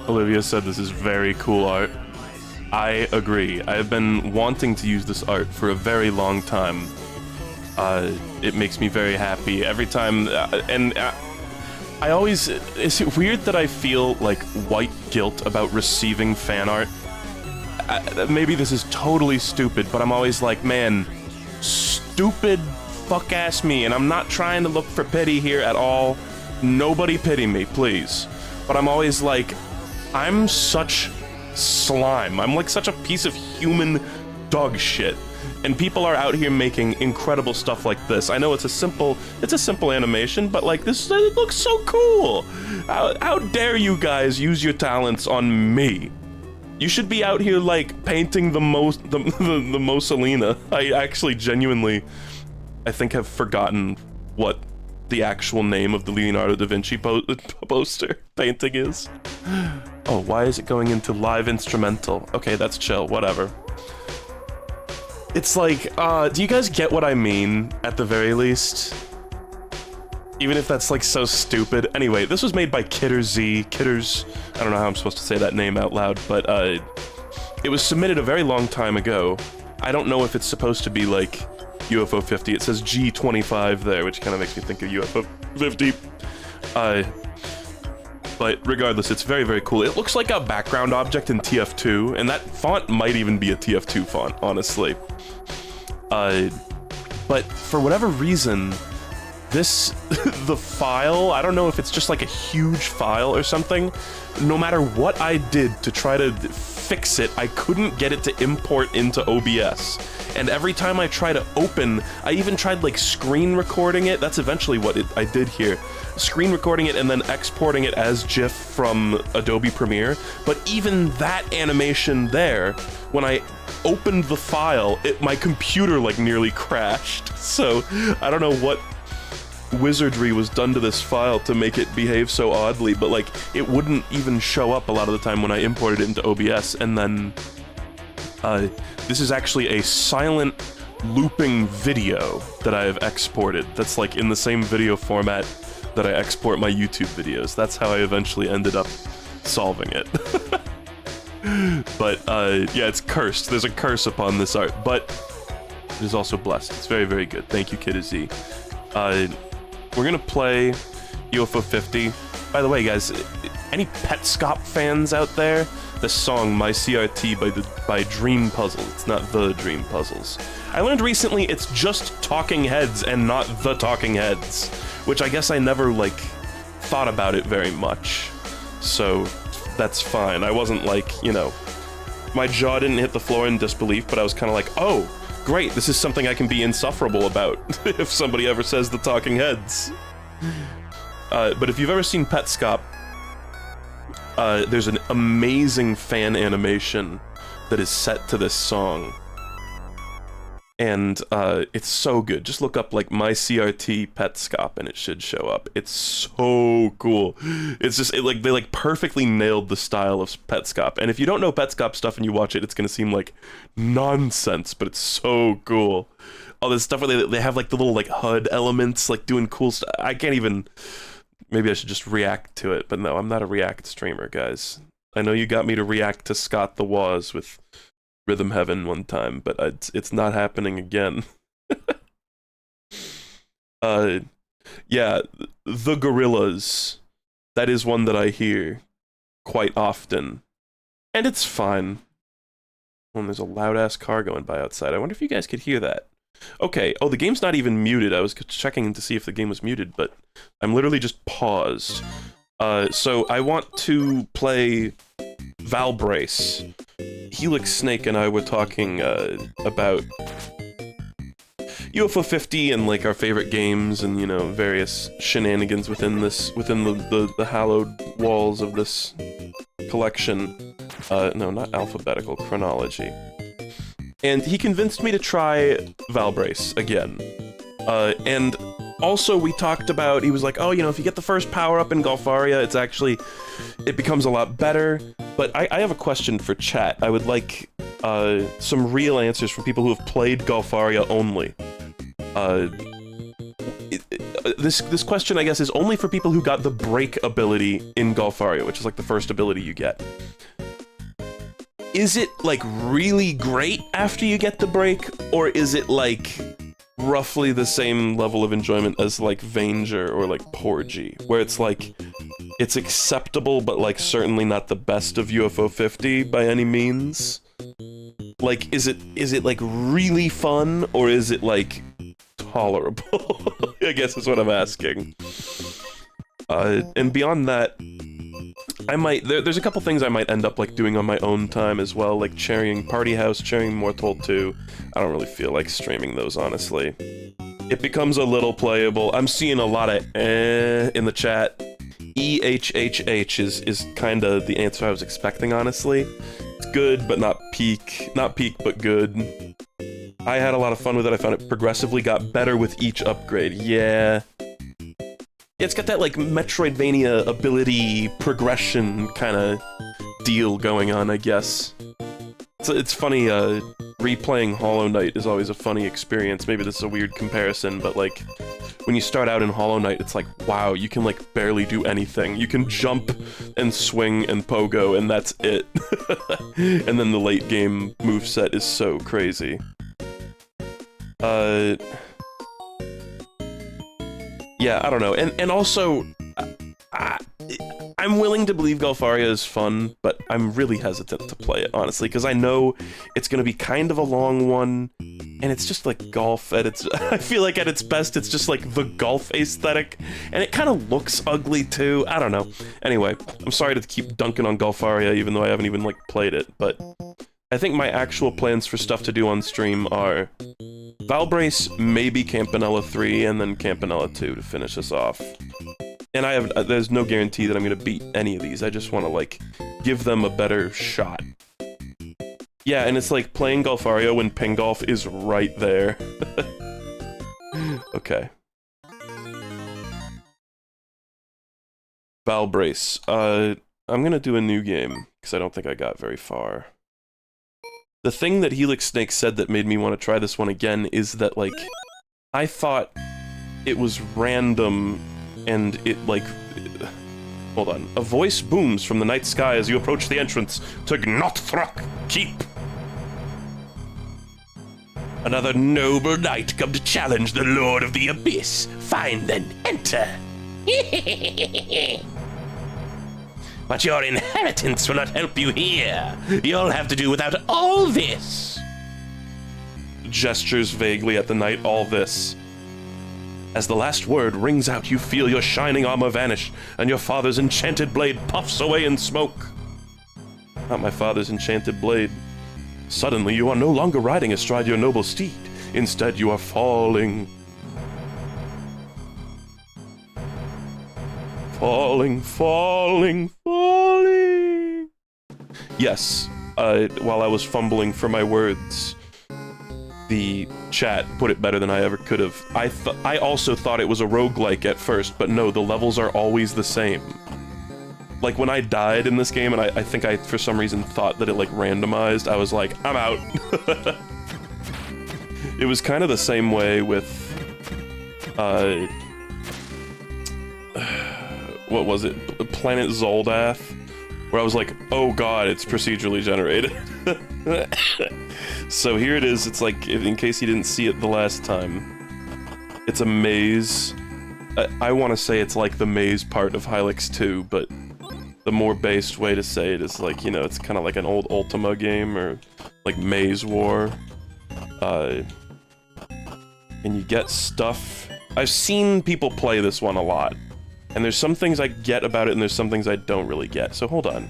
Olivia said this is very cool art. I agree. I've been wanting to use this art for a very long time. It makes me very happy every time, I always... Is it weird that I feel, like, white guilt about receiving fan art? Maybe this is totally stupid, but I'm always like, man, stupid fuck-ass me, and I'm not trying to look for pity here at all. Nobody pity me, please. But I'm always like, I'm such slime. I'm like such a piece of human dog shit. And people are out here making incredible stuff like this. I know it's a simple animation, but like this, it looks so cool. How dare you guys use your talents on me? You should be out here like painting the Mussolina. I actually genuinely, I think have forgotten what the actual name of the Leonardo da Vinci poster painting is. Oh, why is it going into live instrumental? Okay, that's chill, whatever. It's like, do you guys get what I mean, at the very least? Even if that's, like, so stupid. Anyway, this was made by Kitters, I don't know how I'm supposed to say that name out loud, but, it was submitted a very long time ago. I don't know if it's supposed to be, like, UFO 50. It says G25 there, which kind of makes me think of UFO 50. But regardless, it's very, very cool. It looks like a background object in TF2, and that font might even be a TF2 font, honestly. But for whatever reason, the file, I don't know if it's just like a huge file or something, no matter what I did to try to fix it, I couldn't get it to import into OBS. And every time I try to open, I even tried like screen recording it, that's eventually what I did here. Screen recording it and then exporting it as GIF from Adobe Premiere, but even that animation there, when I opened the file, my computer like nearly crashed. So I don't know what wizardry was done to this file to make it behave so oddly, but like it wouldn't even show up a lot of the time when I imported it into OBS. And then this is actually a silent looping video that I have exported that's like in the same video format that I export my YouTube videos. That's how I eventually ended up solving it. But yeah, it's cursed. There's a curse upon this art, but it is also blessed. It's very, very good. Thank you, Kid Z. We're gonna play UFO 50. By the way, guys, any Petscop fans out there? The song My CRT by Dream Puzzle. It's not The Dream Puzzles. I learned recently it's just Talking Heads and not The Talking Heads, which I guess I never, like, thought about it very much. So that's fine. I wasn't like, you know, my jaw didn't hit the floor in disbelief, but I was kind of like, oh, great, this is something I can be insufferable about if somebody ever says The Talking Heads. But if you've ever seen Petscop, there's an amazing fan animation that is set to this song. And it's so good. Just look up like My CRT Petscop and it should show up. It's so cool. It's just like they like perfectly nailed the style of Petscop. And if you don't know Petscop stuff and you watch it, it's gonna seem like nonsense, but it's so cool. All this stuff where they have like the little like HUD elements, like doing cool stuff. I can't even. Maybe I should just react to it, but no, I'm not a React streamer, guys. I know you got me to react to Scott the Woz with Rhythm Heaven one time, but it's not happening again. Yeah, The Gorillas. That is one that I hear quite often. And it's fine. Oh, and there's a loud-ass car going by outside. I wonder if you guys could hear that. Okay, oh, the game's not even muted. I was checking to see if the game was muted, but I'm literally just paused. So I want to play Valbrace. Helix Snake and I were talking about UFO 50 and like our favorite games and, you know, various shenanigans within the hallowed walls of this collection. No, not alphabetical, chronology. And he convinced me to try Valbrace again. And also we talked about, he was like, oh, you know, if you get the first power-up in Golfaria, it becomes a lot better. But I have a question for chat. I would like some real answers from people who have played Golfaria only. this question, I guess, is only for people who got the break ability in Golfaria, which is like the first ability you get. Is it like really great after you get the break, or is it like roughly the same level of enjoyment as like Vanger or like Porgy, where it's like it's acceptable but like certainly not the best of UFO 50 by any means? Like, is it like really fun, or is it like tolerable? I guess is what I'm asking. And beyond that, I might there's a couple things I might end up like doing on my own time as well, like chairing Party House, chairing Mortal 2. I don't really feel like streaming those, honestly. It becomes a little playable. I'm seeing a lot of in the chat. EHHH is kind of the answer I was expecting, honestly. It's good, but not peak. Not peak, but good. I had a lot of fun with it. I found it progressively got better with each upgrade. Yeah. It's got that, like, Metroidvania ability progression kind of deal going on, I guess. It's funny, replaying Hollow Knight is always a funny experience. Maybe this is a weird comparison, but, like, when you start out in Hollow Knight, it's like, wow, you can, like, barely do anything. You can jump and swing and pogo, and that's it. And then the late game moveset is so crazy. Yeah, I don't know. And also, I'm willing to believe Golfaria is fun, but I'm really hesitant to play it, honestly, because I know it's going to be kind of a long one, and it's just like golf at its... I feel like at its best, it's just like the golf aesthetic, and it kind of looks ugly, too. I don't know. Anyway, I'm sorry to keep dunking on Golfaria, even though I haven't even, like, played it, but I think my actual plans for stuff to do on stream are Valbrace, maybe Campanella 3, and then Campanella 2 to finish this off. And there's no guarantee that I'm gonna beat any of these, I just want to, like, give them a better shot. Yeah, and it's like playing Golfaria when Ping Golf is right there. Okay. Valbrace. I'm gonna do a new game, because I don't think I got very far. The thing that Helix Snake said that made me want to try this one again is that, like, I thought it was random and it, like... Hold on. A voice booms from the night sky as you approach the entrance to Gnotthrock Keep. Another noble knight come to challenge the Lord of the Abyss. Find then enter. But your inheritance will not help you here. You'll have to do without all this. Gestures vaguely at the night, all this. As the last word rings out, you feel your shining armor vanish, and your father's enchanted blade puffs away in smoke. Not my father's enchanted blade. Suddenly, you are no longer riding astride your noble steed. Instead, you are falling. Falling, falling, falling. Yes, while I was fumbling for my words, the chat put it better than I ever could have. I also thought it was a roguelike at first, but no, the levels are always the same. Like, when I died in this game, and I think I, for some reason, thought that it, like, randomized, I was like, I'm out. It was kind of the same way with, what was it? Planet Zoldath, where I was like, oh god, it's procedurally generated. So here it is, it's like, in case you didn't see it the last time, it's a maze. I want to say it's like the maze part of Helix 2, but the more based way to say it is like, you know, it's kind of like an old Ultima game, or like Maze War. And you get stuff. I've seen people play this one a lot. And there's some things I get about it, and there's some things I don't really get. So hold on.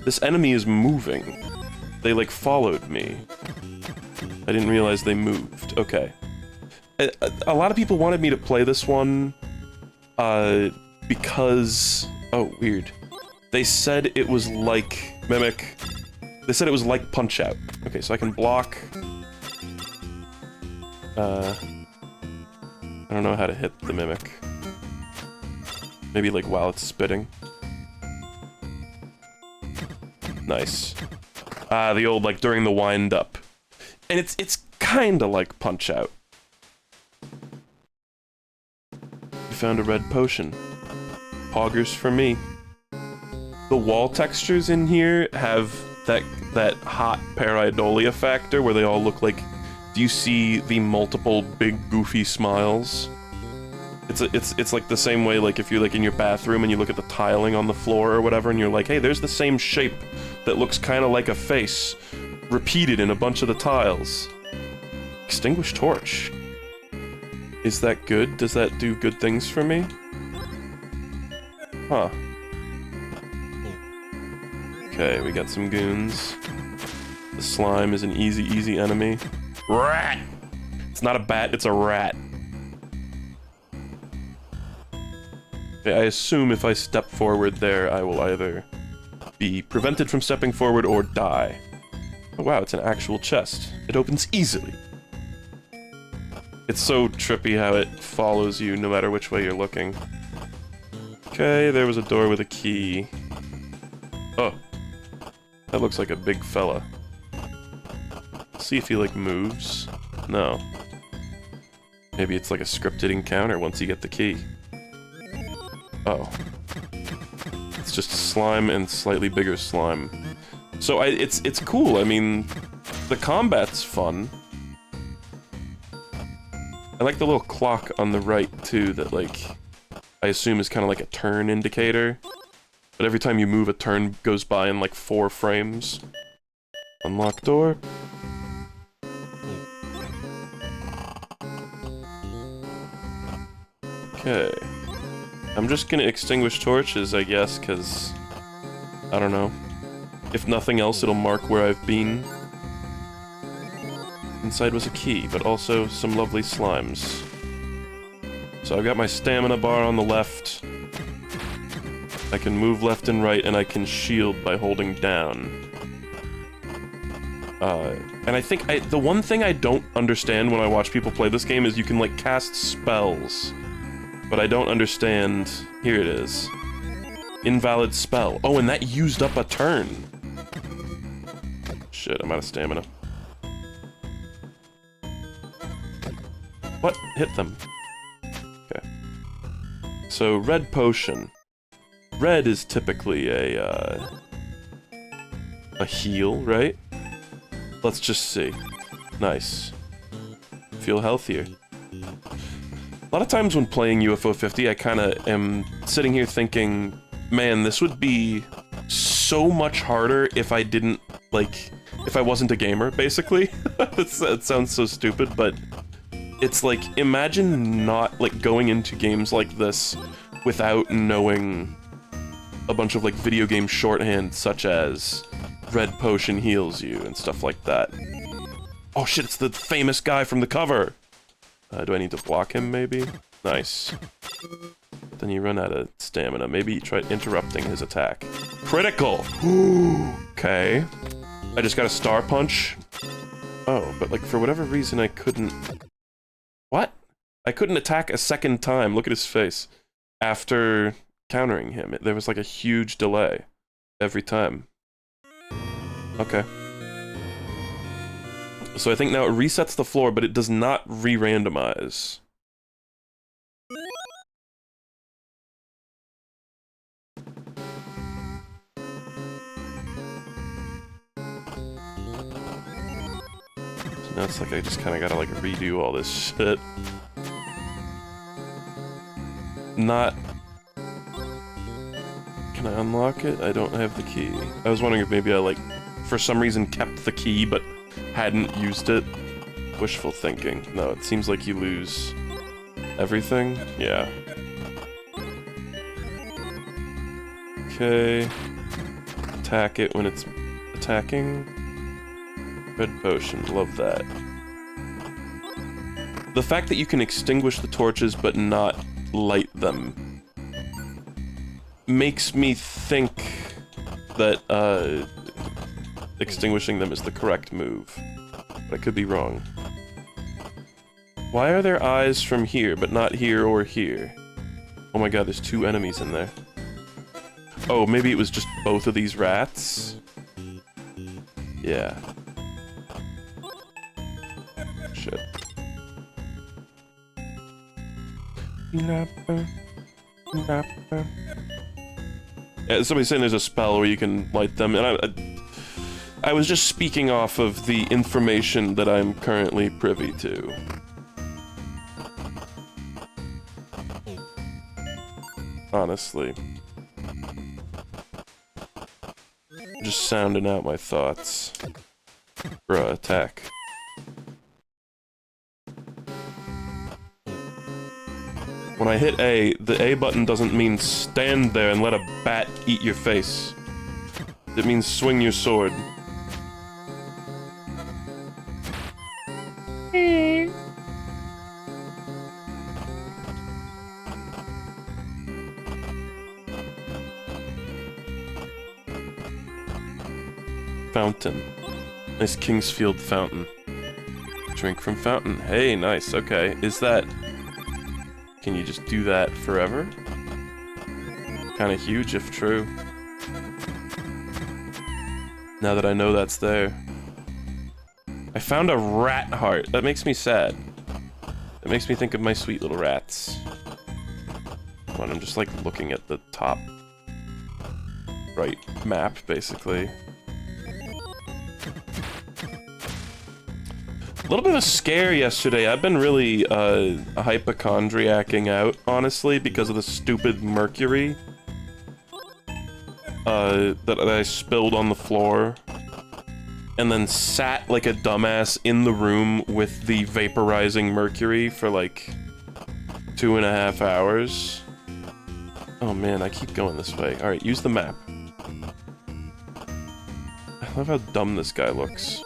This enemy is moving. They, like, followed me. I didn't realize they moved. Okay. A lot of people wanted me to play this one, because... Oh, weird. They said it was like Mimic. They said it was like Punch-Out. Okay, so I can block... I don't know how to hit the Mimic. Maybe, like, while it's spitting. Nice. The old, like, during the wind-up. And it's kinda like Punch-Out. found a red potion. Poggers for me. The wall textures in here have that hot pareidolia factor where they all look like... Do you see the multiple big goofy smiles? It's like the same way, like if you're like in your bathroom and you look at the tiling on the floor or whatever and you're like, hey, there's the same shape that looks kind of like a face repeated in a bunch of the tiles. Extinguish torch. Is that good? Does that do good things for me? Huh. Okay, we got some goons. The slime is an easy enemy. Rat! It's not a bat, it's a rat. Okay, I assume if I step forward there, I will either be prevented from stepping forward or die. Oh wow, it's an actual chest. It opens easily. It's so trippy how it follows you no matter which way you're looking. Okay, there was a door with a key. Oh. That looks like a big fella. See if he, like, moves. No. Maybe it's like a scripted encounter once you get the key. Oh. It's just slime and slightly bigger slime. So it's cool. I mean, the combat's fun. I like the little clock on the right, too, that, like, I assume is kind of like a turn indicator. But every time you move, a turn goes by in, like, 4 frames. Unlock door. Okay. I'm just gonna extinguish torches, I guess, because... I don't know. If nothing else, it'll mark where I've been. Inside was a key, but also some lovely slimes. So I've got my stamina bar on the left. I can move left and right, and I can shield by holding down. And I think the one thing I don't understand when I watch people play this game is you can, like, cast spells. But I don't understand... Here it is. Invalid spell. Oh, and that used up a turn. Shit, I'm out of stamina. What? Hit them. Okay. So, red potion. Red is typically a heal, right? Let's just see. Nice. Feel healthier. A lot of times when playing UFO 50, I kind of am sitting here thinking, man, this would be so much harder if I didn't, like, if I wasn't a gamer, basically. That sounds so stupid, but it's like, imagine not, like, going into games like this without knowing a bunch of, like, video game shorthand, such as red potion heals you and stuff like that. Oh shit, it's the famous guy from the cover! Do I need to block him, maybe? Nice. But then you run out of stamina. Maybe try interrupting his attack. Critical! Okay. I just got a star punch. Oh, but, like, for whatever reason I couldn't... What? I couldn't attack a second time. Look at his face. After countering him. There was, like, a huge delay. Every time. Okay. So I think now it resets the floor, but it does not re-randomize. So now it's like I just kind of gotta, like, redo all this shit. Not... Can I unlock it? I don't have the key. I was wondering if maybe I, like, for some reason kept the key, but hadn't used it. Wishful thinking. No, it seems like you lose everything. Yeah. Okay. Attack it when it's attacking. Red potion. Love that. The fact that you can extinguish the torches but not light them makes me think that, extinguishing them is the correct move. But I could be wrong. Why are there eyes from here, but not here or here? Oh my god, there's 2 enemies in there. Oh, maybe it was just both of these rats? Yeah. Shit. Napper. Yeah, somebody's saying there's a spell where you can light them, and I was just speaking off of the information that I'm currently privy to. Honestly. Just sounding out my thoughts. Bruh, attack. When I hit A, the A button doesn't mean stand there and let a bat eat your face. It means swing your sword. Fountain. Nice Kingsfield fountain. Drink from fountain. Hey, nice, okay. Is that... Can you just do that forever? Kinda huge if true. Now that I know that's there. I found a rat heart. That makes me sad. That makes me think of my sweet little rats. Come on, I'm just like looking at the top right map, basically. A little bit of a scare yesterday. I've been really hypochondriacking out, honestly, because of the stupid mercury that I spilled on the floor, and then sat like a dumbass in the room with the vaporizing mercury for like 2.5 hours. Oh man, I keep going this way. Alright, use the map. I love how dumb this guy looks.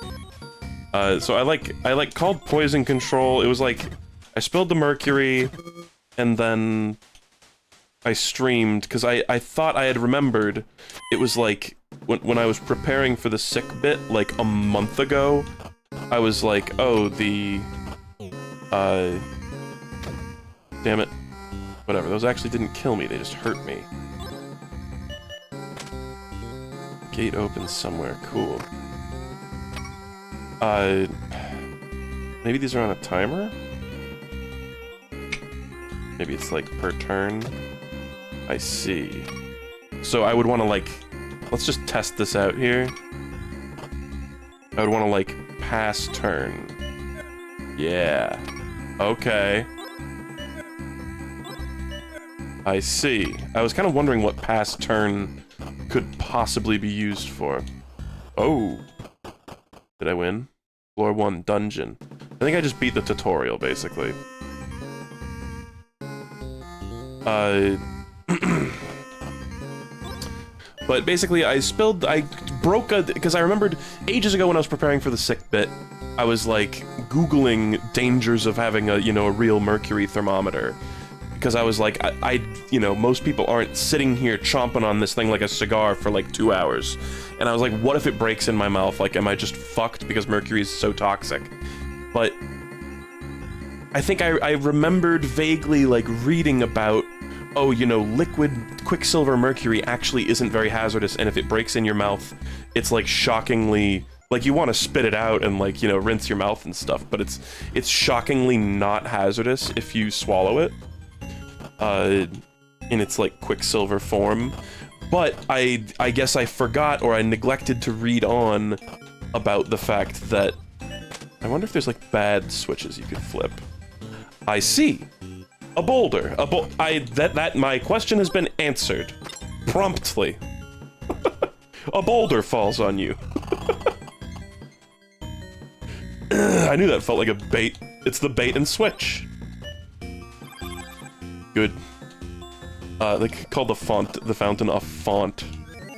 So I like called poison control. It was like I spilled the mercury and then I streamed because I thought I had remembered it was like when I was preparing for the sick bit like a month ago. I was like, oh, the damn it. Whatever, those actually didn't kill me, they just hurt me. Gate opens somewhere, cool. Maybe these are on a timer? Maybe it's like per turn? I see. So I would want to like... Let's just test this out here. I would want to like pass turn. Yeah. Okay. I see. I was kind of wondering what pass turn could possibly be used for. Oh. Did I win? Floor 1, dungeon. I think I just beat the tutorial, basically. But basically, I broke a... Because I remembered ages ago when I was preparing for the sick bit, I was, like, Googling dangers of having a, you know, a real mercury thermometer. Because I was like, you know, most people aren't sitting here chomping on this thing like a cigar for like 2 hours. And I was like, what if it breaks in my mouth? Like, am I just fucked because mercury is so toxic? But I think I remembered vaguely, like, reading about, oh, you know, liquid quicksilver mercury actually isn't very hazardous, and if it breaks in your mouth, it's, like, shockingly... Like, you want to spit it out and, like, you know, rinse your mouth and stuff, but it's shockingly not hazardous if you swallow it. In its, like, quicksilver form. But I guess I forgot or I neglected to read on about the fact that... I wonder if there's, like, bad switches you could flip. I see. A boulder. My question has been answered. Promptly. A boulder falls on you. I knew that felt like a bait. It's the bait and switch. Good. They call the fountain a font.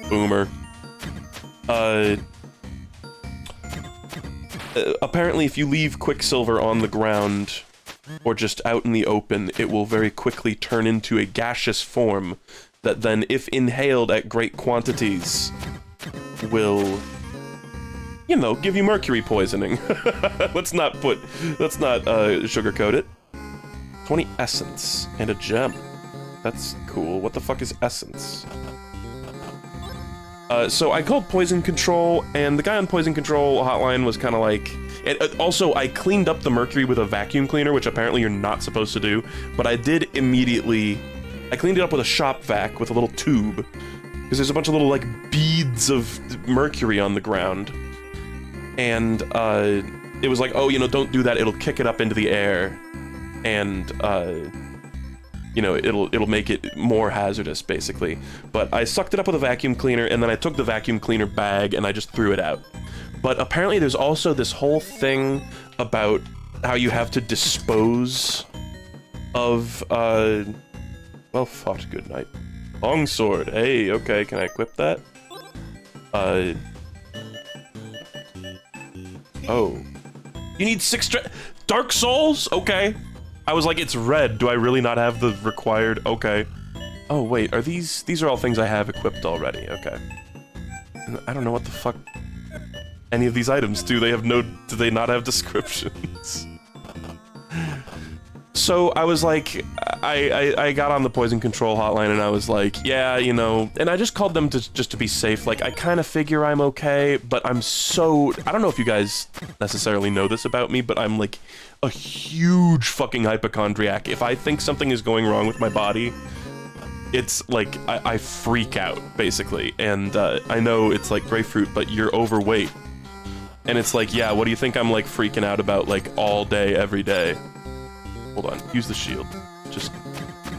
Boomer. Apparently if you leave quicksilver on the ground, or just out in the open, it will very quickly turn into a gaseous form that then, if inhaled at great quantities, will, you know, give you mercury poisoning. Let's not sugarcoat it. 20 essence and a gem. That's cool. What the fuck is essence? So I called poison control, and the guy on poison control hotline was kind of like, And also, I cleaned up the mercury with a vacuum cleaner, which apparently you're not supposed to do, but I did immediately. I cleaned it up with a shop vac with a little tube, because there's a bunch of little, like, beads of mercury on the ground. And, it was like, oh, you know, don't do that, it'll kick it up into the air, and, you know, it'll make it more hazardous, basically. But I sucked it up with a vacuum cleaner, and then I took the vacuum cleaner bag, and I just threw it out. But apparently there's also this whole thing about how you have to dispose of, well fought, good night. Longsword, hey, okay, can I equip that? Oh. You need 6 Dark Souls? Okay. I was like, it's red, do I really not have the required, okay. Oh wait, are these are all things I have equipped already, okay. I don't know what the fuck any of these items do, do they not have descriptions? So I was like, I got on the poison control hotline and I was like, yeah, you know, and I just called them just to be safe. Like, I kind of figure I'm okay, but I'm so, I don't know if you guys necessarily know this about me, but I'm like a huge fucking hypochondriac. If I think something is going wrong with my body, it's like, I freak out, basically. And I know it's like grapefruit, but you're overweight. And it's like, yeah, what do you think I'm like freaking out about like all day, every day? Hold on, use the shield. Just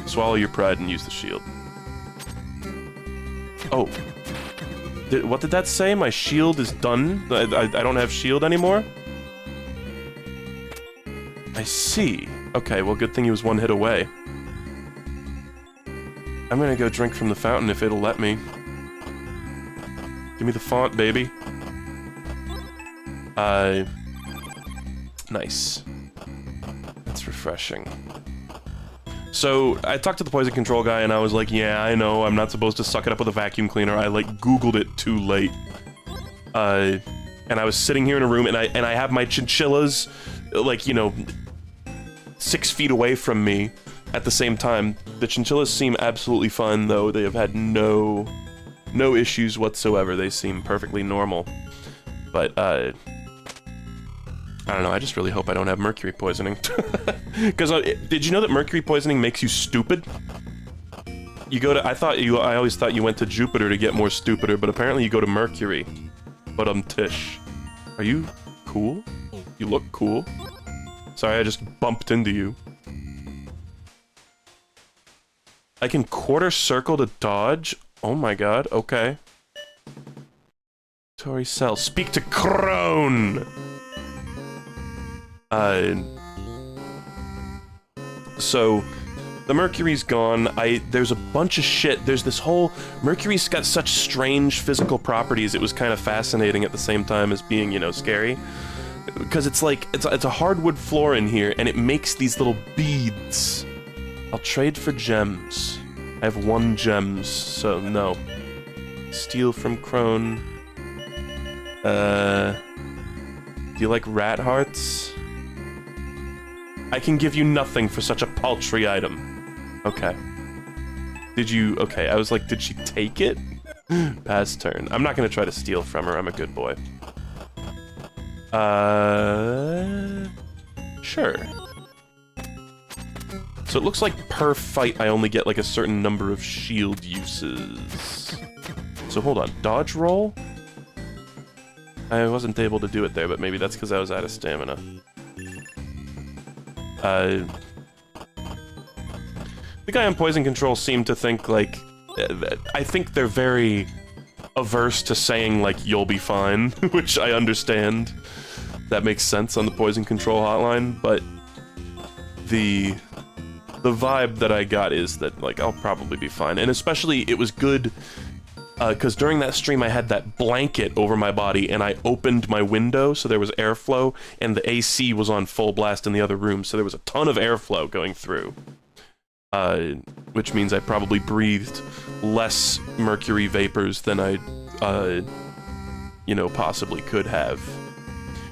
swallow your pride and use the shield. Oh. What did that say? My shield is done? I don't have shield anymore? I see. Okay, well, good thing he was one hit away. I'm gonna go drink from the fountain if it'll let me. Give me the font, baby. Nice. That's refreshing. So, I talked to the poison control guy and I was like, yeah, I know, I'm not supposed to suck it up with a vacuum cleaner. I, like, Googled it too late. And I was sitting here in a room and I have my chinchillas, like, you know, 6 feet away from me at the same time. The chinchillas seem absolutely fine, though. They have had no issues whatsoever. They seem perfectly normal. But, I don't know, I just really hope I don't have mercury poisoning. Because, did you know that mercury poisoning makes you stupid? You go to, I always thought you went to Jupiter to get more stupider, but apparently you go to Mercury. But Tish. Are you cool? You look cool. Sorry, I just bumped into you. I can quarter circle to dodge? Oh my god, okay. Tori Cell, speak to Crone! So, the Mercury's gone. There's a bunch of shit. There's this whole... Mercury's got such strange physical properties, it was kind of fascinating at the same time as being, you know, scary. Because it's like, it's a hardwood floor in here, and it makes these little beads. I'll trade for gems. I have 1 gems, so no. Steal from Crone. Do you like rat hearts? I can give you nothing for such a paltry item. Okay. Did you... Okay, I was like, did she take it? Pass turn. I'm not gonna try to steal from her, I'm a good boy. Sure. So it looks like per fight I only get like a certain number of shield uses. So hold on, dodge roll? I wasn't able to do it there, but maybe that's because I was out of stamina. The guy on poison control seemed to think, like... I think they're very averse to saying, like, you'll be fine, which I understand. That makes sense on the poison control hotline, but... The vibe that I got is that, like, I'll probably be fine. And especially, it was good... because during that stream I had that blanket over my body and I opened my window so there was airflow and the AC was on full blast in the other room, so there was a ton of airflow going through. Which means I probably breathed less mercury vapors than I, you know, possibly could have.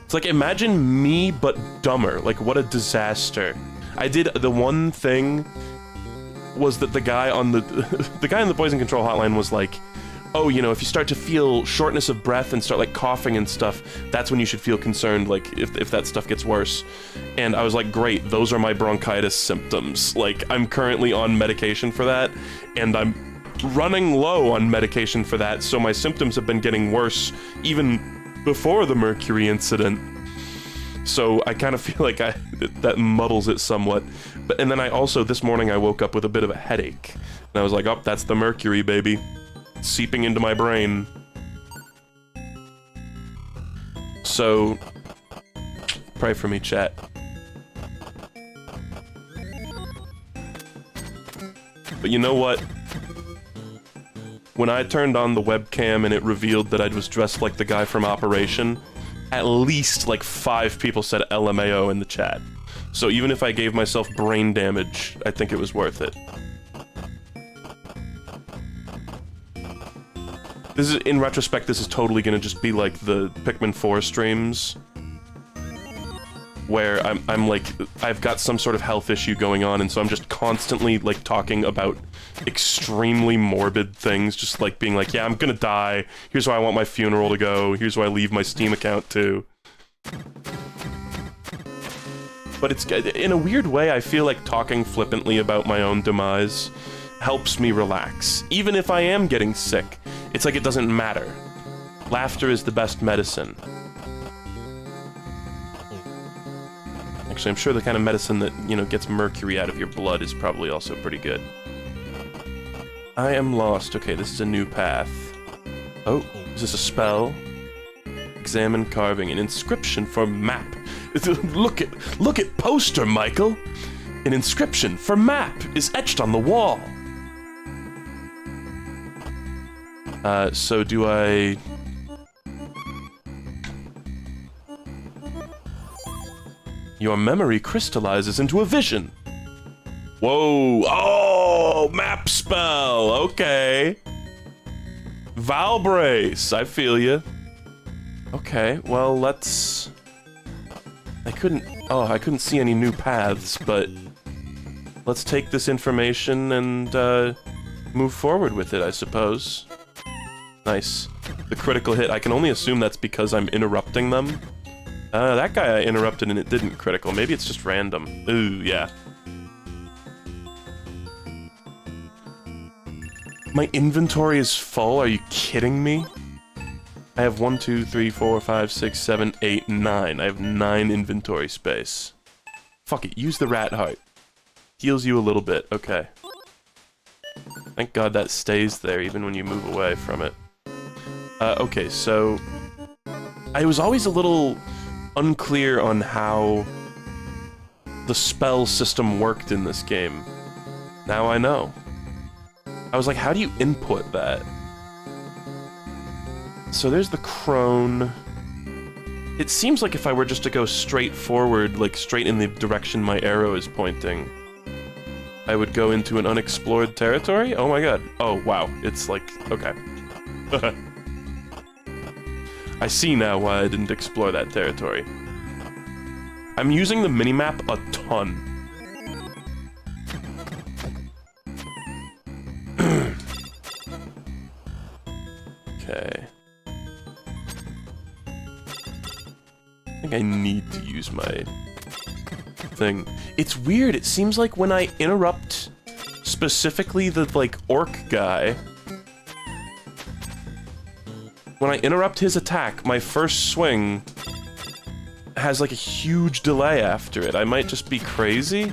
It's like, imagine me but dumber. Like, what a disaster. I did the one thing was that the guy on the poison control hotline was like, oh, you know, if you start to feel shortness of breath and start like coughing and stuff, that's when you should feel concerned, like if that stuff gets worse. And I was like, great, those are my bronchitis symptoms. Like, I'm currently on medication for that, and I'm running low on medication for that, so my symptoms have been getting worse even before the mercury incident. So I kind of feel like that muddles it somewhat. And then I also, this morning I woke up with a bit of a headache. And I was like, oh, that's the mercury, baby. Seeping into my brain. So, pray for me, chat. But you know what? When I turned on the webcam and it revealed that I was dressed like the guy from Operation, at least like 5 people said LMAO in the chat. So even if I gave myself brain damage, I think it was worth it. This is, in retrospect, this is totally gonna just be like the Pikmin 4 streams, where I'm like, I've got some sort of health issue going on, and so I'm just constantly like talking about extremely morbid things, just like being like, yeah, I'm gonna die, here's where I want my funeral to go, here's where I leave my Steam account to. But it's, in a weird way, I feel like talking flippantly about my own demise helps me relax. Even if I am getting sick, it's like it doesn't matter. Laughter is the best medicine. Actually, I'm sure the kind of medicine that, you know, gets mercury out of your blood is probably also pretty good. I am lost. Okay, this is a new path. Oh, is this a spell? Examine carving. An inscription for map. Look at poster, Michael! An inscription for map is etched on the wall. So do I... Your memory crystallizes into a vision. Whoa! Oh! Map spell! Okay. Valbrace! I feel you. Okay, well, let's... I couldn't see any new paths, but... Let's take this information and, move forward with it, I suppose. Nice. The critical hit, I can only assume that's because I'm interrupting them. That guy I interrupted and it didn't critical. Maybe it's just random. Ooh, yeah. My inventory is full? Are you kidding me? I have 1, 2, 3, 4, 5, 6, 7, 8, 9. I have 9 inventory space. Fuck it, use the rat heart. Heals you a little bit, okay. Thank God that stays there even when you move away from it. Okay, so... I was always a little unclear on how the spell system worked in this game. Now I know. I was like, how do you input that? So there's the crone. It seems like if I were just to go straight forward, like straight in the direction my arrow is pointing, I would go into an unexplored territory? Oh my god. Oh, wow. It's like, okay. I see now why I didn't explore that territory. I'm using the minimap a ton. Okay. I think I need to use my thing. It's weird, it seems like when I interrupt specifically the, like, orc guy, when I interrupt his attack, my first swing has, like, a huge delay after it. I might just be crazy.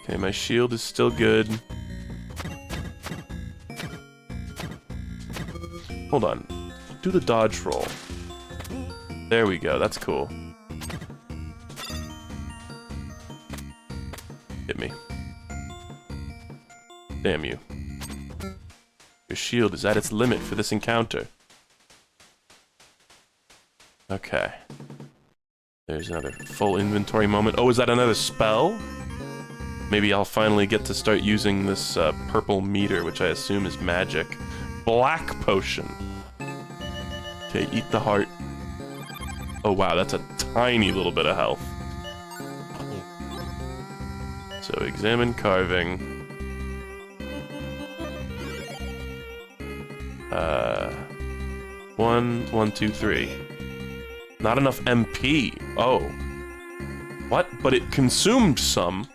Okay, my shield is still good. Hold on. Do the dodge roll. There we go, that's cool. Hit me. Damn you. Your shield is at its limit for this encounter. Okay. There's another full inventory moment. Oh, is that another spell? Maybe I'll finally get to start using this purple meter, which I assume is magic. Black potion. Okay, eat the heart. Oh wow, that's a tiny little bit of health. So examine carving. One, two, three. Not enough MP. Oh. What? But it consumed some.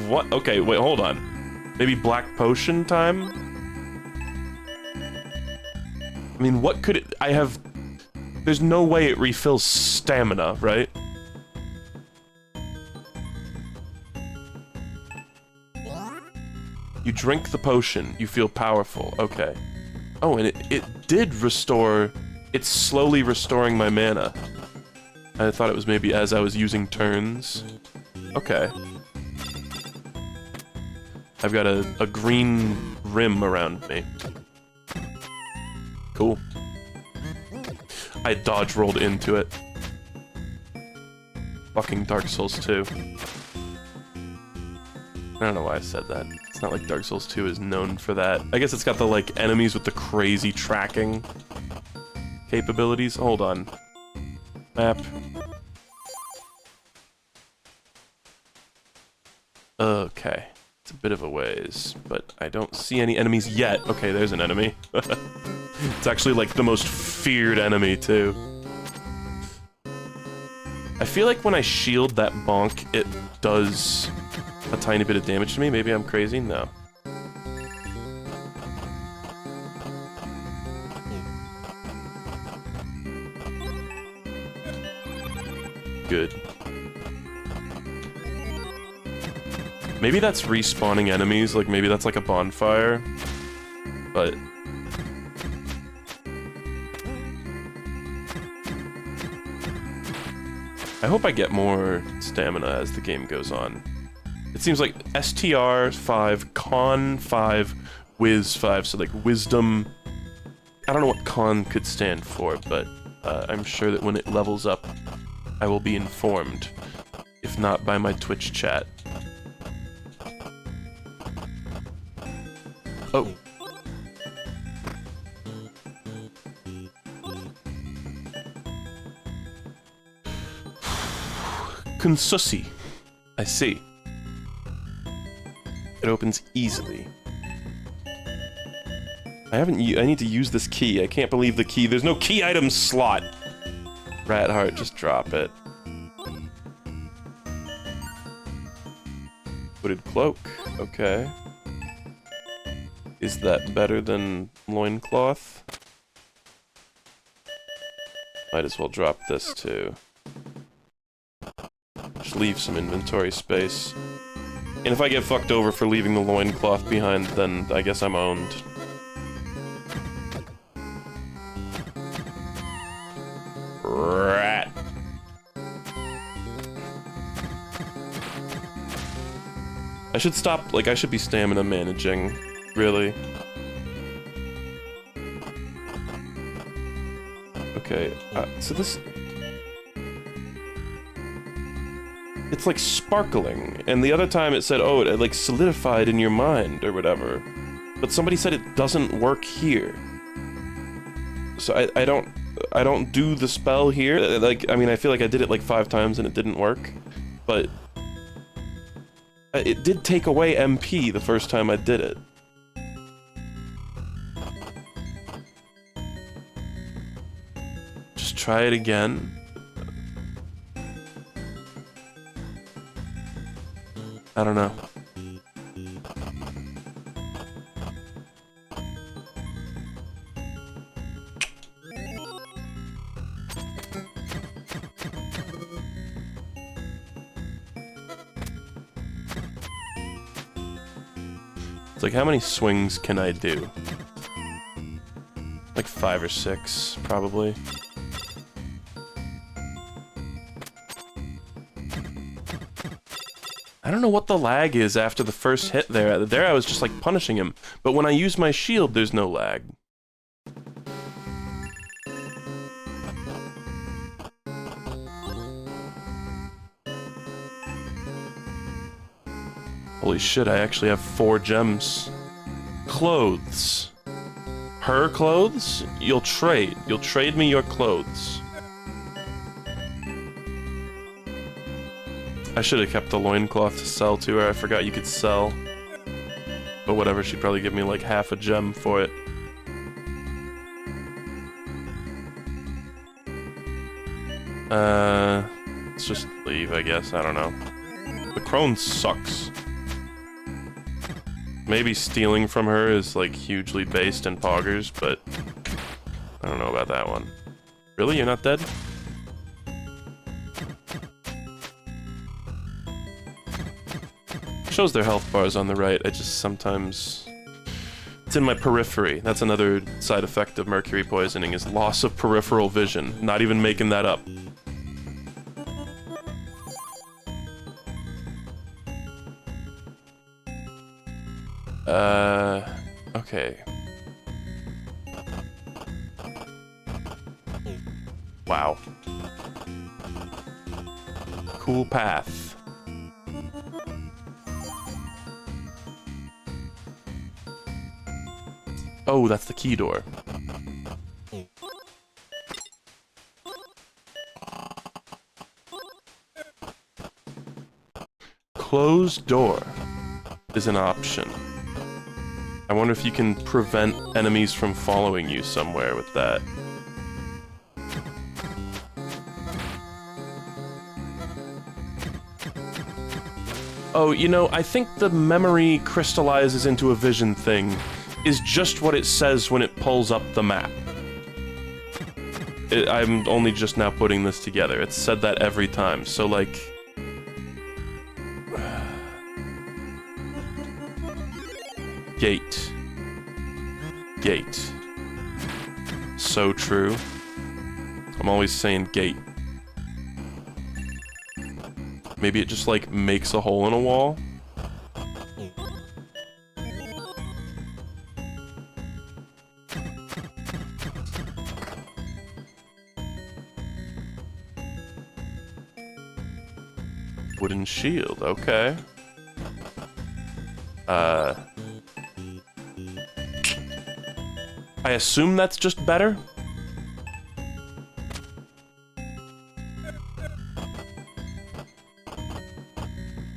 What? Okay, wait, hold on. Maybe black potion time? I mean, what could it... I have... There's no way it refills stamina, right? You drink the potion, you feel powerful. Okay. Oh, and it did restore... It's slowly restoring my mana. I thought it was maybe as I was using turns. Okay. I've got a green rim around me. Cool. I dodge rolled into it. Fucking Dark Souls 2. I don't know why I said that. It's not like Dark Souls 2 is known for that. I guess it's got the, like, enemies with the crazy tracking capabilities. Hold on. Map. Okay. It's a bit of a ways, but I don't see any enemies yet. Okay, there's an enemy. It's actually, like, the most feared enemy, too. I feel like when I shield that bonk, it does a tiny bit of damage to me. Maybe I'm crazy? No. Good. Maybe that's respawning enemies, like maybe that's like a bonfire, but... I hope I get more stamina as the game goes on. It seems like STR 5, Con 5, Wiz 5, so like Wisdom... I don't know what Con could stand for, but I'm sure that when it levels up, I will be informed, if not by my Twitch chat. Oh. Consussi. I see. It opens easily. I need to use this key. I can't believe the key. There's no key item slot. Rat heart, just drop it. Hooded cloak. Okay. Is that better than loincloth? Might as well drop this too. Just leave some inventory space. And if I get fucked over for leaving the loincloth behind, then I guess I'm owned. Rat. I should stop, like, I should be stamina managing, really. Okay, so this... It's like sparkling, and the other time it said, oh, it like solidified in your mind, or whatever. But somebody said it doesn't work here. So I don't do the spell here. Like, I mean, I feel like I did it like 5 times and it didn't work. But... it did take away MP the first time I did it. Just try it again. I don't know. It's like, how many swings can I do? Like 5 or 6, probably. I don't know what the lag is after the first hit there. There I was just like punishing him. But when I use my shield, there's no lag. Holy shit, I actually have 4 gems. Clothes. Her clothes? You'll trade. You'll trade me your clothes. I should have kept the loincloth to sell to her. I forgot you could sell. But whatever, she'd probably give me like half a gem for it. Let's just leave, I guess. I don't know. The crone sucks. Maybe stealing from her is like hugely based in poggers, but I don't know about that one. Really? You're not dead? Shows their health bars on the right. I just sometimes... It's in my periphery. That's another side effect of mercury poisoning, is loss of peripheral vision. Not even making that up. Okay. Wow. Cool path. Oh, that's the key door. Closed door is an option. I wonder if you can prevent enemies from following you somewhere with that. Oh, you know, I think the memory crystallizes into a vision thing is just what it says when it pulls up the map. I'm only just now putting this together. It's said that every time, so like... Gate. Gate. So true. I'm always saying gate. Maybe it just, like, makes a hole in a wall? Wooden shield, okay. I assume that's just better?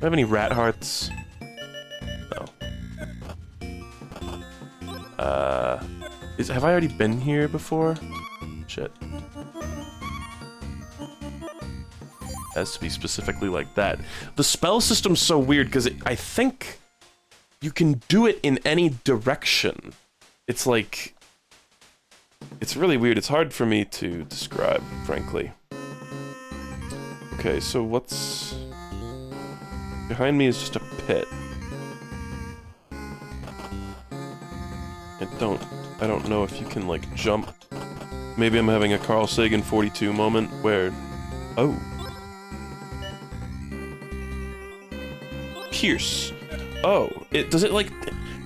Do I have any rat hearts? No. Have I already been here before? Shit. Has to be specifically like that. The spell system's so weird because I think you can do it in any direction. It's like... It's really weird. It's hard for me to describe, frankly. Okay, so what's... Behind me is just a pit. I don't know if you can, like, jump. Maybe I'm having a Carl Sagan 42 moment where... Oh. Pierce. Oh, does it, like...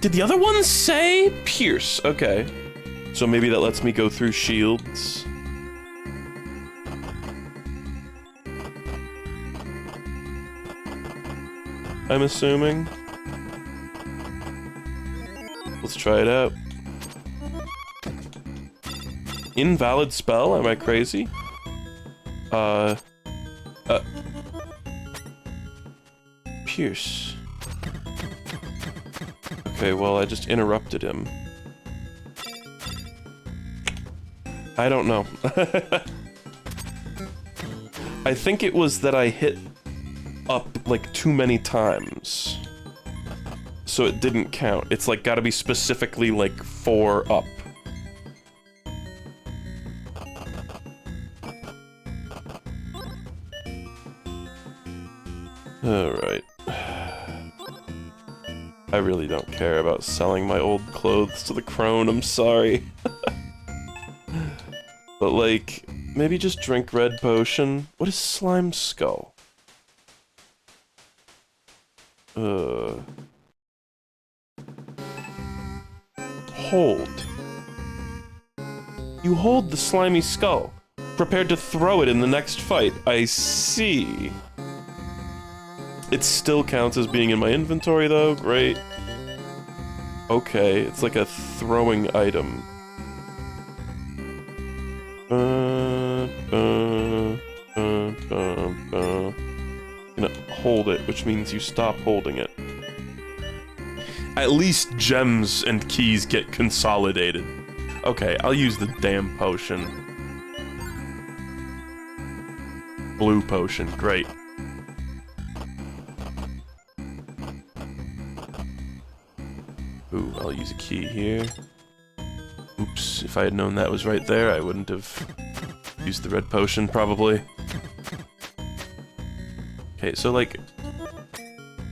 Did the other one say pierce? Okay. So maybe that lets me go through shields. I'm assuming. Let's try it out. Invalid spell? Am I crazy? Pierce. Okay, well, I just interrupted him. I don't know. I think it was that I hit up, like, too many times. So it didn't count. It's, like, gotta be specifically, like, 4 up. Alright. I really don't care about selling my old clothes to the crone, I'm sorry. But, like, maybe just drink red potion. What is slime skull? Hold. You hold the slimy skull. Prepared to throw it in the next fight. I see. It still counts as being in my inventory, though. Great. Okay, it's like a throwing item. You know, hold it, which means you stop holding it. At least gems and keys get consolidated. Okay, I'll use the damn potion. Blue potion, great. Ooh, I'll use a key here. Oops, if I had known that was right there, I wouldn't have used the red potion, probably. Okay, so, like...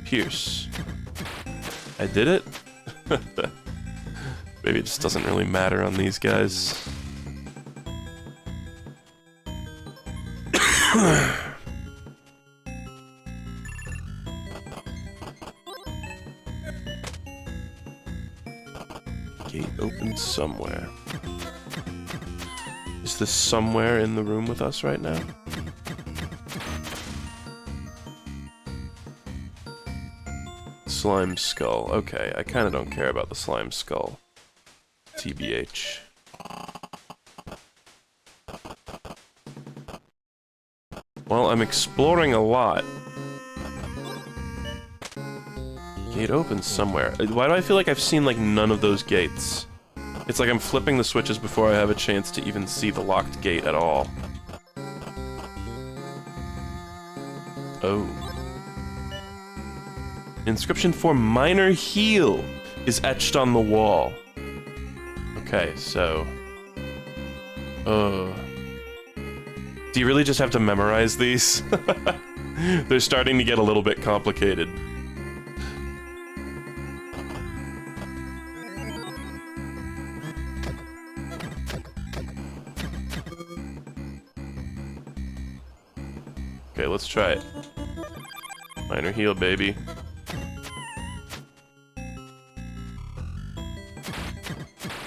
Pierce. I did it? Maybe it just doesn't really matter on these guys. Gate open somewhere. Is this somewhere in the room with us right now? Slime skull. Okay, I kinda don't care about the slime skull. TBH. Well, I'm exploring a lot. Gate opens somewhere. Why do I feel like I've seen, like, none of those gates? It's like I'm flipping the switches before I have a chance to even see the locked gate at all. Oh. Inscription for minor heal is etched on the wall. Okay, so... Do you really just have to memorize these? They're starting to get a little bit complicated. Okay, let's try it. Minor heal, baby.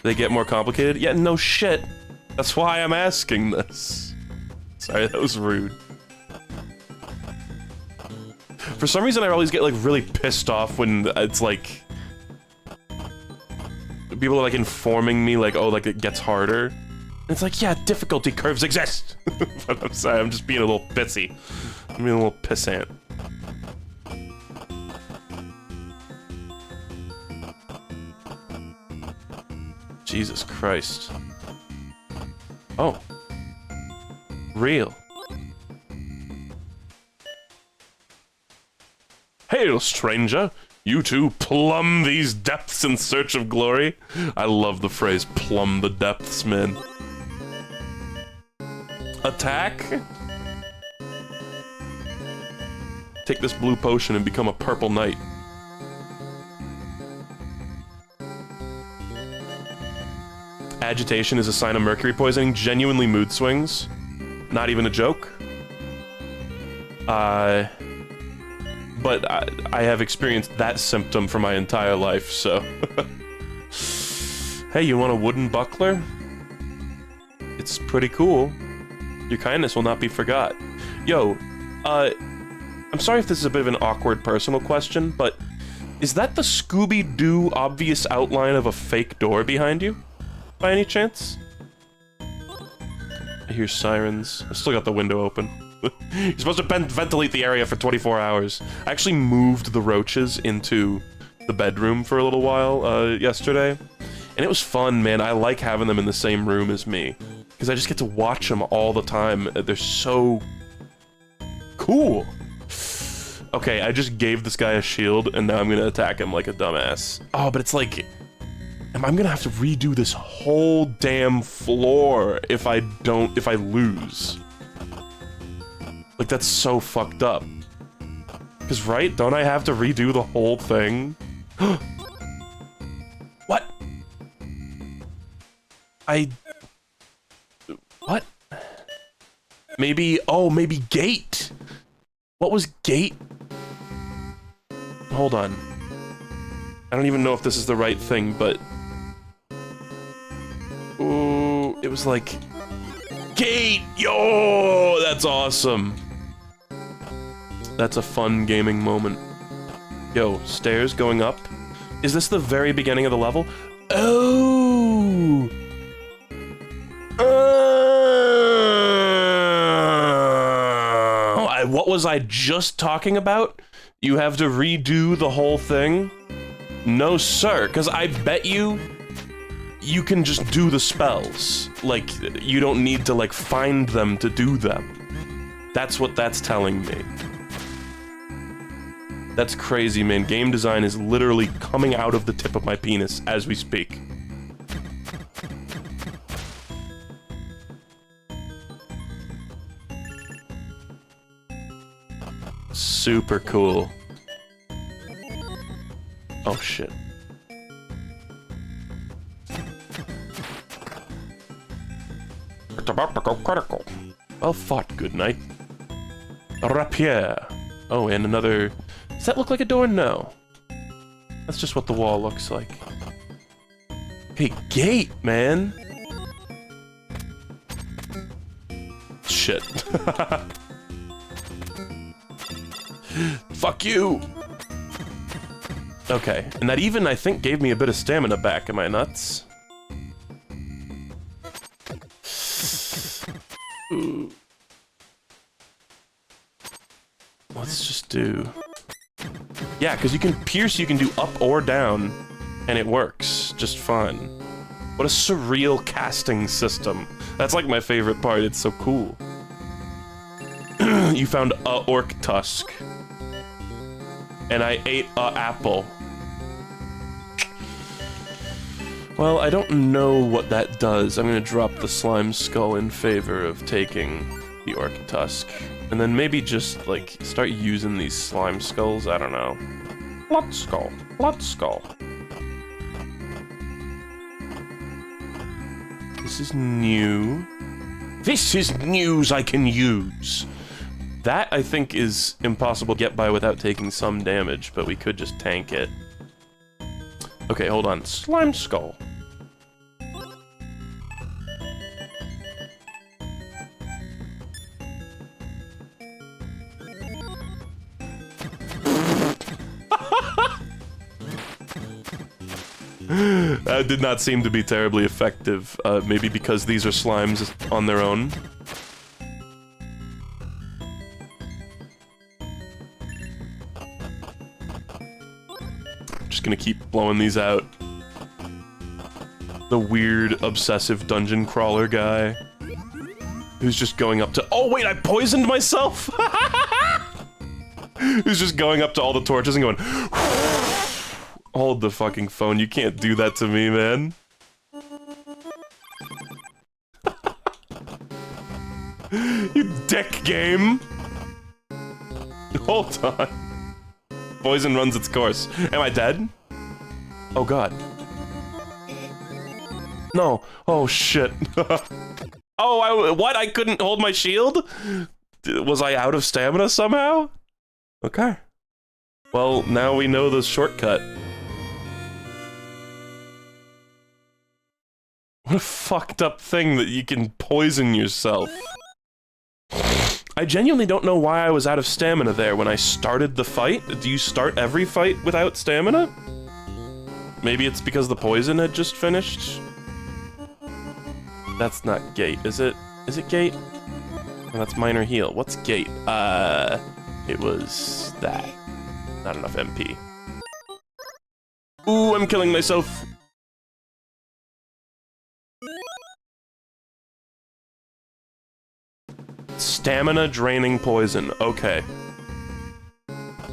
They get more complicated? Yeah, no shit. That's why I'm asking this. Sorry, that was rude. For some reason, I always get, like, really pissed off when it's, like... people are, like, informing me, like, oh, like, it gets harder. And it's like, yeah, difficulty curves exist! But I'm sorry, I'm just being a little pissy. I'm being a little pissant. Jesus Christ. Oh. Real. Hail, stranger! You too plumb these depths in search of glory? I love the phrase, plumb the depths, man. Attack? Take this blue potion and become a purple knight. Agitation is a sign of mercury poisoning. Genuinely mood swings. Not even a joke. But I have experienced that symptom for my entire life, so... Hey, you want a wooden buckler? It's pretty cool. Your kindness will not be forgot. Yo, I'm sorry if this is a bit of an awkward personal question, but... is that the Scooby-Doo obvious outline of a fake door behind you? By any chance? I hear sirens. I still got the window open. You're supposed to ventilate the area for 24 hours. I actually moved the roaches into the bedroom for a little while, yesterday. And it was fun, man. I like having them in the same room as me. Because I just get to watch them all the time. They're so... cool! Okay, I just gave this guy a shield, and now I'm gonna attack him like a dumbass. Oh, but it's like... I'm gonna have to redo this whole damn floor if I lose. Like, that's so fucked up. Because, right? Don't I have to redo the whole thing? What? What? Maybe... oh, maybe gate! What was gate? Hold on. I don't even know if this is the right thing, but... ooh, it was like... gate! Yo! That's awesome! That's a fun gaming moment. Yo, stairs going up? Is this the very beginning of the level? Oh! What was I just talking about? You have to redo the whole thing? No, sir, because I bet you can just do the spells. Like, you don't need to, like, find them to do them. That's what that's telling me. That's crazy, man. Game design is literally coming out of the tip of my penis as we speak. Super cool. Oh, shit. It's about to go critical. Well fought, good knight. A rapier. Oh, and another... Does that look like a door? No. That's just what the wall looks like. Hey, gate, man! Shit. Fuck you! Okay, and that even, I think, gave me a bit of stamina back. Am I nuts? Ooh. Let's just do... Yeah, because you can pierce, you can do up or down, and it works just fine. What a surreal casting system. That's like my favorite part, it's so cool. You found a orc tusk. And I ate a apple. Well, I don't know what that does. I'm gonna drop the slime skull in favor of taking the orc tusk. And then maybe just, like, start using these slime skulls? I don't know. Blood skull. Blood skull. This is new. This is news I can use! That, I think, is impossible to get by without taking some damage, but we could just tank it. Okay, hold on. Slime skull. That did not seem to be terribly effective. Maybe because these are slimes on their own. Just gonna keep blowing these out. The weird, obsessive dungeon crawler guy. Who's just going up to- Oh wait, I poisoned myself?! Who's just going up to all the torches and going- Hold the fucking phone, you can't do that to me, man. You dick game! Hold on. Poison runs its course. Am I dead? Oh god. No. Oh shit. Oh, what? I couldn't hold my shield? Was I out of stamina somehow? Okay. Well, now we know the shortcut. What a fucked up thing that you can poison yourself. I genuinely don't know why I was out of stamina there when I started the fight. Do you start every fight without stamina? Maybe it's because the poison had just finished? That's not gate, is it? Is it gate? Oh, that's minor heal. What's gate? It was that. Not enough MP. Ooh, I'm killing myself. Stamina draining poison. Okay.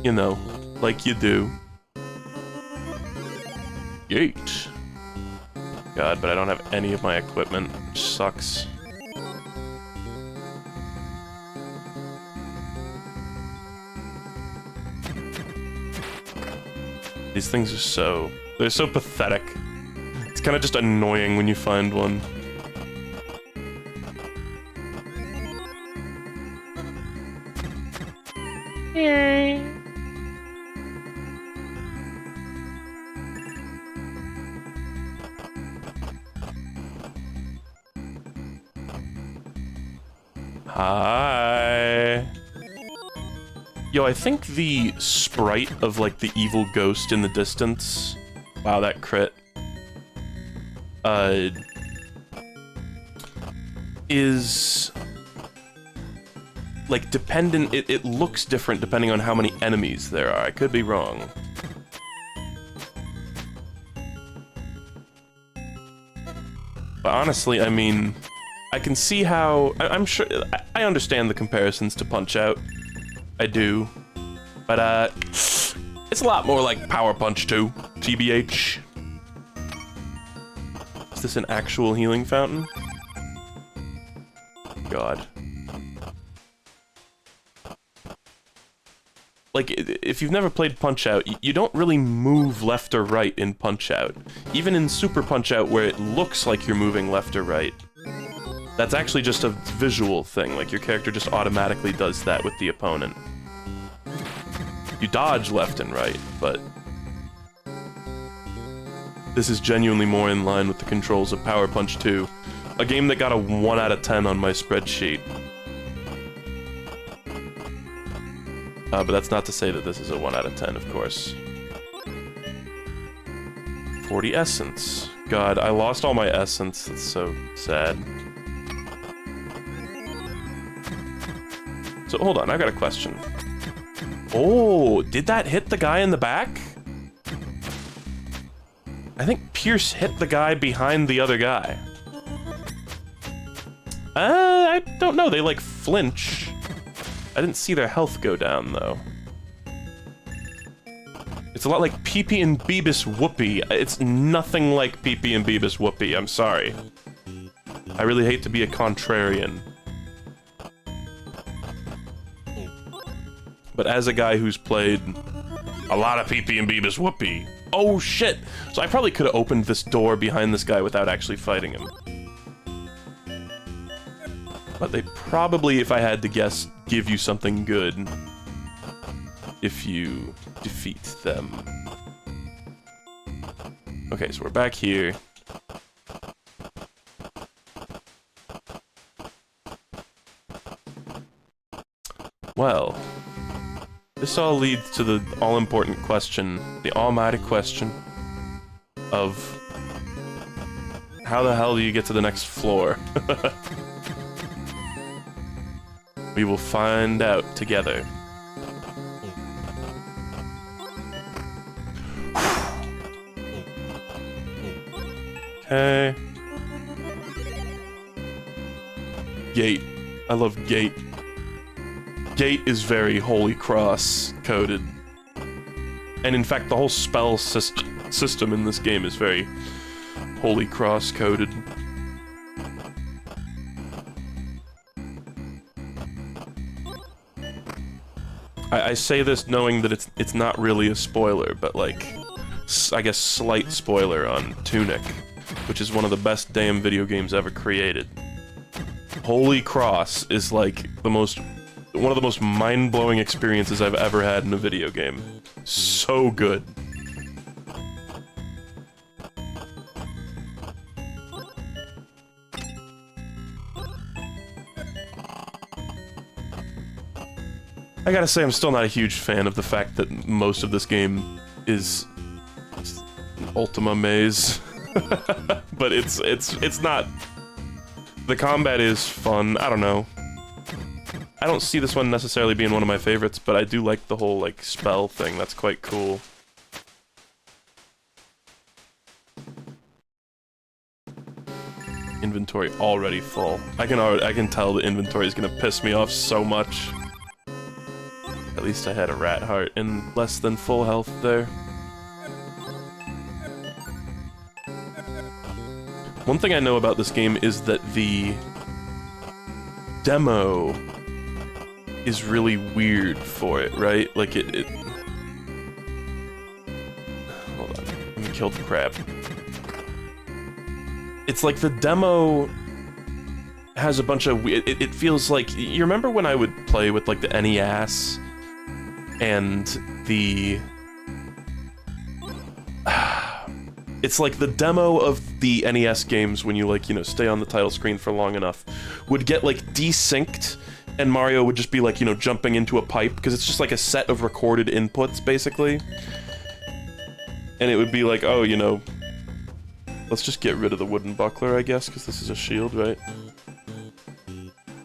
You know, like you do. Gate. God, but I don't have any of my equipment, which sucks. These things are so... they're so pathetic. It's kind of just annoying when you find one. Yay. Hi. Yo, I think the sprite of, like, the evil ghost in the distance... Wow, that crit. Is... like, dependent... It looks different depending on how many enemies there are. I could be wrong. But honestly, I mean, I can see how... I'm sure... I understand the comparisons to Punch-Out. I do. But, it's a lot more like Power Punch 2, TBH. Is this an actual healing fountain? God. Like, if you've never played Punch-Out, you don't really move left or right in Punch-Out. Even in Super Punch-Out, where it looks like you're moving left or right, that's actually just a visual thing. Like, your character just automatically does that with the opponent. You dodge left and right, but... this is genuinely more in line with the controls of Power Punch 2, a game that got a 1 out of 10 on my spreadsheet. But that's not to say that this is a 1 out of 10, of course. 40 essence. God, I lost all my essence. That's so sad. So, hold on, I got a question. Oh, did that hit the guy in the back? I think Pierce hit the guy behind the other guy. I don't know, they like flinch. I didn't see their health go down, though. It's a lot like Pee-Pee and Beavis Whoopee. It's nothing like Pee-Pee and Beavis Whoopee, I'm sorry. I really hate to be a contrarian. But as a guy who's played a lot of Pee-Pee and Beavis Whoopee... Oh, shit! So I probably could have opened this door behind this guy without actually fighting him. But they probably, if I had to guess, give you something good if you defeat them. Okay, so we're back here. Well, this all leads to the all-important question, the almighty question of how the hell do you get to the next floor? We will find out together. Okay. Gate. I love Gate. Gate is very Holy Cross coded. And in fact, the whole spell system in this game is very Holy Cross coded. I say this knowing that it's not really a spoiler, but like, I guess slight spoiler on Tunic, which is one of the best damn video games ever created. Holy Cross is like one of the most mind-blowing experiences I've ever had in a video game. So good. I gotta say, I'm still not a huge fan of the fact that most of this game is Ultima Maze. But it's not... The combat is fun, I don't know. I don't see this one necessarily being one of my favorites, but I do like the whole, like, spell thing, that's quite cool. Inventory already full. I can tell the inventory is gonna piss me off so much. At least I had a rat heart and less than full health there. One thing I know about this game is that the demo is really weird for it, right? Like it... Hold on, let me kill the crab. It's like the demo has a bunch of... It feels like... You remember when I would play with, like, the NES? And the... It's like the demo of the NES games when you, like, you know, stay on the title screen for long enough would get, like, desynced, and Mario would just be, like, you know, jumping into a pipe, because it's just, like, a set of recorded inputs, basically. And it would be like, oh, you know... Let's just get rid of the wooden buckler, I guess, because this is a shield, right?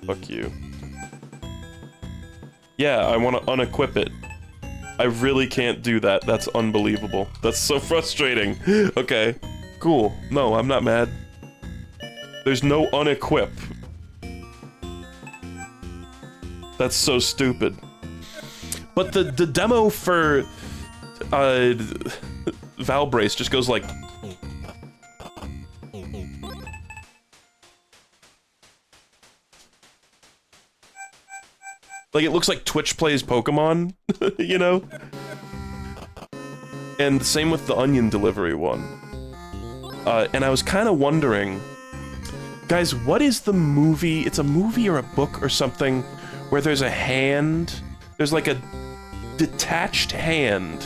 Fuck you. Yeah, I want to unequip it. I really can't do that. That's unbelievable. That's so frustrating. Okay, cool. No, I'm not mad. There's no unequip. That's so stupid. But the demo for Valbrace just goes like... Like, it looks like Twitch plays Pokemon, you know? And same with the onion delivery one. And I was kind of wondering... Guys, what is the movie? It's a movie or a book or something where there's a hand. There's like a detached hand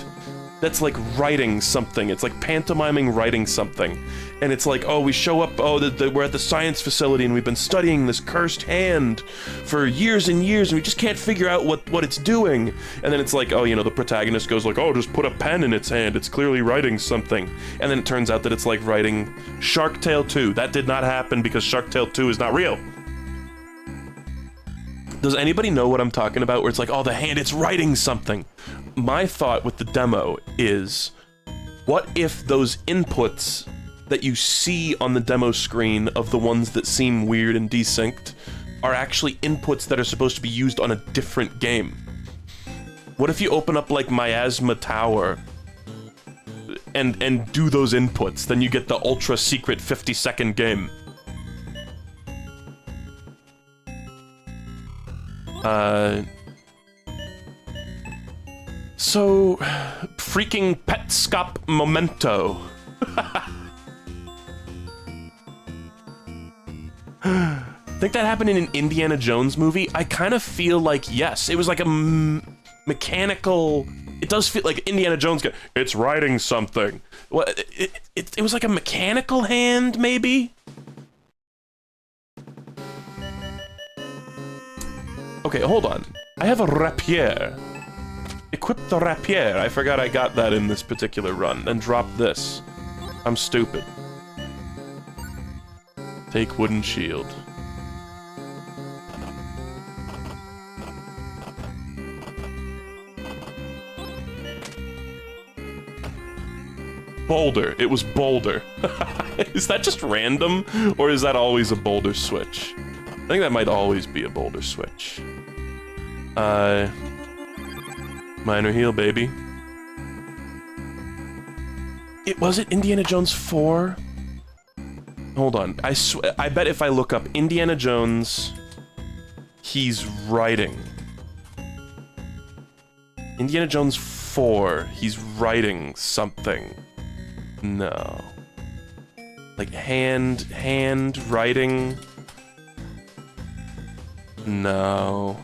that's like writing something. It's like pantomiming writing something. And it's like, oh, we show up, oh, we're at the science facility and we've been studying this cursed hand for years and years and we just can't figure out what it's doing. And then it's like, oh, you know, the protagonist goes like, oh, just put a pen in its hand. It's clearly writing something. And then it turns out that it's like writing Shark Tale 2. That did not happen because Shark Tale 2 is not real. Does anybody know what I'm talking about? Where it's like, oh, the hand, it's writing something. My thought with the demo is, what if those inputs that you see on the demo screen of the ones that seem weird and desynced are actually inputs that are supposed to be used on a different game? What if you open up like Miasma Tower and do those inputs, then you get the ultra secret 50-second game? So, freaking Petscop Memento. Think that happened in an Indiana Jones movie? I kind of feel like yes. It was like a mechanical... It does feel like Indiana Jones... It's writing something. What? It was like a mechanical hand, maybe? Okay, hold on. I have a rapier. Equip the rapier. I forgot I got that in this particular run. Then drop this. I'm stupid. Take wooden shield. Boulder. It was boulder. Is that just random? Or is that always a boulder switch? I think that might always be a boulder switch. Minor heal, baby. Was it Indiana Jones 4? Hold on. I bet if I look up Indiana Jones, he's writing. Indiana Jones 4, he's writing something. No. Like hand writing. No.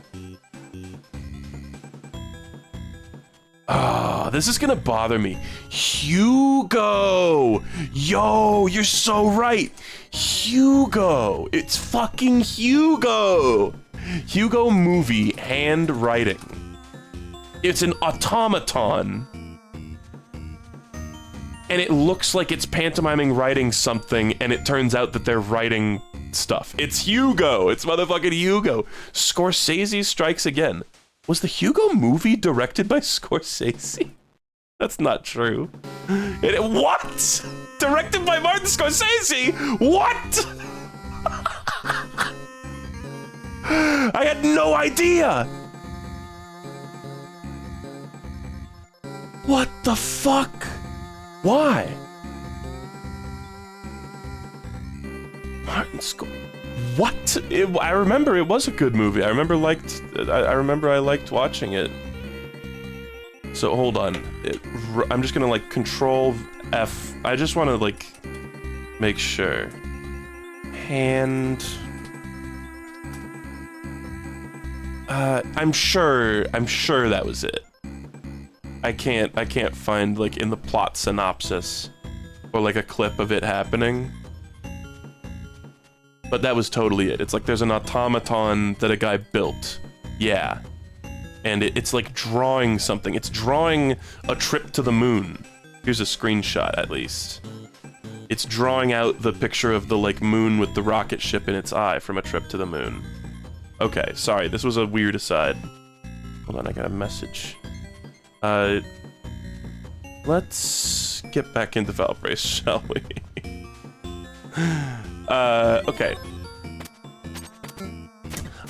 Ah, this is gonna bother me. Hugo! Yo, you're so right! Hugo! It's fucking Hugo! Hugo movie handwriting. It's an automaton. And it looks like it's pantomiming writing something, and it turns out that they're writing stuff. It's Hugo! It's motherfucking Hugo! Scorsese strikes again. Was the Hugo movie directed by Scorsese? That's not true. What? Directed by Martin Scorsese? What? I had no idea! What the fuck? Why? Martin Scorsese. What? I remember it was a good movie. I remember I liked watching it. So hold on. I'm just gonna like Control F. I just want to like make sure. Hand. I'm sure that was it. I can't find like in the plot synopsis or like a clip of it happening. But that was totally it. It's like there's an automaton that a guy built. Yeah. And it's like drawing something. It's drawing a trip to the moon. Here's a screenshot, at least. It's drawing out the picture of the, like, moon with the rocket ship in its eye from A Trip to the Moon. Okay, sorry, this was a weird aside. Hold on, I got a message. Let's get back into Valbrace, shall we? Okay.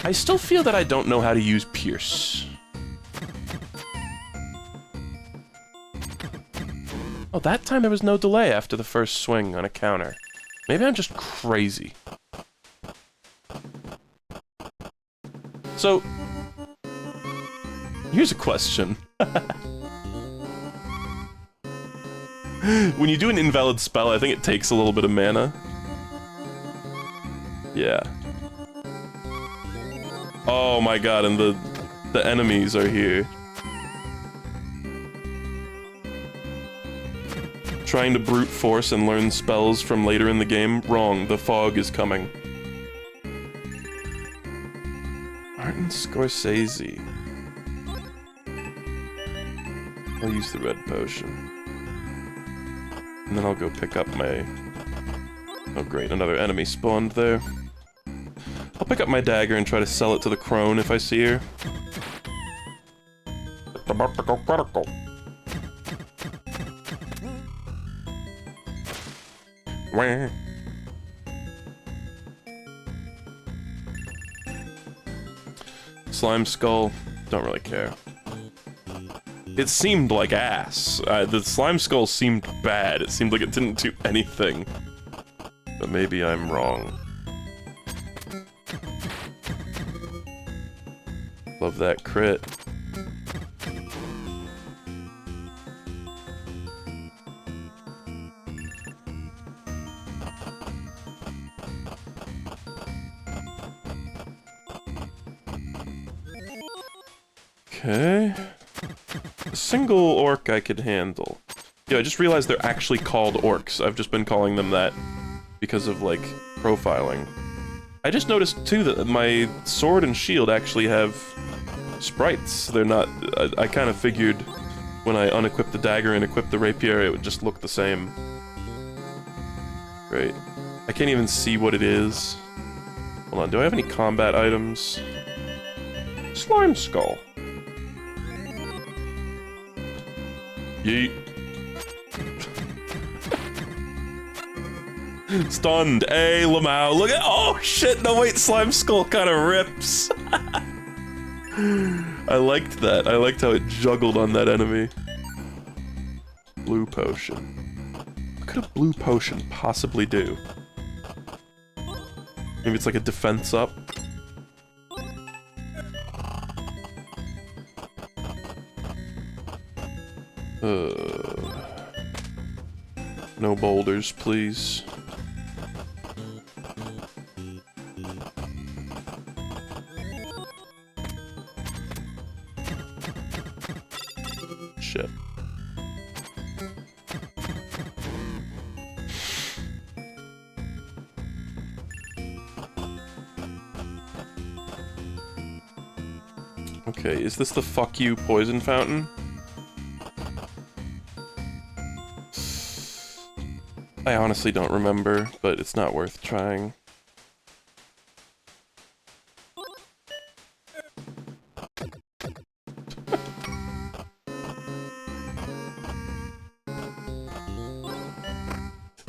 I still feel that I don't know how to use Pierce. Oh, that time there was no delay after the first swing on a counter. Maybe I'm just crazy. So, here's a question. When you do an invalid spell, I think it takes a little bit of mana. Yeah. Oh my god, and the enemies are here. Trying to brute force and learn spells from later in the game? Wrong, the fog is coming. Martin Scorsese. I'll use the red potion. And then I'll go pick up my... Oh great, another enemy spawned there. I'll pick up my dagger and try to sell it to the crone if I see her. About to go critical. Wah. Slime skull, don't really care. It seemed like ass. The slime skull seemed bad. It seemed like it didn't do anything. But maybe I'm wrong. Love that crit. Okay. A single orc I could handle. Yeah, I just realized they're actually called orcs. I've just been calling them that because of, like, profiling. I just noticed, too, that my sword and shield actually have sprites. They're not... I kind of figured when I unequip the dagger and equip the rapier, it would just look the same. Great. I can't even see what it is. Hold on, do I have any combat items? Slime skull. Yeet. Stunned. Hey, Lamau, look at- oh shit, no wait, slime skull kind of rips. I liked that. I liked how it juggled on that enemy. Blue potion. What could a blue potion possibly do? Maybe it's like a defense up? No boulders, please. Shit. Okay, is this the fuck you poison fountain? I honestly don't remember, but it's not worth trying.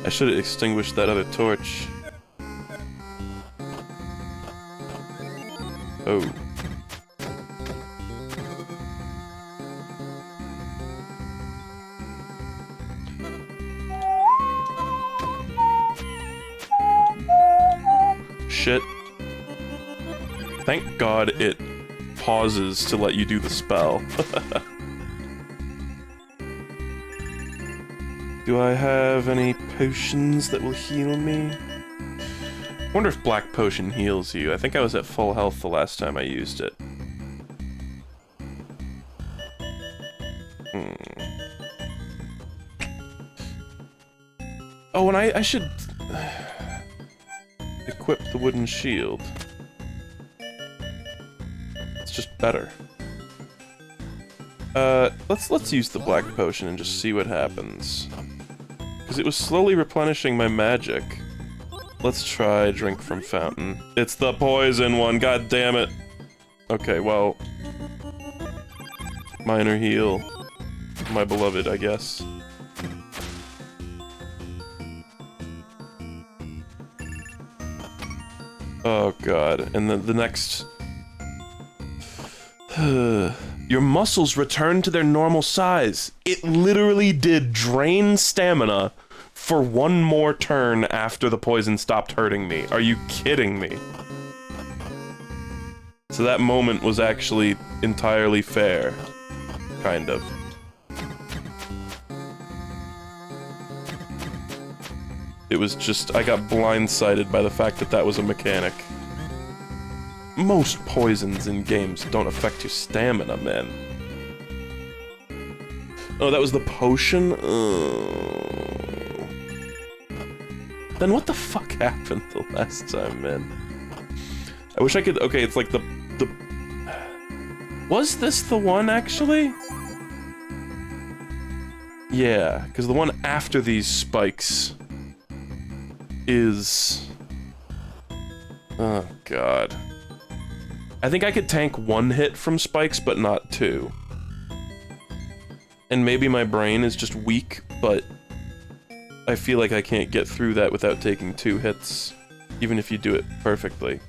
I should have extinguished that other torch. Oh. Shit. Thank God it pauses to let you do the spell. Do I have any potions that will heal me? I wonder if black potion heals you. I think I was at full health the last time I used it. Oh, and I should... equip the wooden shield. It's just better. Let's use the black potion and just see what happens. Because it was slowly replenishing my magic. Let's try drink from fountain. It's the poison one, god damn it. Okay, well... minor heal. My beloved, I guess. Oh god, and then the next... Your muscles return to their normal size. It literally did drain stamina for one more turn after the poison stopped hurting me. Are you kidding me? So that moment was actually entirely fair. Kind of. It was just, I got blindsided by the fact that that was a mechanic. Most poisons in games don't affect your stamina, man. Oh, that was the potion? Then what the fuck happened the last time, man? I wish I could... Okay, it's like the... Was this the one, actually? Yeah, because the one after these spikes is... Oh, God. I think I could tank one hit from spikes, but not two. And maybe my brain is just weak, but I feel like I can't get through that without taking two hits, even if you do it perfectly.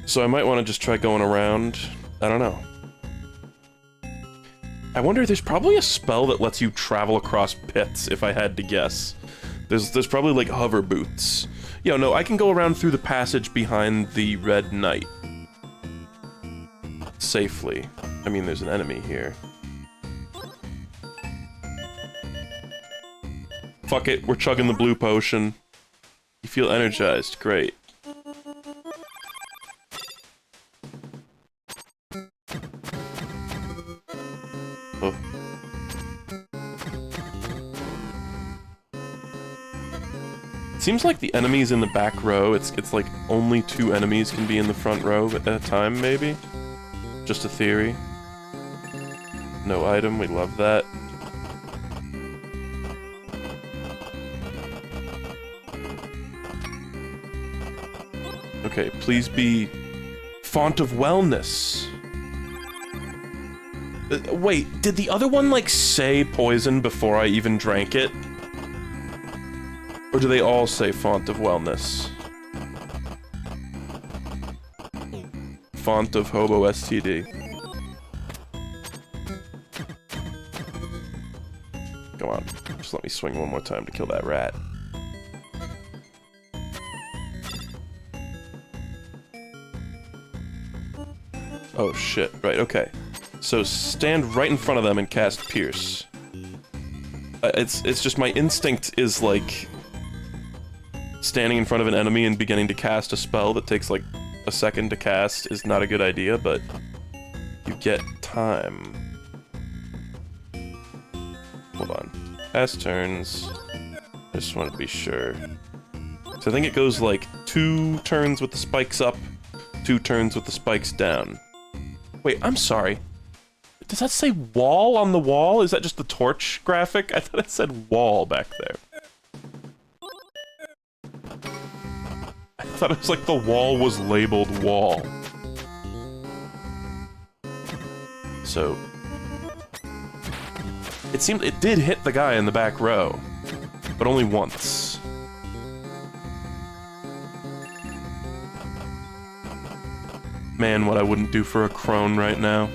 So I might want to just try going around. I don't know. I wonder, there's probably a spell that lets you travel across pits, if I had to guess. There's probably, like, hover boots. Yo, no, I can go around through the passage behind the Red Knight. Safely. I mean, there's an enemy here. Fuck it, we're chugging the blue potion. You feel energized, great. Oh. Seems like the enemies in the back row, it's like only 2 enemies can be in the front row at a time, maybe? Just a theory. No item, we love that. Okay, please be... Font of Wellness. Wait, did the other one, like, say poison before I even drank it? Or do they all say Font of Wellness? Font of Hobo STD. Go on, just let me swing one more time to kill that rat. Oh shit, right, okay. So stand right in front of them and cast Pierce. It's just my instinct is like... standing in front of an enemy and beginning to cast a spell that takes like a second to cast is not a good idea, but you get time. Hold on. Pass turns. I just want to be sure. So I think it goes like 2 turns with the spikes up, 2 turns with the spikes down. Wait, I'm sorry. Does that say wall on the wall? Is that just the torch graphic? I thought it said wall back there. I thought it was like the wall was labeled wall. So... it seemed it did hit the guy in the back row, but only once. Man, what I wouldn't do for a crone right now.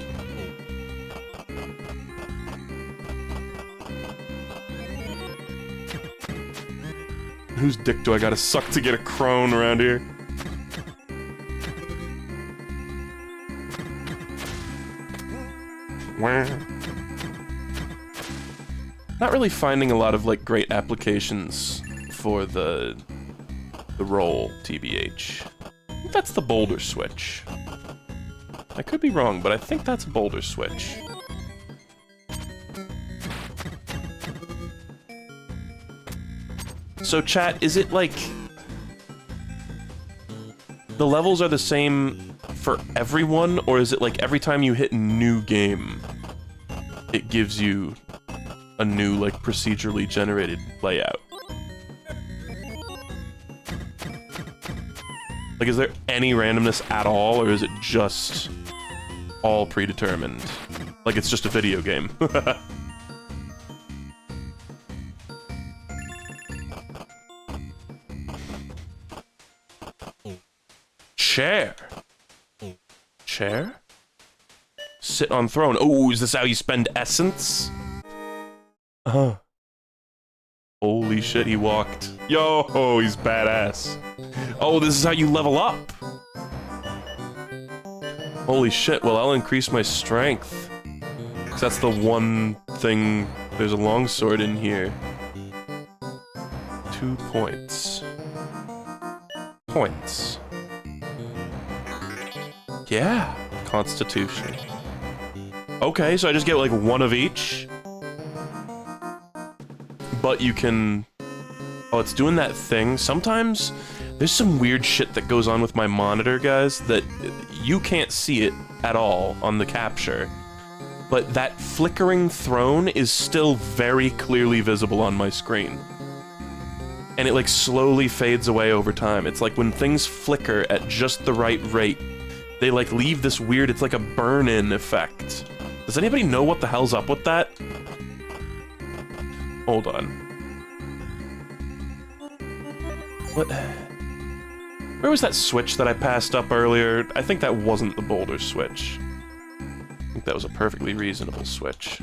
Whose dick do I gotta suck to get a crone around here? Not really finding a lot of, like, great applications for the roll, TBH. I think that's the boulder switch. I could be wrong, but I think that's a boulder switch. So chat, is it like... the levels are the same for everyone, or is it like every time you hit new game, it gives you a new, like, procedurally generated layout? Like, is there any randomness at all, or is it just all predetermined? Like, it's just a video game. chair. Chair? Sit on throne. Oh, is this how you spend essence? Holy shit, he walked. Yo, he's badass. Oh, this is how you level up. Holy shit, well, I'll increase my strength. 'Cause that's the one thing. There's a longsword in here. 2 points. Points. Yeah, Constitution. Okay, so I just get like 1 of each. But you can... Oh, it's doing that thing. Sometimes there's some weird shit that goes on with my monitor, guys, that you can't see it at all on the capture. But that flickering throne is still very clearly visible on my screen. And it like slowly fades away over time. It's like when things flicker at just the right rate, they like leave this weird, it's like a burn-in effect. Does anybody know what the hell's up with that? Hold on. What? Where was that switch that I passed up earlier? I think that wasn't the boulder switch. I think that was a perfectly reasonable switch.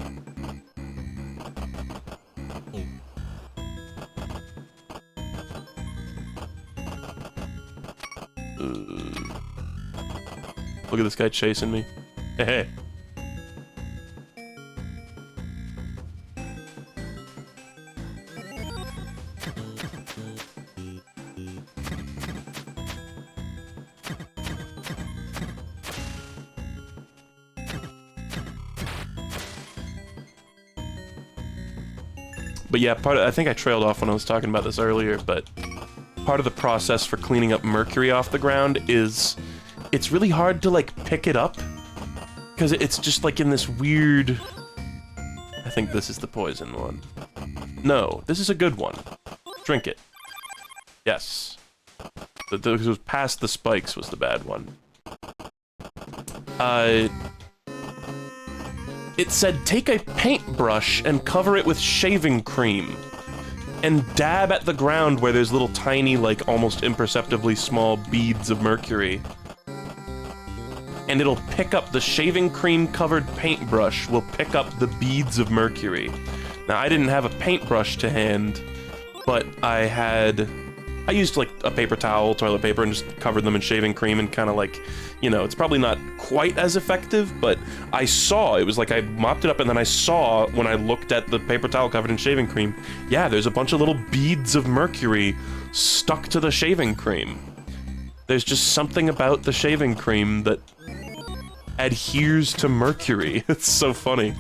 Look at this guy chasing me. Hey. But yeah, I think I trailed off when I was talking about this earlier, but part of the process for cleaning up mercury off the ground is it's really hard to, like, pick it up, because it's just, like, in this weird... I think this is the poison one. No, this is a good one. Drink it. Yes. It was past the spikes was the bad one. It said, take a paintbrush and cover it with shaving cream. And dab at the ground where there's little tiny, like, almost imperceptibly small beads of mercury. And it'll pick up the shaving cream covered paintbrush will pick up the beads of mercury. Now, I didn't have a paintbrush to hand, but I used, like, a paper towel, toilet paper, and just covered them in shaving cream and kind of, like, you know, it's probably not quite as effective, but I saw, it was like I mopped it up and then I saw, when I looked at the paper towel covered in shaving cream, yeah, there's a bunch of little beads of mercury stuck to the shaving cream. There's just something about the shaving cream that adheres to mercury. It's so funny.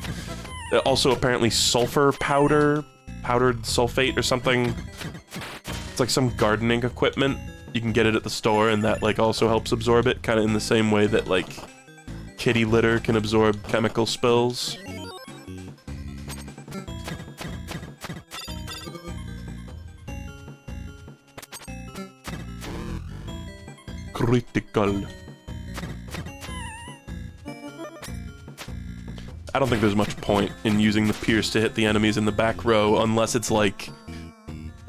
Also, apparently, sulfur powder, powdered sulfate or something. It's like some gardening equipment. You can get it at the store, and that, like, also helps absorb it, kind of in the same way that, like, kitty litter can absorb chemical spills. Critical. I don't think there's much point in using the pierce to hit the enemies in the back row, unless it's, like...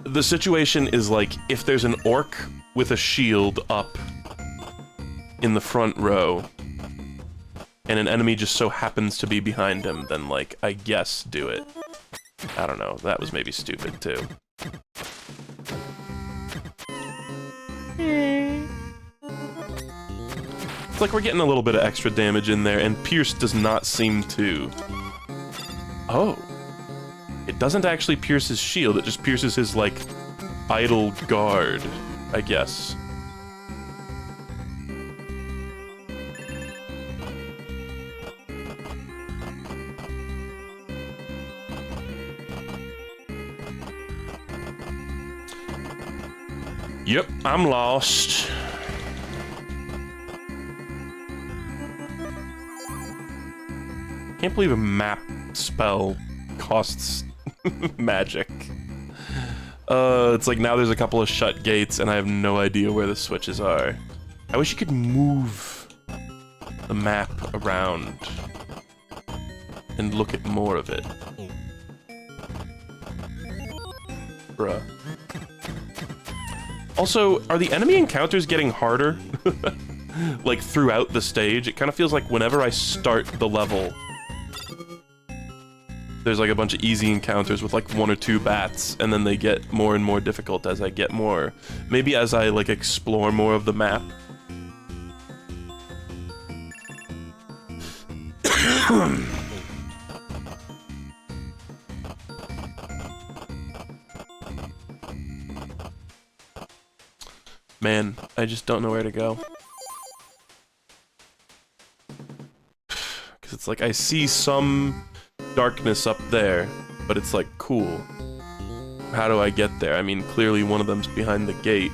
The situation is, like, if there's an orc with a shield up in the front row, and an enemy just so happens to be behind him, then, like, I guess do it. I don't know, that was maybe stupid, too. It's like we're getting a little bit of extra damage in there, and Pierce does not seem to... Oh. It doesn't actually pierce his shield, it just pierces his, like, idle guard, I guess. Yep, I'm lost. Can't believe a map spell costs magic. It's like now there's a couple of shut gates and I have no idea where the switches are. I wish you could move the map around and look at more of it. Bruh. Also, are the enemy encounters getting harder? like, throughout the stage. It kind of feels like whenever I start the level, there's like a bunch of easy encounters with like 1 or 2 bats, and then they get more and more difficult as I get more. Maybe as I like explore more of the map. Man, I just don't know where to go. Because it's like I see some darkness up there, but it's like, cool. How do I get there? I mean, clearly one of them's behind the gate.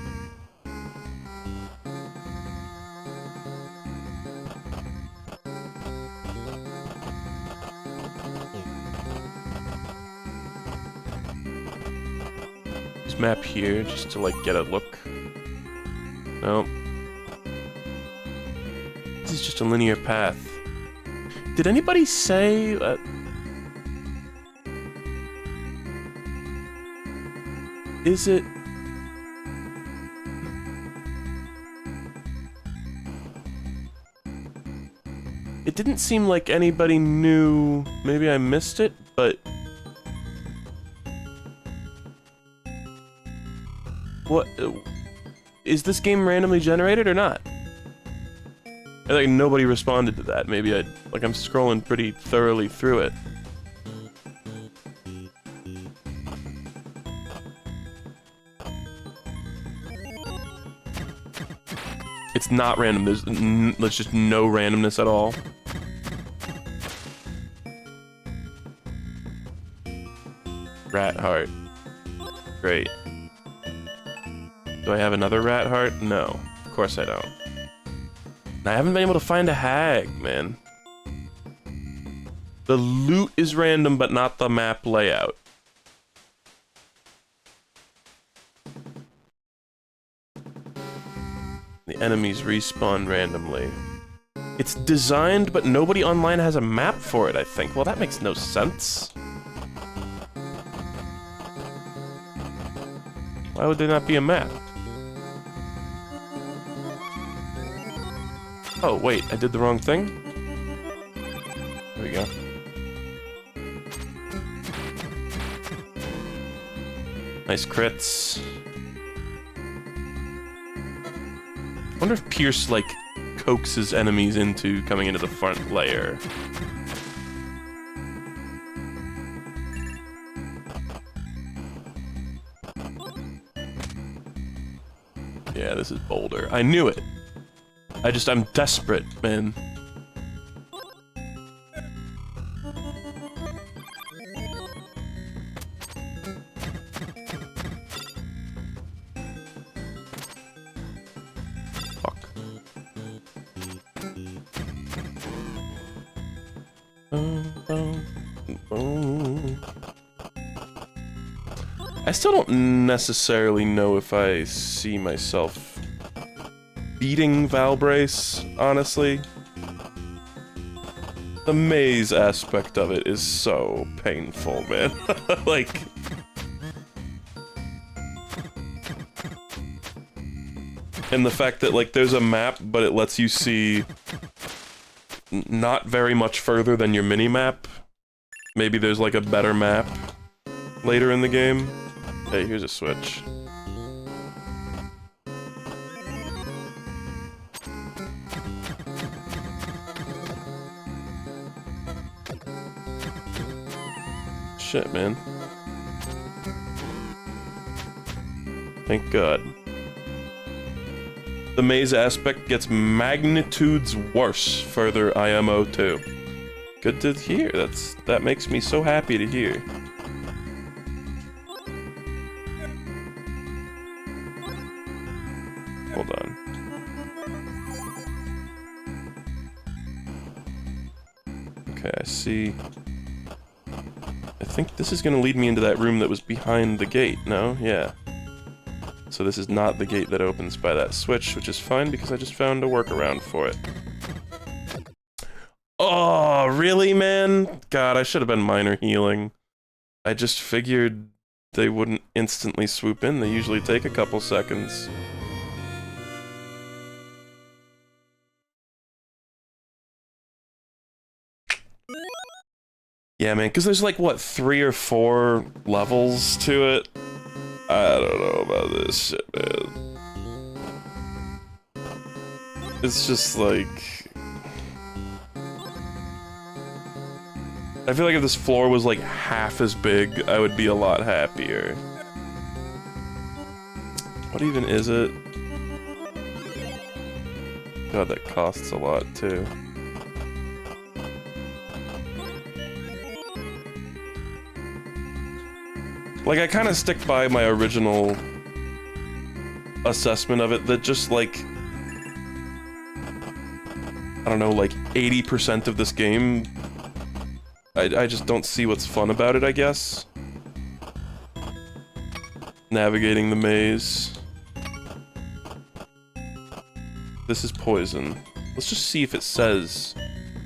Use map here just to like get a look. No. This is just a linear path. Did anybody say that? Is it? It didn't seem like anybody knew. Maybe I missed it, but what? Is this game randomly generated or not? I think nobody responded to that. Maybe I'm scrolling pretty thoroughly through it. It's not random. There's just no randomness at all. Rat heart. Great. Do I have another rat heart? No. Of course I don't. I haven't been able to find a hag, man. The loot is random, but not the map layout. The enemies respawn randomly. It's designed, but nobody online has a map for it, I think. Well, that makes no sense. Why would there not be a map? Oh, wait, I did the wrong thing? There we go. Nice crits. I wonder if Pierce, like, coaxes enemies into coming into the front layer. Yeah, this is Boulder. I knew it! I'm desperate, man. Fuck. I still don't necessarily know if I see myself beating Valbrace, honestly. The maze aspect of it is so painful, man. Like... And the fact that, like, there's a map, but it lets you see not very much further than your mini-map. Maybe there's, like, a better map later in the game. Hey, here's a switch. Shit, man. Thank God. The maze aspect gets magnitudes worse further IMO 2. Good to hear. That makes me so happy to hear. Hold on. Okay, I see. I think this is gonna lead me into that room that was behind the gate, no? Yeah. So this is not the gate that opens by that switch, which is fine because I just found a workaround for it. Oh, really, man? God, I should have been minor healing. I just figured they wouldn't instantly swoop in. They usually take a couple seconds. Yeah, man, because there's like, what, 3 or 4 levels to it? I don't know about this shit, man. It's just like... I feel like if this floor was like half as big, I would be a lot happier. What even is it? God, that costs a lot, too. Like, I kind of stick by my original assessment of it, that just, like... I don't know, like, 80% of this game... I just don't see what's fun about it, I guess. Navigating the maze. This is poison. Let's just see if it says...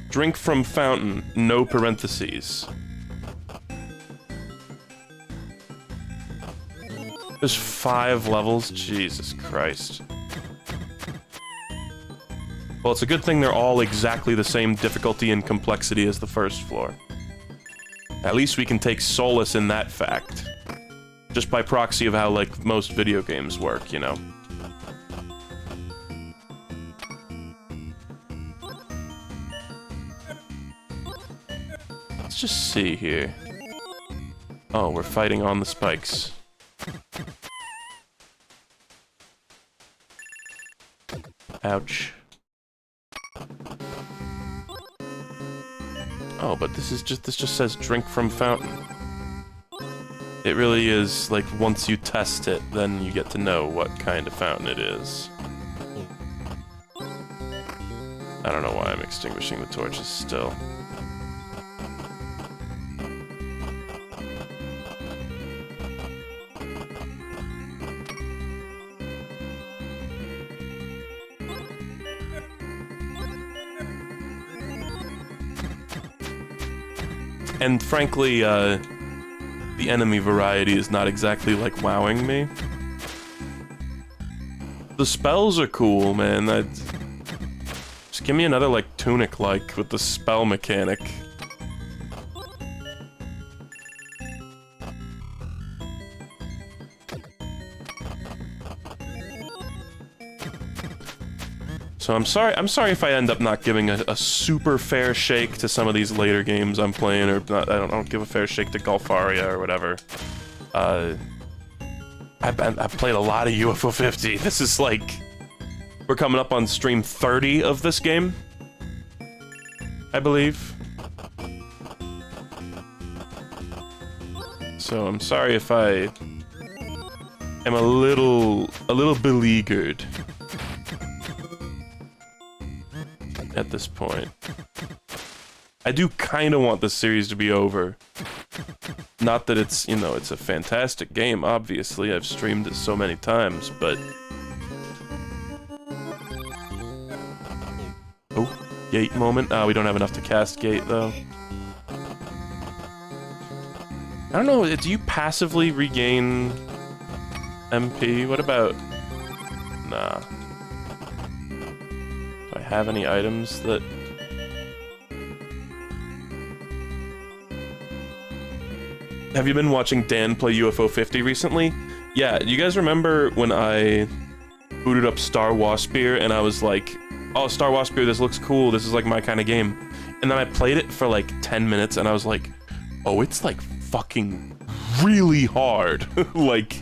Drink from fountain, no parentheses. There's 5 levels? Jesus Christ. Well, it's a good thing they're all exactly the same difficulty and complexity as the first floor. At least we can take solace in that fact. Just by proxy of how, like, most video games work, you know? Let's just see here. Oh, we're fighting on the spikes. Ouch. Oh, but this just says drink from fountain. It really is, like, once you test it, then you get to know what kind of fountain it is. I don't know why I'm extinguishing the torches still. And frankly, the enemy variety is not exactly, like, wowing me. The spells are cool, man. Just give me another, like, Tunic-like with the spell mechanic. So I'm sorry if I end up not giving a super fair shake to some of these later games I'm playing, or not, I don't give a fair shake to Golfaria or whatever. I've played a lot of UFO 50. This is like... We're coming up on stream 30 of this game, I believe. So I'm sorry if I am a little beleaguered at this point. I do kind of want this series to be over. Not that it's, you know, it's a fantastic game, obviously. I've streamed it so many times, but... Oh, gate moment. We don't have enough to cast gate, though. I don't know, do you passively regain MP? What about... Nah. Do I have any items that... Have you been watching Dan play UFO 50 recently? Yeah, you guys remember when I booted up Star Waspir and I was like, oh, Star Waspir, this looks cool, this is like my kind of game. And then I played it for like 10 minutes and I was like, oh, it's like fucking really hard. Like,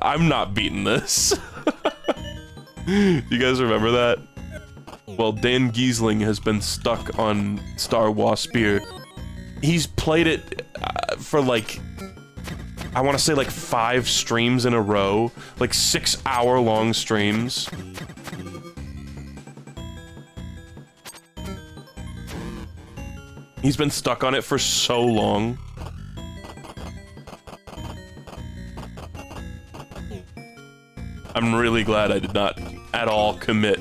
I'm not beating this. You guys remember that? Well, Dan Giesling has been stuck on Star Waspir. He's played it for like, I want to say like 5 streams in a row, like 6-hour-long streams. He's been stuck on it for so long. I'm really glad I did not at all commit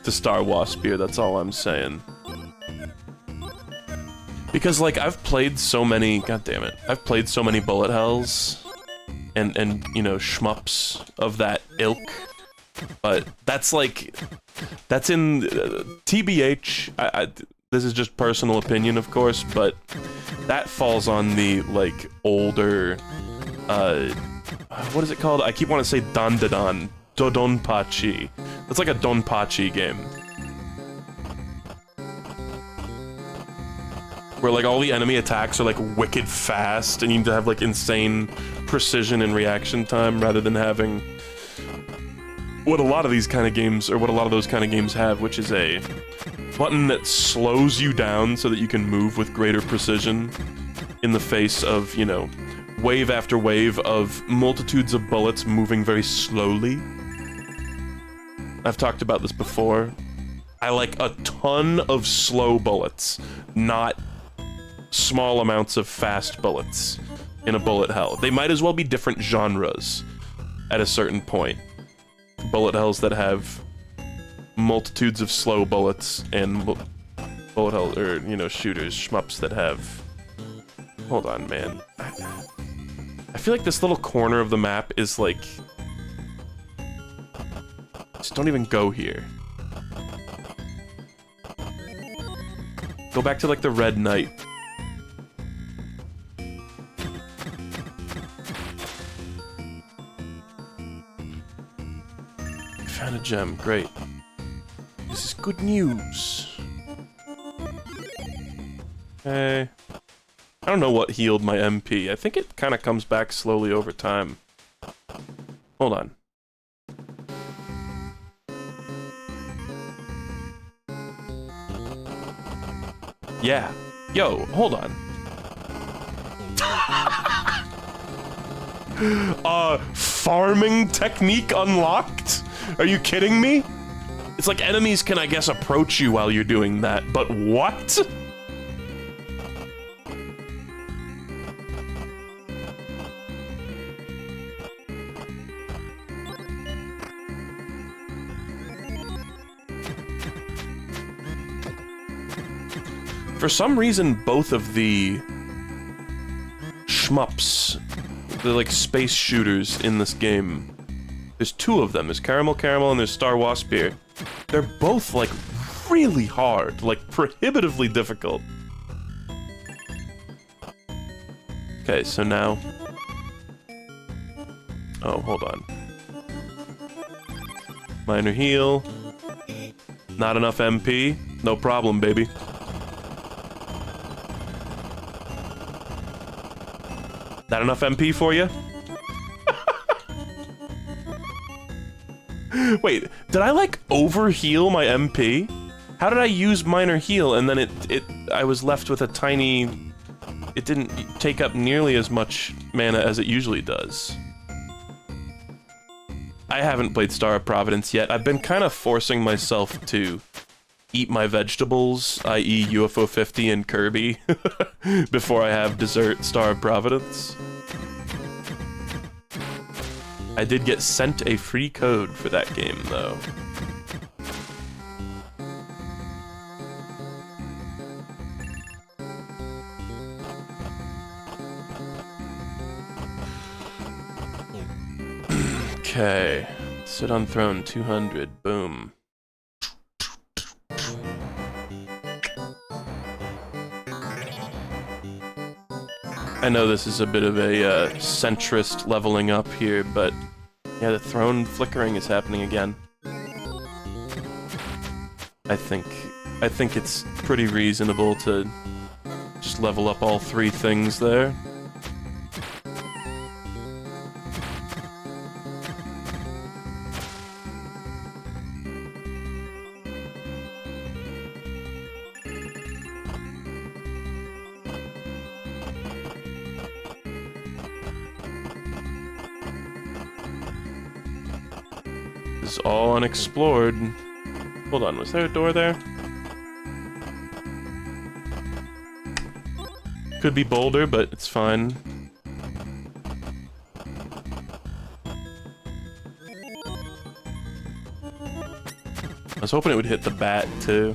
to Star Waspir, that's all I'm saying. Because, like, I've played so many, god damn it, I've played so many bullet hells and you know, shmups of that ilk, but that's like, that's in, TBH, this is just personal opinion, of course, but That falls on the, like, older, what is it called? I keep wanting to say Dandadan. Dodonpachi. It's like a Donpachi game. Where, like, all the enemy attacks are, like, wicked fast, and you need to have, like, insane precision and reaction time, rather than having what a lot of these kind of games, or what a lot of those kind of games have, which is a button that slows you down so that you can move with greater precision in the face of, you know, wave after wave of multitudes of bullets moving very slowly. I've talked about this before. I like a ton of slow bullets, not small amounts of fast bullets in a bullet hell. They might as well be different genres at a certain point. Bullet hells that have multitudes of slow bullets, and bullet hell, or, you know, shooters, shmups that have... Hold on, man. I feel like this little corner of the map is like... Just don't even go here. Go back to, like, the Red Knight. Found a gem, great. This is good news. Okay. I don't know what healed my MP. I think it kind of comes back slowly over time. Hold on. Yeah. Yo, hold on. Farming technique unlocked? Are you kidding me? It's like enemies can, I guess, approach you while you're doing that, but what? For some reason, both of the shmups, the, like, space shooters in this game, there's two of them. There's Caramel Caramel and there's Star Waspier. They're both, like, really hard, like, prohibitively difficult. Okay, so now... Oh, hold on. Minor heal. Not enough MP. No problem, baby. That enough MP for you? Wait, did I, like, over-heal my MP? How did I use minor heal and then I was left with a tiny... It didn't take up nearly as much mana as it usually does. I haven't played Star of Providence yet. I've been kind of forcing myself to eat my vegetables, i.e. UFO 50 and Kirby, before I have dessert Star of Providence. I did get sent a free code for that game, though. Okay. Sit on throne 200. Boom. I know this is a bit of a centrist leveling up here, but yeah, the throne flickering is happening again. I think it's pretty reasonable to just level up all three things there. This is all unexplored. Hold on, was there a door there? Could be boulder, but it's fine. I was hoping it would hit the bat, too.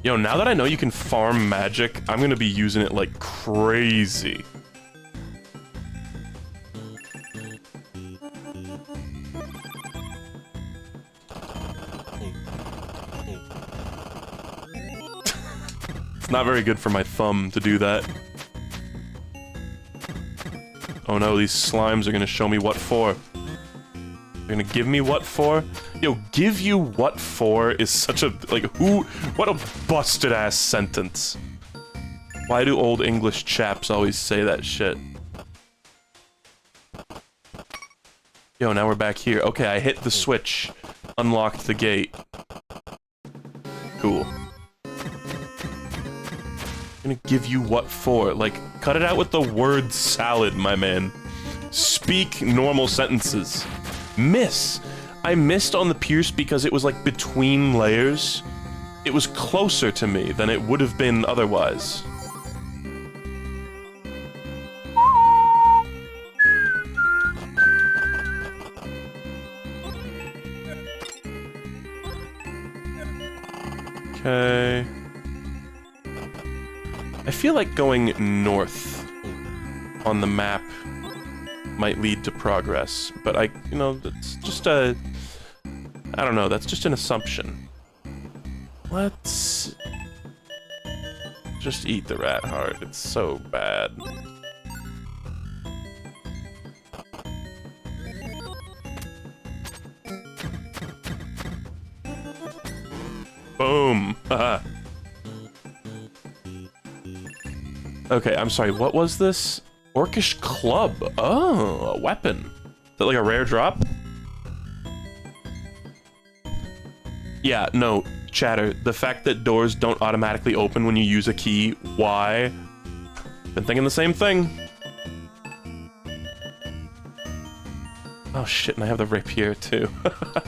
Yo, now that I know you can farm magic, I'm gonna be using it like crazy. Not very good for my thumb to do that. Oh no, these slimes are gonna show me what for. They're gonna give me what for? Yo, give you what for is such a, like, what a busted-ass sentence. Why do old English chaps always say that shit? Yo, now we're back here. Okay, I hit the switch. Unlocked the gate. Cool. Gonna give you what for? Like, cut it out with the word salad, my man. Speak normal sentences. Miss. I missed on the pierce because it was, like, between layers. It was closer to me than it would have been otherwise. Okay. I feel like going north on the map might lead to progress, but you know, that's just a... I don't know, that's just an assumption. Let's... just eat the rat heart, it's so bad. Boom! Haha. Okay, I'm sorry, what was this? Orcish club. Oh, a weapon. Is that like a rare drop? Yeah, no, chatter. The fact that doors don't automatically open when you use a key, why? Been thinking the same thing. Oh shit, and I have the rapier too.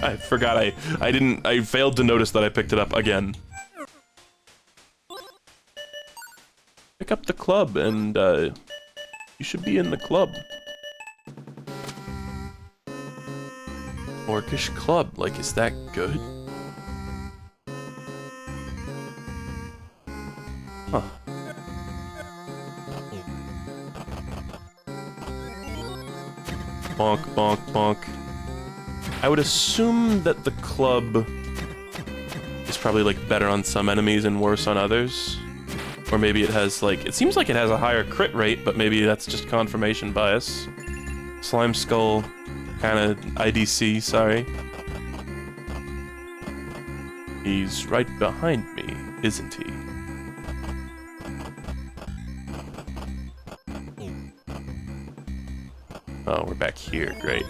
I forgot I failed to notice that I picked it up again. Pick up the club and you should be in the club. Orcish club, like, is that good? Huh. Bonk, bonk, bonk. I would assume that the club is probably, like, better on some enemies and worse on others. Or maybe it has, like, it seems like it has a higher crit rate, but maybe that's just confirmation bias. Slime Skull, kinda IDC, sorry. He's right behind me, isn't he? Oh, we're back here, great.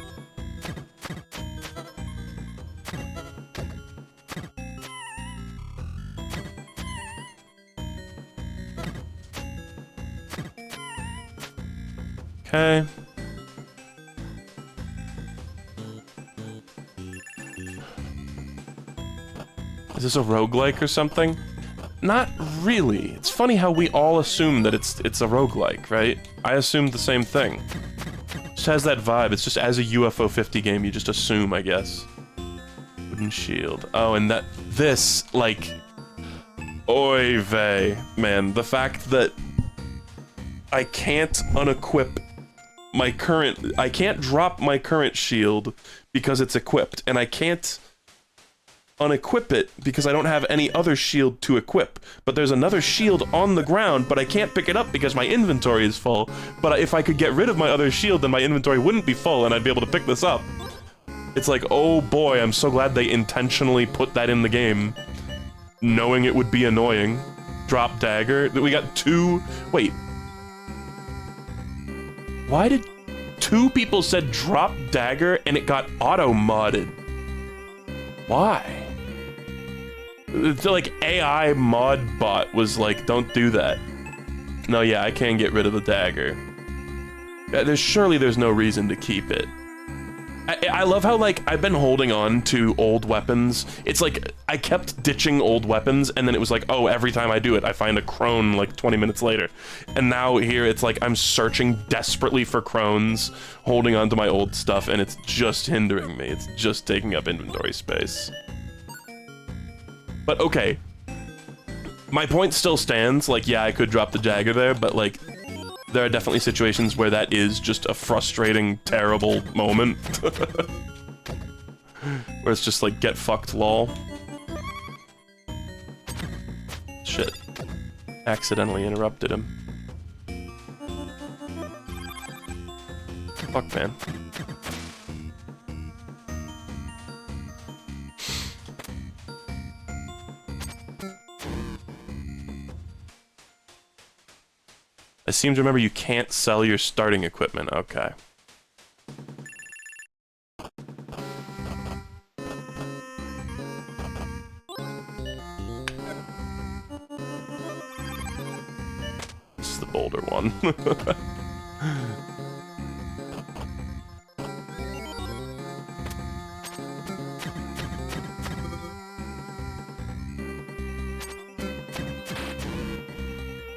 Okay. Is this a roguelike or something? Not really. It's funny how we all assume that it's a roguelike, right? I assumed the same thing. Just has that vibe. It's just as a UFO 50 game, you just assume, I guess. Wooden shield. Oh, and this, like... Oy vey. Man, the fact that I can't unequip my current... I can't drop my current shield because it's equipped, and I can't unequip it because I don't have any other shield to equip. But there's another shield on the ground, but I can't pick it up because my inventory is full. But if I could get rid of my other shield, then my inventory wouldn't be full and I'd be able to pick this up. It's like, oh boy, I'm so glad they intentionally put that in the game, knowing it would be annoying. Drop dagger. We got two... Wait. Why did two people said drop dagger and it got auto-modded? Why? The, like, AI mod bot was like, don't do that. No, yeah, I can get rid of the dagger. Surely there's no reason to keep it. I love how, like, I've been holding on to old weapons. It's like, I kept ditching old weapons, and then it was like, oh, every time I do it, I find a crone, like, 20 minutes later. And now here, it's like, I'm searching desperately for crones, holding on to my old stuff, and it's just hindering me. It's just taking up inventory space. But, okay. My point still stands. Like, yeah, I could drop the dagger there, but, like, there are definitely situations where that is just a frustrating, terrible moment. Where it's just like, get fucked, lol. Shit. accidentally interrupted him. Fuck, man. I seem to remember you can't sell your starting equipment. Okay. This is the boulder one.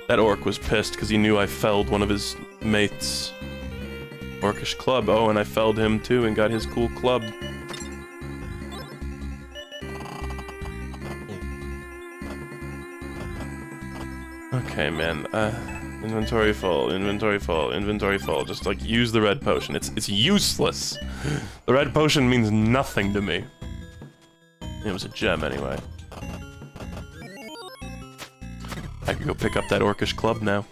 That orc was pissed because he knew I felled one of his mates' orcish club. Oh, and I felled him too and got his cool club. Okay, man. Inventory full, inventory full, inventory full. Just like use the red potion. It's useless. The red potion means nothing to me. It was a gem anyway. I could go pick up that orcish club now.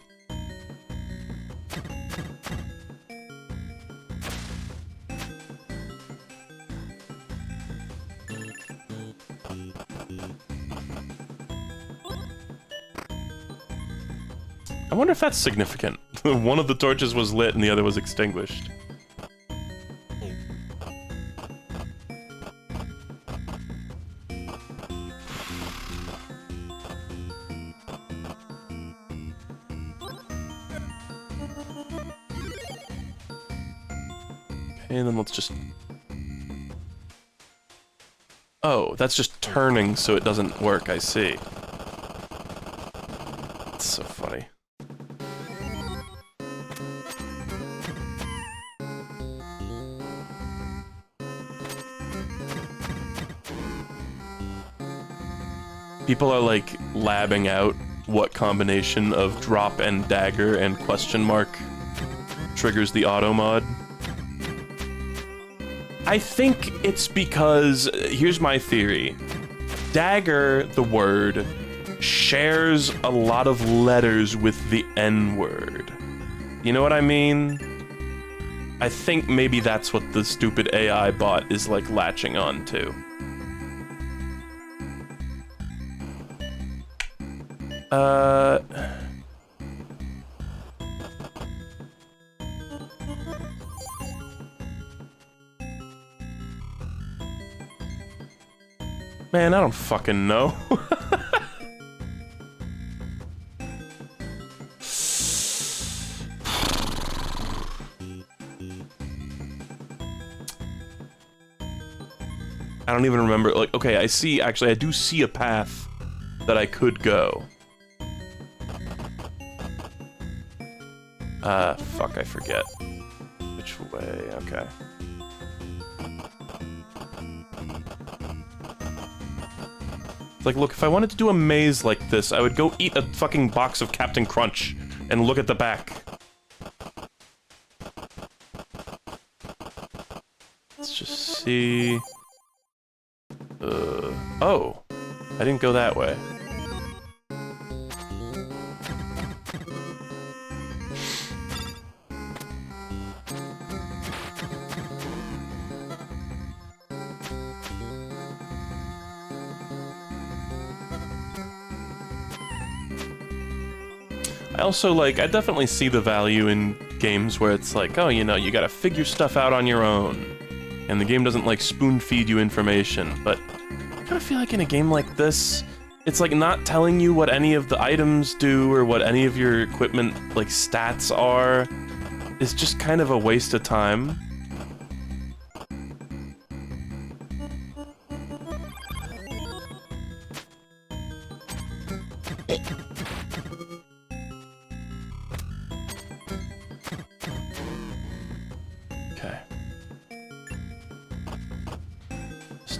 I wonder if that's significant. One of the torches was lit and the other was extinguished. And then let's just... Oh, that's just turning so it doesn't work, I see. That's so funny. People are like labbing out what combination of drop and dagger and question mark triggers the auto mod. I think it's because, here's my theory. Dagger, the word, shares a lot of letters with the N-word. You know what I mean? I think maybe that's what the stupid AI bot is like latching on to. Man, I don't fucking know. I don't even remember, like, okay, I see, actually, I do see a path that I could go. Fuck, I forget. Which way, okay. Like, look, if I wanted to do a maze like this, I would go eat a fucking box of Captain Crunch and look at the back. Let's just see... oh. I didn't go that way. I also, like, I definitely see the value in games where it's like, oh, you know, you gotta figure stuff out on your own. And the game doesn't, like, spoon-feed you information. But I kinda feel like in a game like this, it's, like, not telling you what any of the items do or what any of your equipment, like, stats are. It's just kind of a waste of time.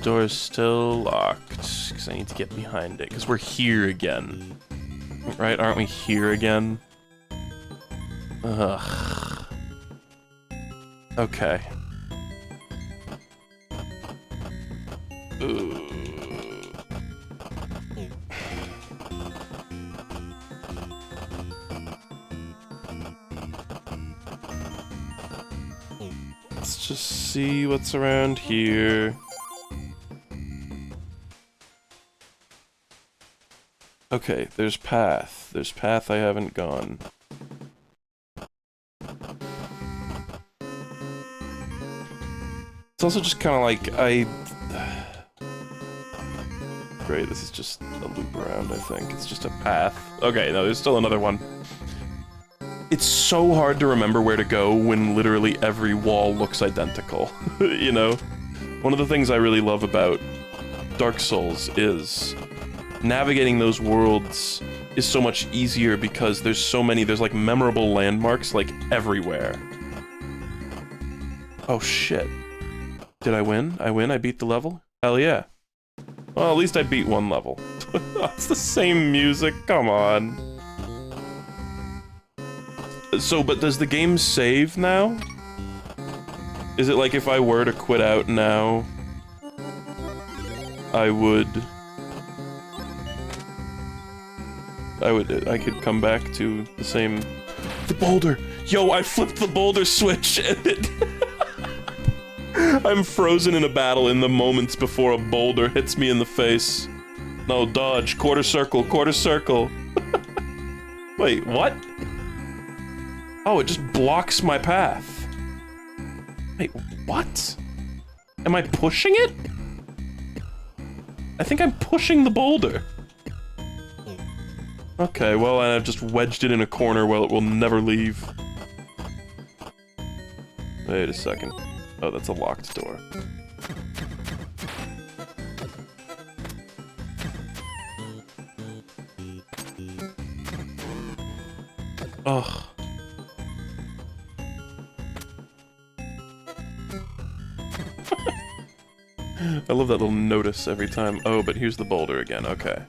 Door is still locked, because I need to get behind it, because we're here again. Right? Aren't we here again? Ugh. Okay. Ooh. Let's just see what's around here. Okay, there's path. There's path I haven't gone. It's also just kind of like, Great, this is just a loop around, I think. It's just a path. Okay, no, there's still another one. It's so hard to remember where to go when literally every wall looks identical, you know? One of the things I really love about Dark Souls is navigating those worlds is so much easier because there's so many, there's like memorable landmarks like everywhere. Oh shit. Did I win? I win? I beat the level? Hell yeah. Well, at least I beat one level. It's the same music, come on. So, but does the game save now? Is it like if I were to quit out now, I could come back to the same... The boulder! Yo, I flipped the boulder switch and it... I'm frozen in a battle in the moments before a boulder hits me in the face. No, dodge, quarter circle, quarter circle. Wait, what? Oh, it just blocks my path. Wait, what? Am I pushing it? I think I'm pushing the boulder. Okay, well, I've just wedged it in a corner where it will never leave. Wait a second. Oh, that's a locked door. Ugh. I love that little notice every time. Oh, but here's the boulder again, okay.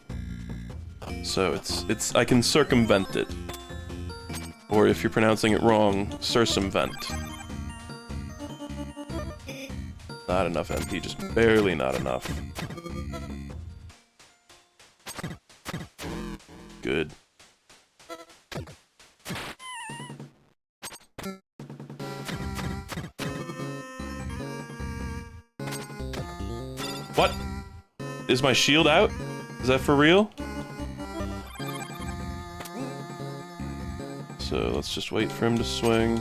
So it's I can circumvent it. Or if you're pronouncing it wrong, circumvent. Not enough MP, just barely not enough. Good. What? Is my shield out? Is that for real? So let's just wait for him to swing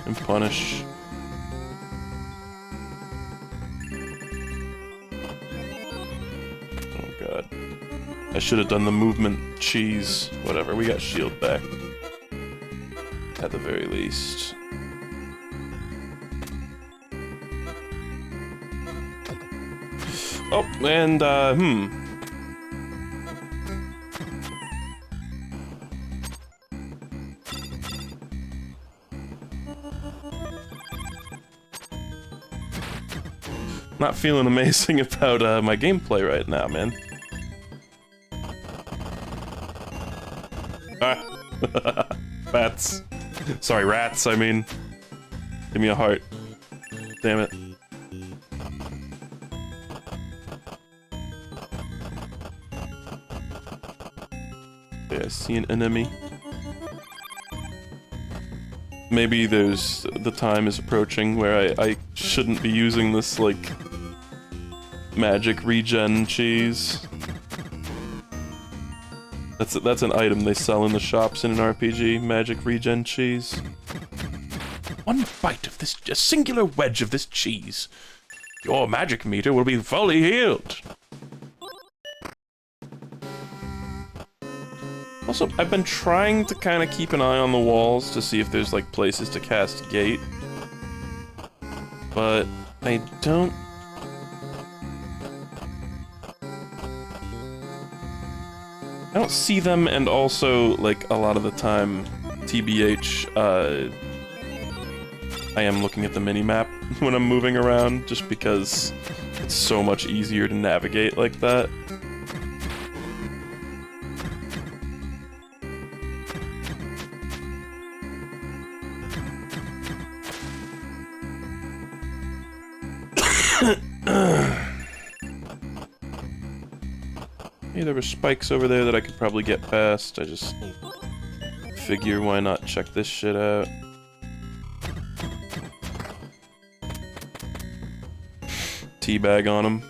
and punish. Oh god. I should have done the movement cheese. Whatever, we got shield back. At the very least. Oh, and, Not feeling amazing about, my gameplay right now, man. Ah. Bats. Sorry, rats, I mean. Give me a heart. Damn it. Okay, I see an enemy. Maybe there's... the time is approaching where I shouldn't be using this, like... magic regen cheese. That's an item they sell in the shops in an RPG, magic regen cheese. One bite of this... a singular wedge of this cheese. Your magic meter will be fully healed. Also, I've been trying to kind of keep an eye on the walls to see if there's, like, places to cast gate. But I don't... I don't see them, and also, like, a lot of the time, TBH, I am looking at the minimap when I'm moving around, just because it's so much easier to navigate like that. Hey, there were spikes over there that I could probably get past. I just figure why not check this shit out. teabag on him.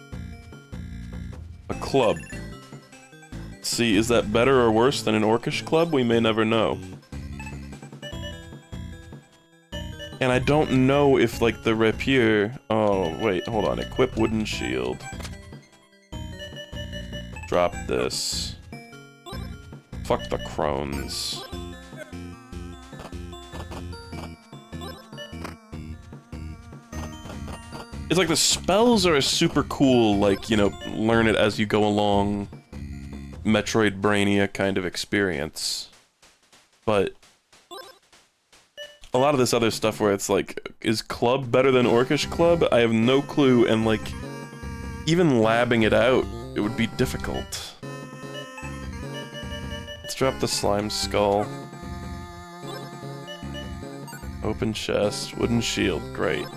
A club. See, is that better or worse than an orcish club? We may never know. And I don't know if, like, the rapier... Oh, wait, hold on. Equip wooden shield. Drop this. Fuck the crones. It's like the spells are a super cool, like, you know, learn it as you go along, Metroidvania kind of experience. But a lot of this other stuff where it's like, is club better than orcish club? I have no clue, and like, even labbing it out, it would be difficult. Let's drop the slime skull. Open chest, wooden shield, great.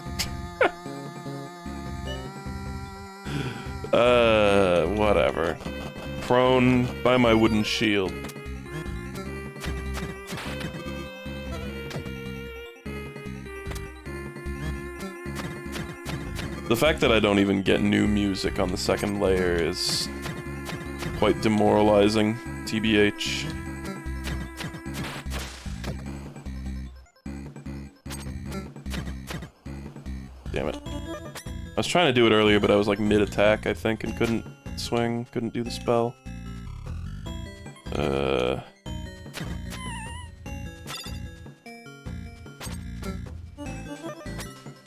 Whatever. Prone, buy my wooden shield. The fact that I don't even get new music on the second layer is quite demoralizing, TBH. Damn it. I was trying to do it earlier, but I was like mid-attack, I think, and couldn't swing, couldn't do the spell.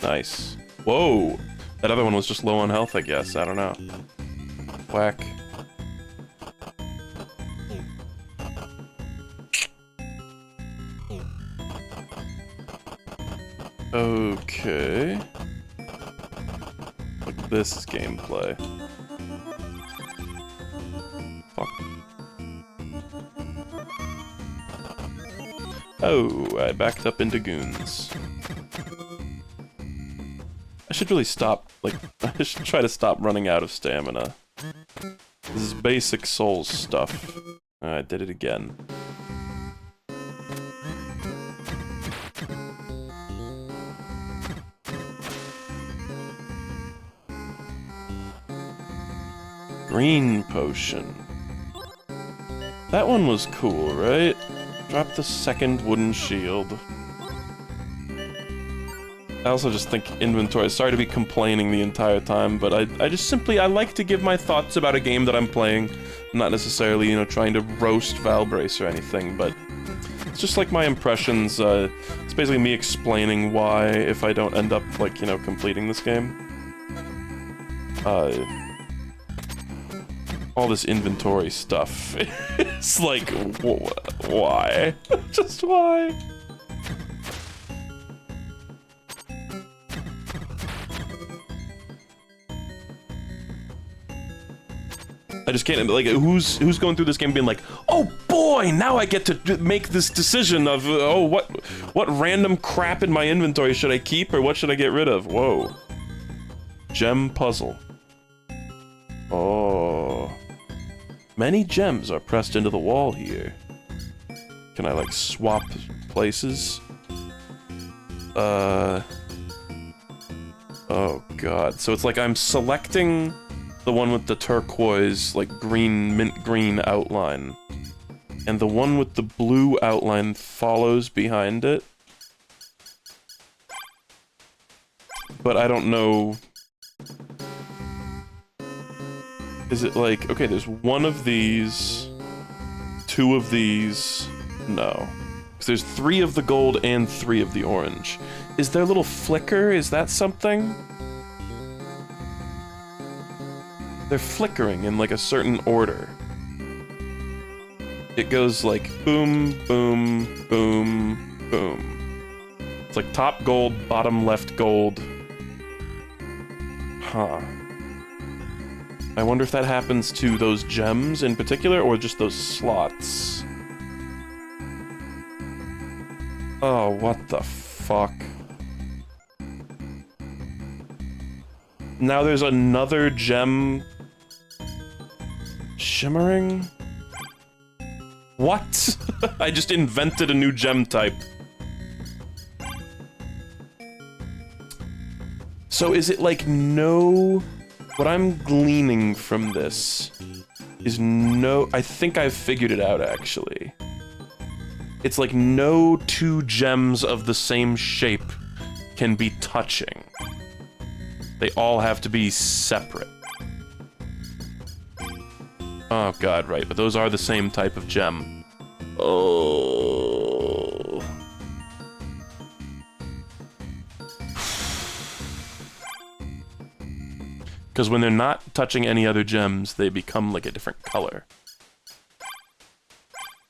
Nice. Whoa! That other one was just low on health, I guess. I don't know. Whack. Okay. Like this is gameplay. Fuck. Oh, I backed up into goons. I should really stop, like, I should try to stop running out of stamina. This is basic Souls stuff. I did it again. Green potion. That one was cool, right? Drop the second wooden shield. I also just think inventory. Sorry to be complaining the entire time, but I just simply, I like to give my thoughts about a game that I'm playing. I'm not necessarily, you know, trying to roast Valbrace or anything, but it's just like my impressions. It's basically me explaining why, if I don't end up, like, you know, completing this game. All this inventory stuff. It's like, why? Just why? I just can't, like, who's going through this game being like, oh boy, now I get to make this decision of, oh, what random crap in my inventory should I keep or what should I get rid of? Whoa. Gem puzzle. Oh. Many gems are pressed into the wall here. Can I, like, swap places? Oh god. So it's like I'm selecting the one with the turquoise, like, green, mint green outline. And the one with the blue outline follows behind it. But I don't know... Is it like, okay, there's one of these, two of these, no. Because there's 3 of the gold and 3 of the orange. Is there a little flicker? Is that something? They're flickering in like a certain order. It goes like boom, boom, boom, boom. It's like top gold, bottom left gold. Huh. I wonder if that happens to those gems in particular, or just those slots. Oh, what the fuck? Now there's another gem... shimmering? What? I just invented a new gem type. So is it like no What I'm gleaning from this is no... I think I've figured it out, actually. It's like no two gems of the same shape can be touching. They all have to be separate. Oh god, right, but those are the same type of gem. Oh... Because when they're not touching any other gems, they become like a different color.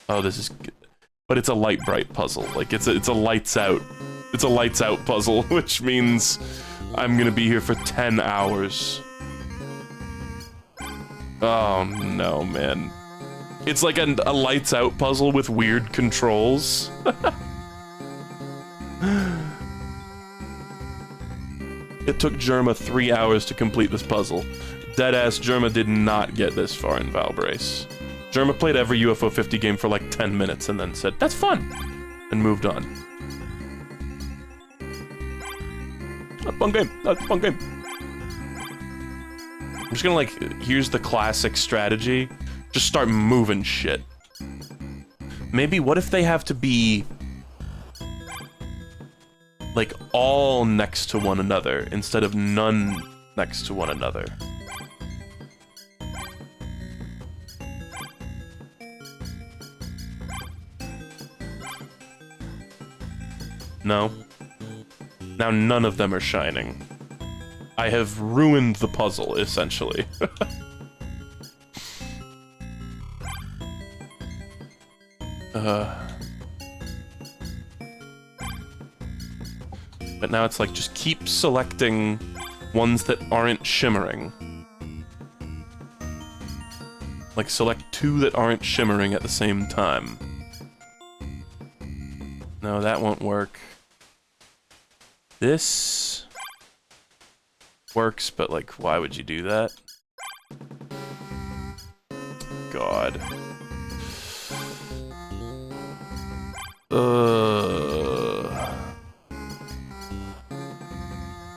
Oh, this is good. But it's a light bright puzzle. Like it's a lights out. It's a lights out puzzle, which means I'm gonna be here for 10 hours. Oh no, man. It's like a lights out puzzle with weird controls. It took Germa 3 hours to complete this puzzle. Deadass Germa did not get this far in Valbrace. Germa played every UFO 50 game for like 10 minutes and then said, "That's fun," and moved on. A fun game. That's a fun game. I'm just gonna like, here's the classic strategy. Just start moving shit. Maybe what if they have to be like all next to one another instead of none next to one another? No. Now none of them are shining. I have ruined the puzzle, essentially. But now it's like, just keep selecting ones that aren't shimmering. Like, select 2 that aren't shimmering at the same time. No, that won't work. This works, but like, why would you do that? God.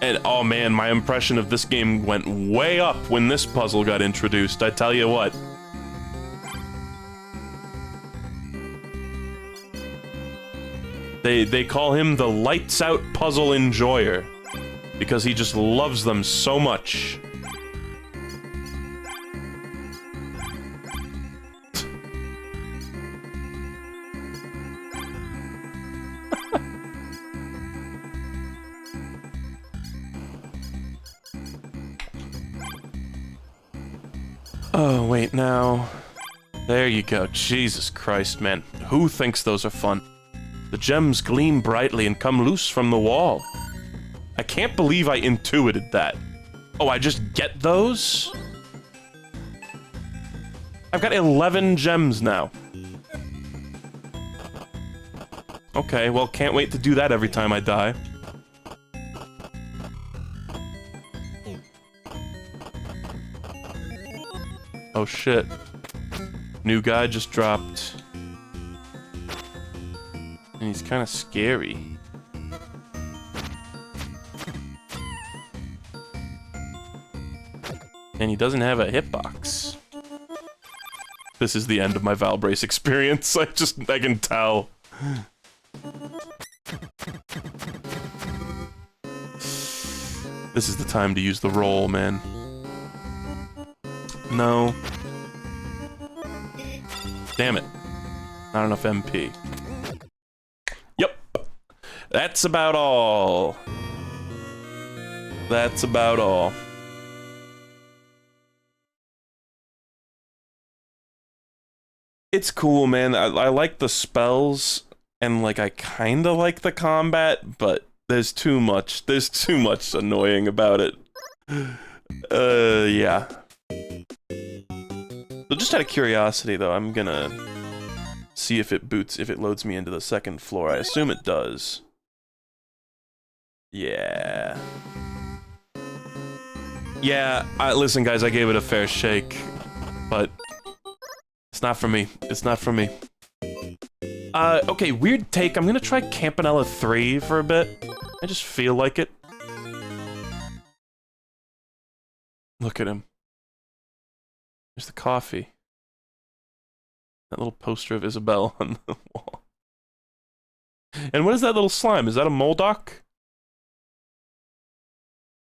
And oh man, my impression of this game went way up when this puzzle got introduced, I tell you what. They call him the Lights Out Puzzle Enjoyer, because he just loves them so much. Oh, wait, now... There you go. Jesus Christ, man. Who thinks those are fun? The gems gleam brightly and come loose from the wall. I can't believe I intuited that. Oh, I just get those? I've got 11 gems now. Okay, well, can't wait to do that every time I die. Oh shit. New guy just dropped. And he's kind of scary. And he doesn't have a hitbox. This is the end of my Valbrace experience. I can tell. This is the time to use the roll, man. No. Damn it. Not enough MP. Yep. That's about all. That's about all. It's cool, man. I like the spells, and like I kinda like the combat, but there's too much. There's too much annoying about it. Yeah. So just out of curiosity, though, I'm gonna see if it loads me into the second floor. I assume it does. Yeah. Yeah, listen, guys, I gave it a fair shake, but it's not for me. It's not for me. Okay, weird take. I'm gonna try Campanella 3 for a bit. I just feel like it. Look at him. There's the coffee. That little poster of Isabel on the wall. And what is that little slime? Is that a Moldoc?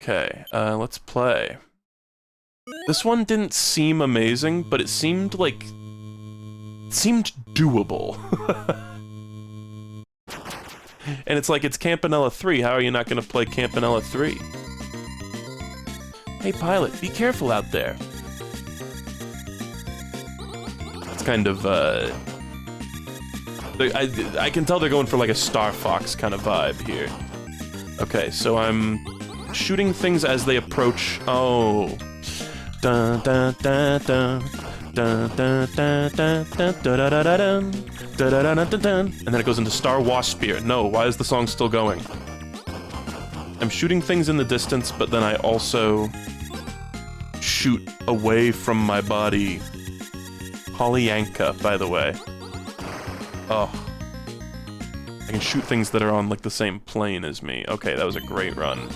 Okay, let's play. This one didn't seem amazing, but it seemed like... It seemed doable. And it's like, it's Campanella 3, how are you not gonna play Campanella 3? Hey pilot, be careful out there. It's kind of, I can tell they're going for like a Star Fox kind of vibe here. Okay, so I'm shooting things as they approach. Oh. Dun dun dun dun. Dun dun dun dun dun dun dun dun dun dun dun. And then it goes into Star Wasp Spear. No, why is the song still going? I'm shooting things in the distance, but then I also shoot away from my body. Polyanka, by the way. Oh. I can shoot things that are on, like, the same plane as me. Okay, that was a great run.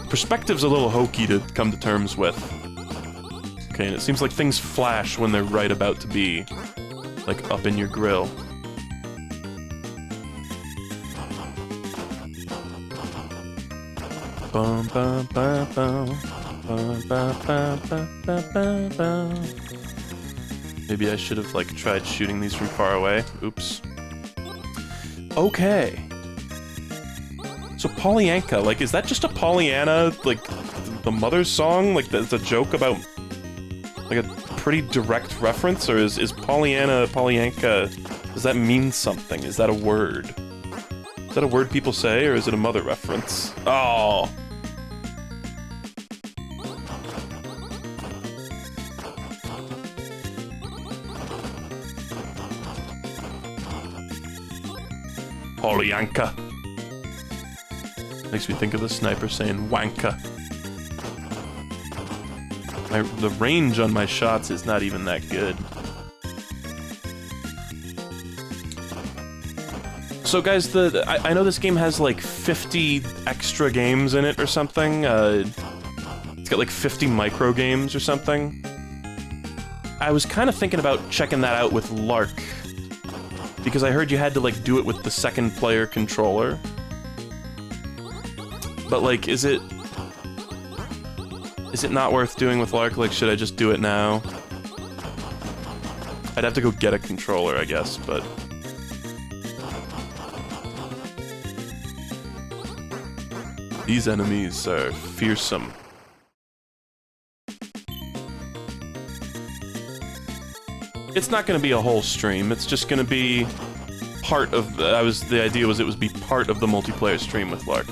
Perspective's a little hokey to come to terms with. Okay, and it seems like things flash when they're right about to be, like, up in your grill. Bum bum bum bum. Bum bum bum bum bum bum bum. Maybe I should have, like, tried shooting these from far away. Oops. Okay. So Polyanka, like, is that just a Pollyanna, like, the mother's song? Like, that's a joke about, like, a pretty direct reference? Or is Pollyanna, Polyanka, does that mean something? Is that a word? Is that a word people say, or is it a mother reference? Oh! Polyanka. Makes me think of the sniper saying wanka. The range on my shots is not even that good. So guys, I know this game has like 50 extra games in it or something. It's got like 50 micro games or something. I was kind of thinking about checking that out with Lark, because I heard you had to like do it with the second player controller. But like, is it not worth doing with Lark? Like, should I just do it now? I'd have to go get a controller, I guess, but... These enemies are fearsome. It's not gonna be a whole stream, it's just gonna be part of... the idea was it would be part of the multiplayer stream with Lark.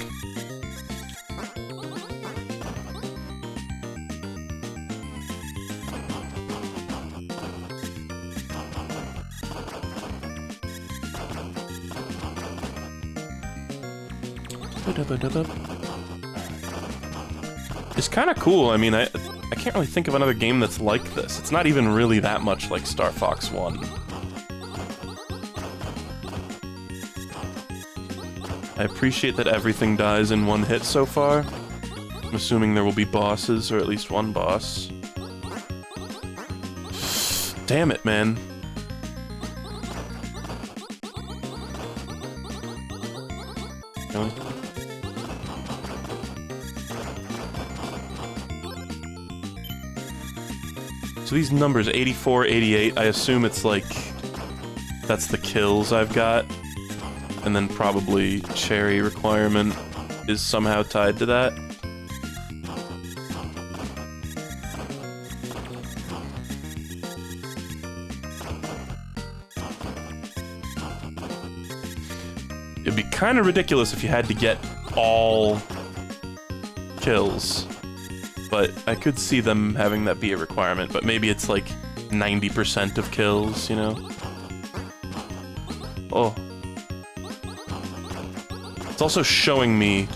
It's kind of cool. I mean, I can't really think of another game that's like this. It's not even really that much like Star Fox 1. I appreciate that everything dies in one hit so far. I'm assuming there will be bosses, or at least one boss. Damn it, man. Really? So these numbers, 84, 88, I assume it's like... that's the kills I've got. And then probably cherry requirement is somehow tied to that. It'd be kind of ridiculous if you had to get all kills. But I could see them having that be a requirement, but maybe it's like 90% of kills, you know? Oh. It's also showing me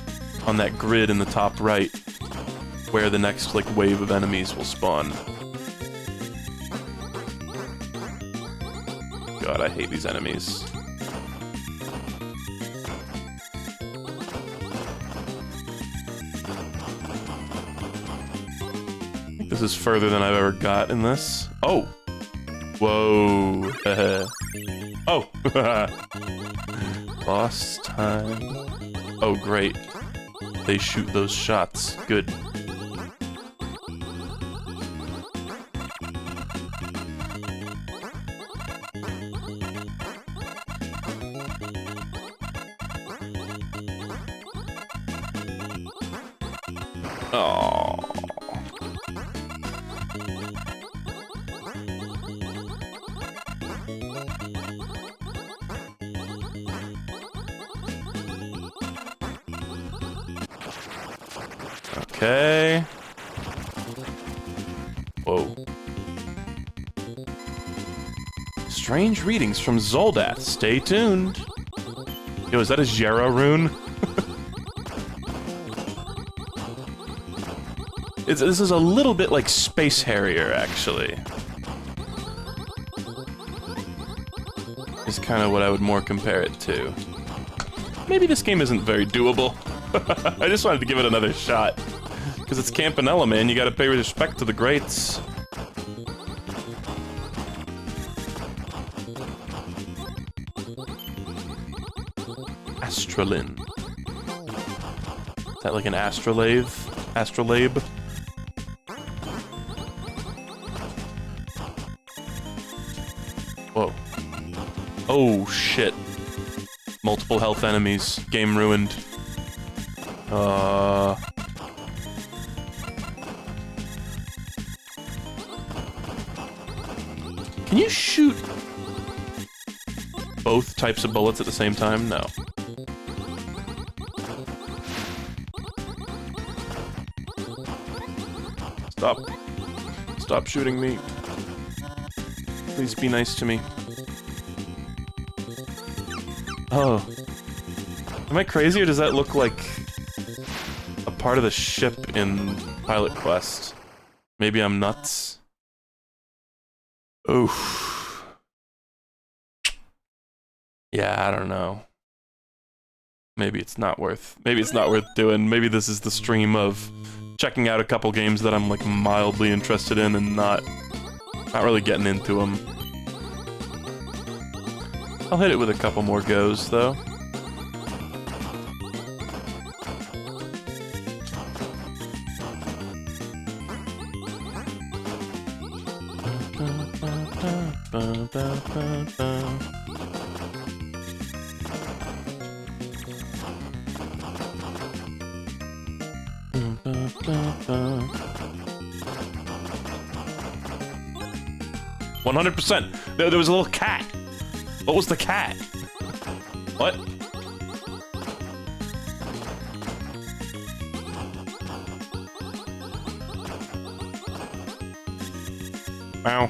on that grid in the top right where the next, like, wave of enemies will spawn. God, I hate these enemies. This is further than I've ever got in this. Oh! Whoa! Oh! Boss time. Oh, great. They shoot those shots. Good. Oh. Okay. Whoa. Strange readings from Zoldath. Stay tuned. Yo, is that a Jera rune? This is a little bit like Space Harrier, actually. Is kind of what I would more compare it to. Maybe this game isn't very doable. I just wanted to give it another shot. Because it's Campanella, man. You gotta pay respect to the greats. Astrolin. Is that like an astrolabe? Astrolabe? Whoa. Oh, shit. Multiple health enemies. Game ruined. Can you shoot both types of bullets at the same time? No. Stop. Stop shooting me. Please be nice to me. Oh. Am I crazy, or does that look like a part of the ship in Pilot Quest? Maybe I'm nuts. Oof. Yeah, I don't know. Maybe it's not worth doing. Maybe this is the stream of checking out a couple games that I'm like mildly interested in and not really getting into them. I'll hit it with a couple more goes though. %. There was a little cat. What was the cat? What? Ow.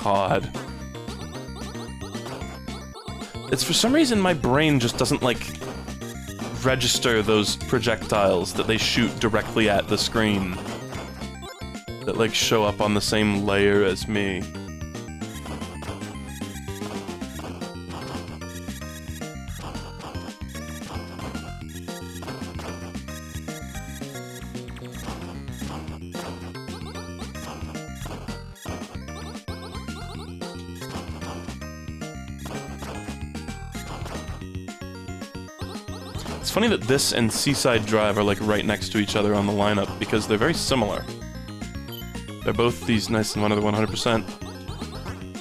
God. It's for some reason my brain just doesn't, like, register those projectiles that they shoot directly at the screen. That, like, show up on the same layer as me. It's funny that this and Seaside Drive are like right next to each other on the lineup because they're very similar. They're both these nice and one of the 100%.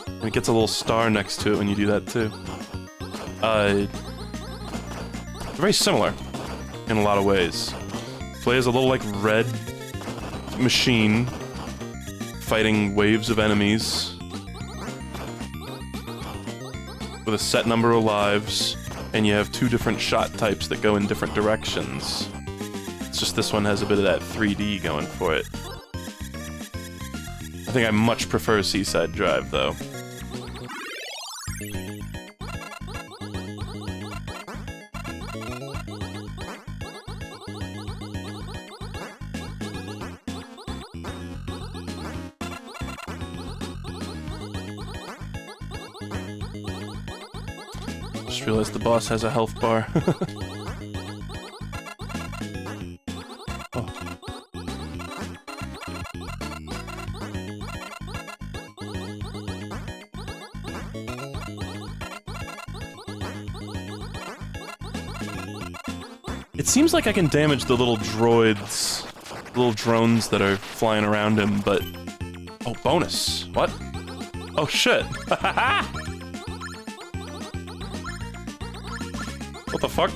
And it gets a little star next to it when you do that too. They're very similar in a lot of ways. Play as a little like red machine fighting waves of enemies with a set number of lives. And you have two different shot types that go in different directions. It's just this one has a bit of that 3D going for it. I think I much prefer Seaside Drive, though. Just realized the boss has a health bar. Oh. It seems like I can damage the little droids, little drones that are flying around him, but... Oh, bonus. What? Oh, shit. What the fuck?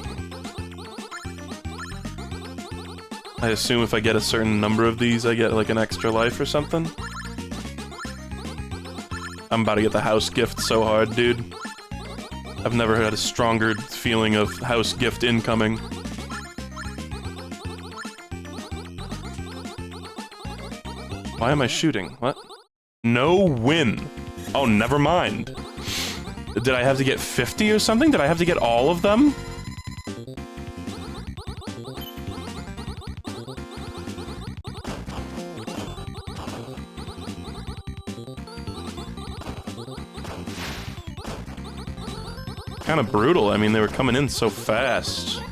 I assume if I get a certain number of these, I get, like, an extra life or something? I'm about to get the house gift so hard, dude. I've never had a stronger feeling of house gift incoming. Why am I shooting? What? No win. Oh, never mind. Did I have to get 50 or something? Did I have to get all of them? Kind of brutal. I mean, they were coming in so fast.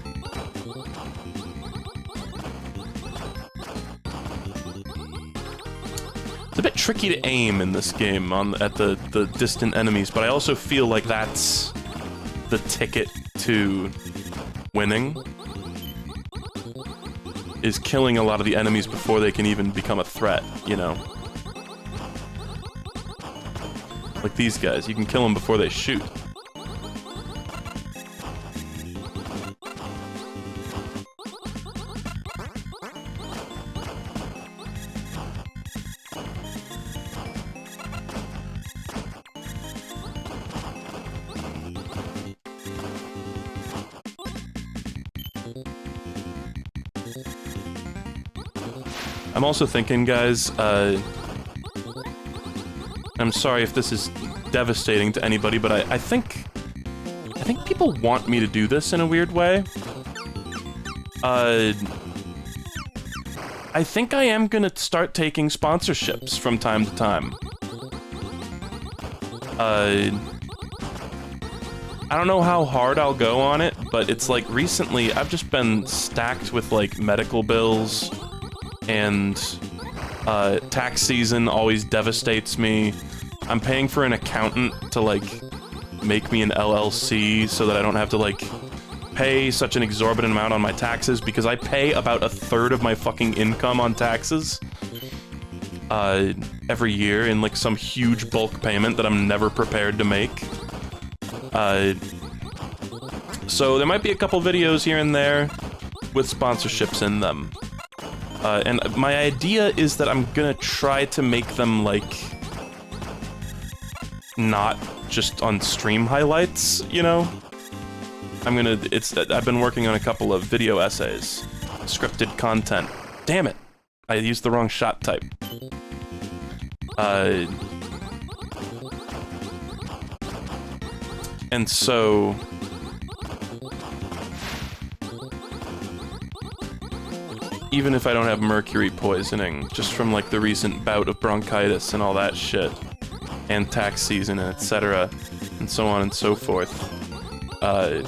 It's a bit tricky to aim in this game at the distant enemies, but I also feel like that's the ticket to winning, is killing a lot of the enemies before they can even become a threat, you know? Like these guys, you can kill them before they shoot. I'm also thinking, guys, I'm sorry if this is devastating to anybody, but I think people want me to do this in a weird way. I think I am gonna start taking sponsorships from time to time. I don't know how hard I'll go on it, but it's like recently I've just been stacked with like medical bills, and tax season always devastates me. I'm paying for an accountant to like make me an LLC so that I don't have to like pay such an exorbitant amount on my taxes, because I pay about 1/3 of my fucking income on taxes every year in like some huge bulk payment that I'm never prepared to make. So there might be a couple videos here and there with sponsorships in them. And my idea is that I'm gonna try to make them, like, not just on stream highlights, you know? I've been working on a couple of video essays, scripted content. Damn it! I used the wrong shot type. And so... even if I don't have mercury poisoning, just from like the recent bout of bronchitis and all that shit, and tax season and etc., and so on and so forth, I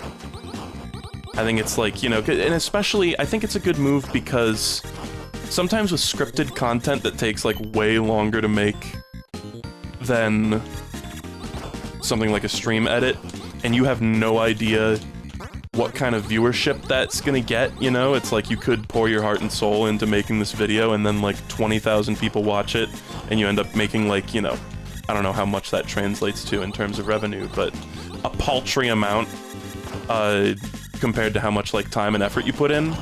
think it's like, you know, and especially, I think it's a good move because sometimes with scripted content that takes like way longer to make than something like a stream edit, and you have no idea what kind of viewership that's gonna get, you know? It's like you could pour your heart and soul into making this video and then like 20,000 people watch it, and you end up making like, you know, I don't know how much that translates to in terms of revenue, but a paltry amount compared to how much like time and effort you put in.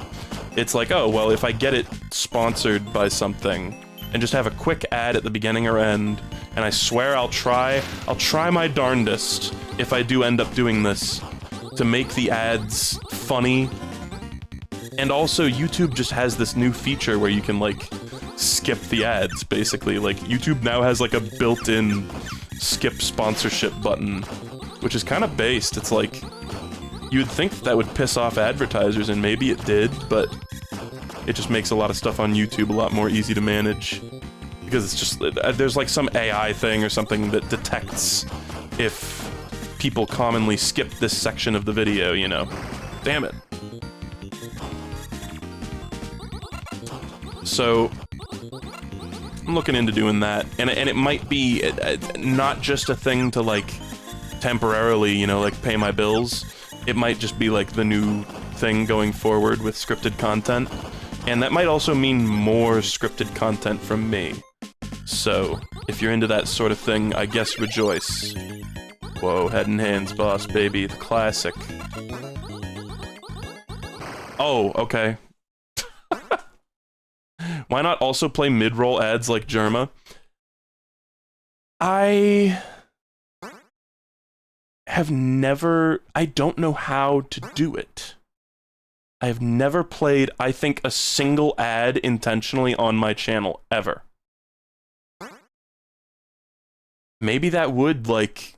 It's like, oh, well, if I get it sponsored by something and just have a quick ad at the beginning or end, and I swear I'll try my darndest if I do end up doing this, to make the ads funny. And also, YouTube just has this new feature where you can, like, skip the ads, basically. Like, YouTube now has, like, a built-in skip sponsorship button, which is kind of based. It's like, you'd think that would piss off advertisers, and maybe it did, but it just makes a lot of stuff on YouTube a lot more easy to manage. Because it's just, there's, like, some AI thing or something that detects if people commonly skip this section of the video, you know. Damn it. So, I'm looking into doing that, and it might be not just a thing to, like, temporarily, you know, like, pay my bills. It might just be, like, the new thing going forward with scripted content, and that might also mean more scripted content from me. So, if you're into that sort of thing, I guess rejoice. Whoa, head and hands, boss baby, the classic. Oh, okay. Why not also play mid-roll ads like Jerma? I have never... I don't know how to do it. I have never played, I think, a single ad intentionally on my channel, ever. Maybe that would, like,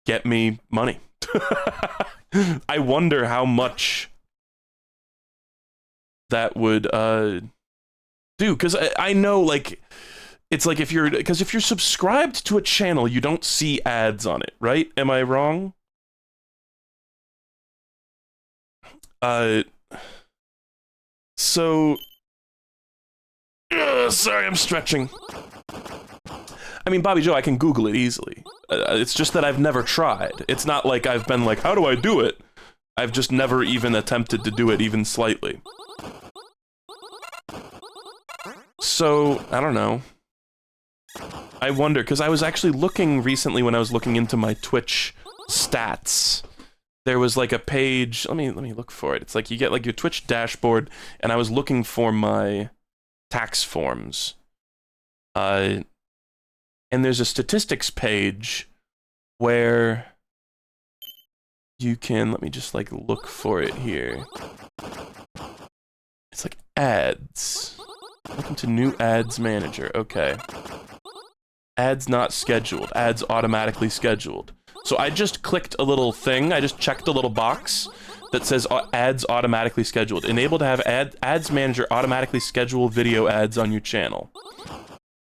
get me money. I wonder how much that would, do, because I know, like, it's like if you're subscribed to a channel, you don't see ads on it, right? Am I wrong? So... sorry, I'm stretching. I mean, Bobby Joe, I can Google it easily. It's just that I've never tried. It's not like I've been like, how do I do it? I've just never even attempted to do it even slightly. So, I don't know. I wonder, because I was actually looking recently when I was looking into my Twitch stats. There was like a page, let me look for it. It's like you get like your Twitch dashboard, and I was looking for my tax forms. And there's a statistics page where you can, let me just like look for it here. It's like ads. Welcome to new ads manager. Okay. Ads not scheduled. Ads automatically scheduled. So I just clicked a little thing. I just checked a little box that says ads automatically scheduled. Enable to have ads manager automatically schedule video ads on your channel.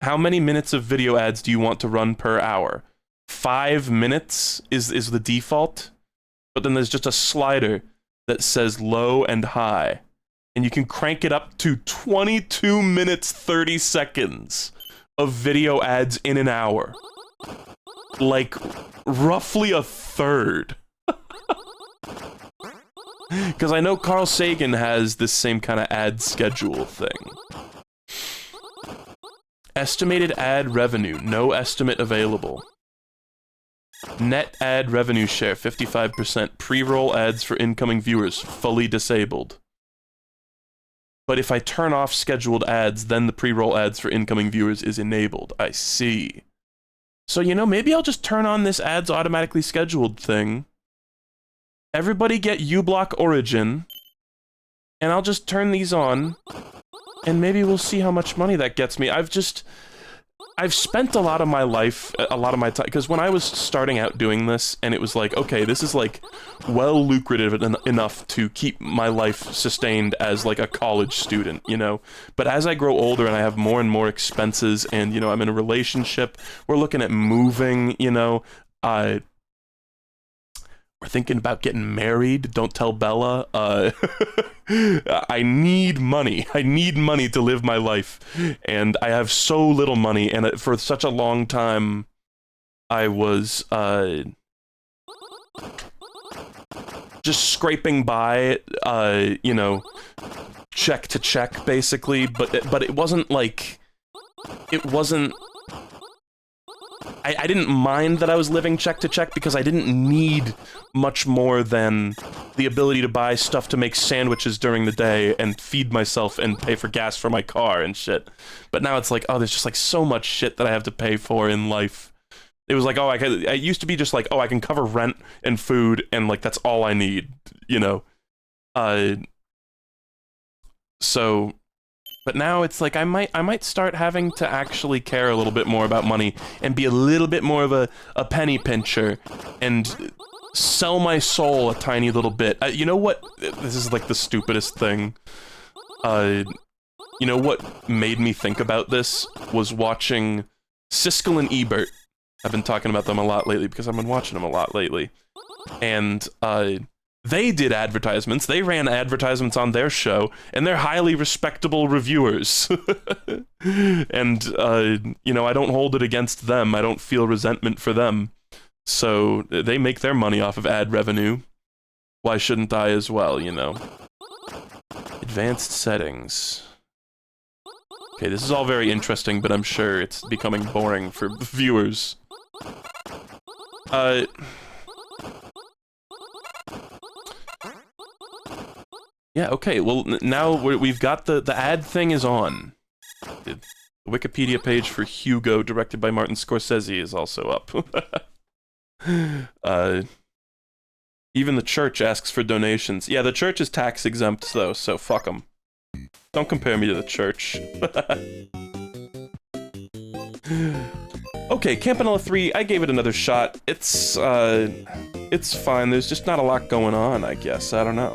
How many minutes of video ads do you want to run per hour? 5 minutes is the default. But then there's just a slider that says low and high. And you can crank it up to 22 minutes 30 seconds of video ads in an hour. Like, roughly a third. Because I know Carl Sagan has this same kind of ad schedule thing. Estimated ad revenue, no estimate available. Net ad revenue share, 55%. Pre-roll ads for incoming viewers, fully disabled. But if I turn off scheduled ads, then the pre-roll ads for incoming viewers is enabled. I see. So, you know, maybe I'll just turn on this ads automatically scheduled thing. Everybody get uBlock Origin. And I'll just turn these on. And maybe we'll see how much money that gets me. I've spent a lot of my life, a lot of my time, because when I was starting out doing this, and it was like, okay, this is like well lucrative enough to keep my life sustained as like a college student, you know? But as I grow older and I have more and more expenses and, you know, I'm in a relationship, we're looking at moving, you know, we're thinking about getting married. Don't tell Bella. I need money. I need money to live my life. And I have so little money. And for such a long time, I was just scraping by, you know, check to check, basically. But it wasn't like... It wasn't... I didn't mind that I was living check to check because I didn't need much more than the ability to buy stuff to make sandwiches during the day and feed myself and pay for gas for my car and shit. But now it's like, oh, there's just like so much shit that I have to pay for in life. It was like, oh, I used to be just like, oh, I can cover rent and food and like that's all I need, you know. So... But now it's like I might start having to actually care a little bit more about money and be a little bit more of a penny pincher and sell my soul a tiny little bit. You know what? This is like the stupidest thing. You know what made me think about this was watching Siskel and Ebert. I've been talking about them a lot lately because I've been watching them a lot lately. And they did advertisements. They ran advertisements on their show, and they're highly respectable reviewers. And, you know, I don't hold it against them. I don't feel resentment for them. So they make their money off of ad revenue. why shouldn't I as well, you know? Advanced settings. Okay, this is all very interesting, but I'm sure it's becoming boring for viewers. Yeah, okay, well, now we've got the ad thing is on. The Wikipedia page for Hugo, directed by Martin Scorsese, is also up. Even the church asks for donations. Yeah, the church is tax exempt, though, so fuck them. Don't compare me to the church. Okay, Campanella 3, I gave it another shot. It's fine. There's just not a lot going on, I guess. I don't know.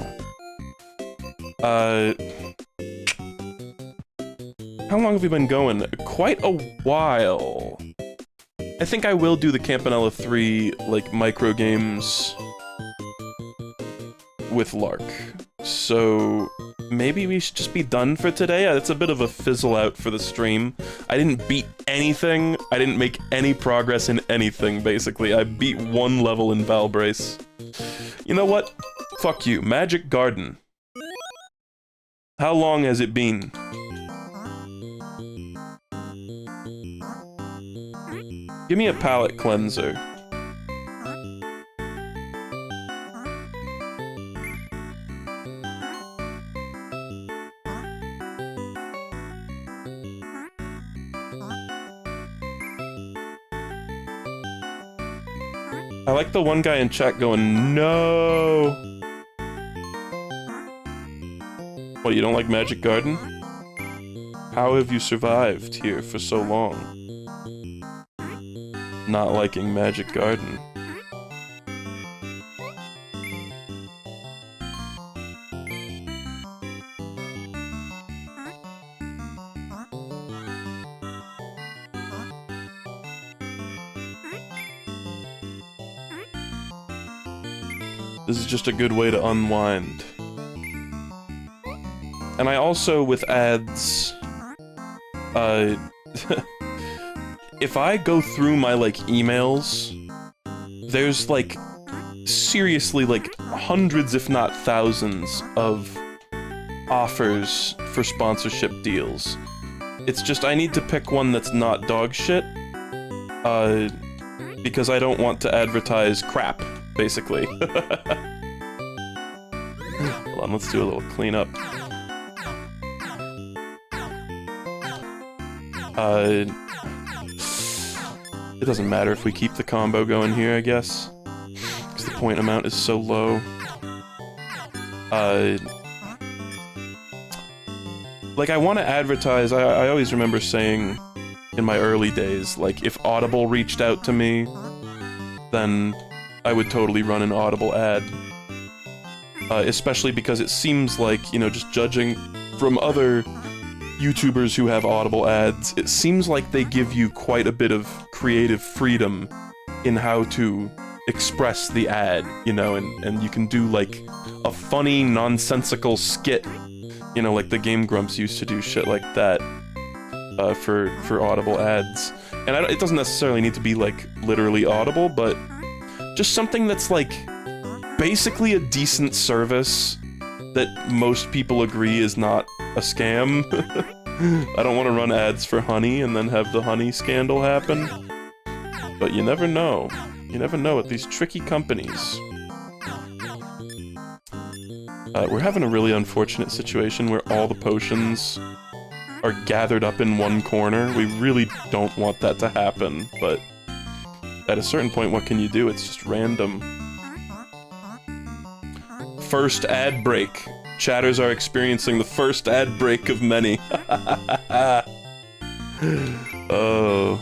How long have we been going? Quite a while. I think I will do the Campanella 3, like, micro games with Lark. So maybe we should just be done for today. It's a bit of a fizzle out for the stream. I didn't beat anything. I didn't make any progress in anything, basically. I beat one level in Valbrace. You know what? Fuck you. Magic Garden. How long has it been? Give me a palate cleanser. I like the one guy in chat going, no! What, you don't like Magic Garden? How have you survived here for so long? Not liking Magic Garden. This is just a good way to unwind. And I also, with ads, if I go through my, like, emails, there's, like, seriously, like, hundreds, if not thousands, of offers for sponsorship deals. It's just, I need to pick one that's not dog shit, because I don't want to advertise crap, basically. Hold on, let's do a little cleanup. It doesn't matter if we keep the combo going here, I guess. Because the point amount is so low. Like, I want to advertise, I always remember saying in my early days, like, if Audible reached out to me, then I would totally run an Audible ad. Especially because it seems like, you know, just judging from other YouTubers who have Audible ads, it seems like they give you quite a bit of creative freedom in how to express the ad, you know, and you can do, like, a funny, nonsensical skit, you know, like the Game Grumps used to do shit like that, for Audible ads. And it doesn't necessarily need to be, like, literally Audible, but just something that's, like, basically a decent service that most people agree is not a scam. I don't want to run ads for honey and then have the honey scandal happen. But you never know. You never know with these tricky companies. We're having a really unfortunate situation where all the potions are gathered up in one corner. We really don't want that to happen, but at a certain point, what can you do? It's just random. First ad break. Chatters are experiencing the first ad break of many. Oh.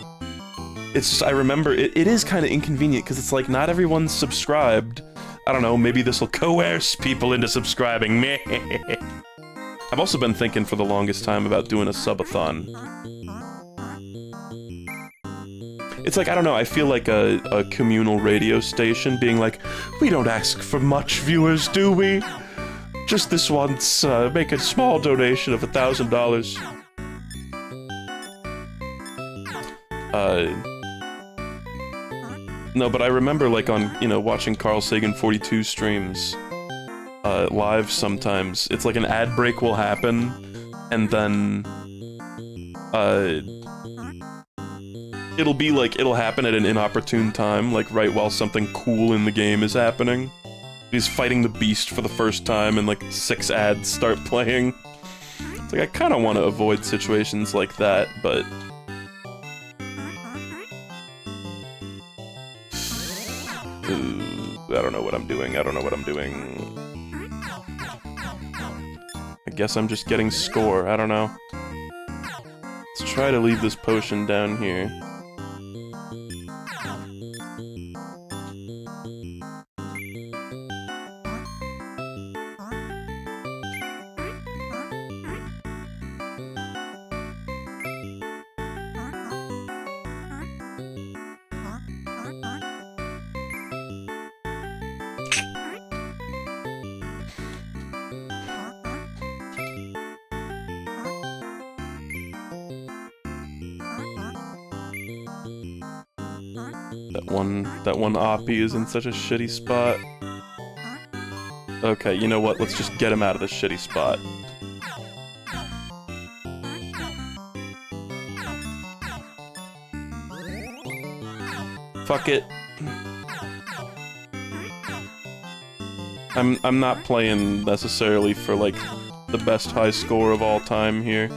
It's just, I remember, it is kind of inconvenient, because it's like, not everyone's subscribed. I don't know, maybe this will coerce people into subscribing. Meh. I've also been thinking for the longest time about doing a subathon. It's like, I don't know, I feel like a communal radio station being like, we don't ask for much, viewers, do we? Just this once, make a small donation of $1,000. No, but I remember, like, on, you know, watching Carl Sagan 42 streams, live sometimes. It's like an ad break will happen, and then it'll be like it'll happen at an inopportune time, like right while something cool in the game is happening. He's fighting the beast for the first time, and like 6 ads start playing. It's like I kind of want to avoid situations like that, but I don't know what I'm doing. I don't know what I'm doing. I guess I'm just getting score. I don't know. Let's try to leave this potion down here. That one Oppie is in such a shitty spot. Okay, you know what? Let's just get him out of this shitty spot. Fuck it. I'm not playing necessarily for like the best high score of all time here.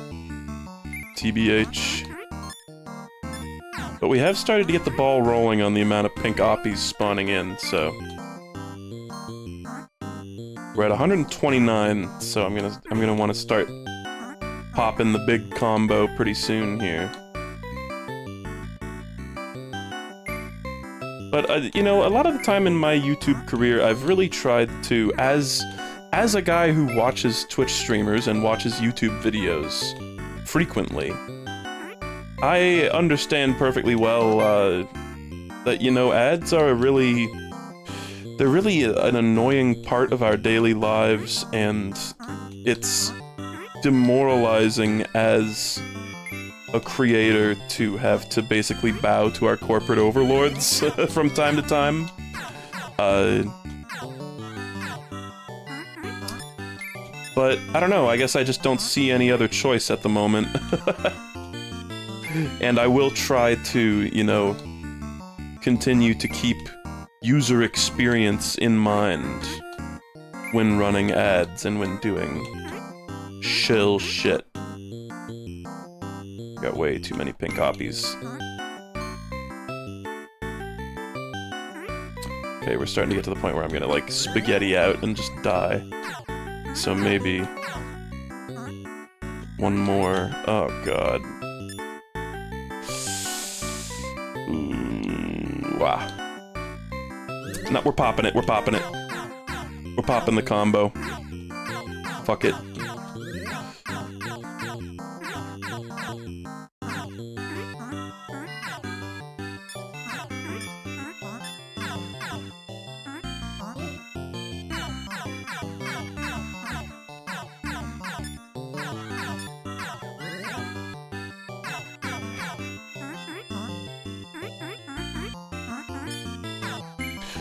TBH. But we have started to get the ball rolling on the amount of pink Oppies spawning in, so... We're at 129, so I'm gonna want to start popping the big combo pretty soon here. But, you know, a lot of the time in my YouTube career, I've really tried to, as a guy who watches Twitch streamers and watches YouTube videos frequently, I understand perfectly well that, you know, ads are they're really an annoying part of our daily lives, and it's demoralizing as a creator to have to basically bow to our corporate overlords from time to time. But, I don't know, I guess I just don't see any other choice at the moment. And I will try to, you know, continue to keep user experience in mind when running ads and when doing shill shit. Got way too many pink Oppies. Okay, we're starting to get to the point where I'm gonna, like, spaghetti out and just die. So maybe... one more. Oh, God. Wow. No, we're popping it, we're popping it. We're popping the combo. Fuck it.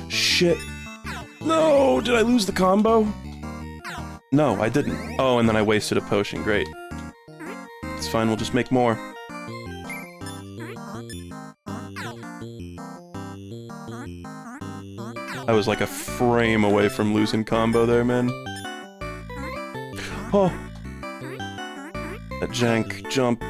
Shit. No, did I lose the combo? No, I didn't. Oh, and then I wasted a potion. Great. It's fine, we'll just make more. I was like a frame away from losing combo there, man. Oh! That jank jump.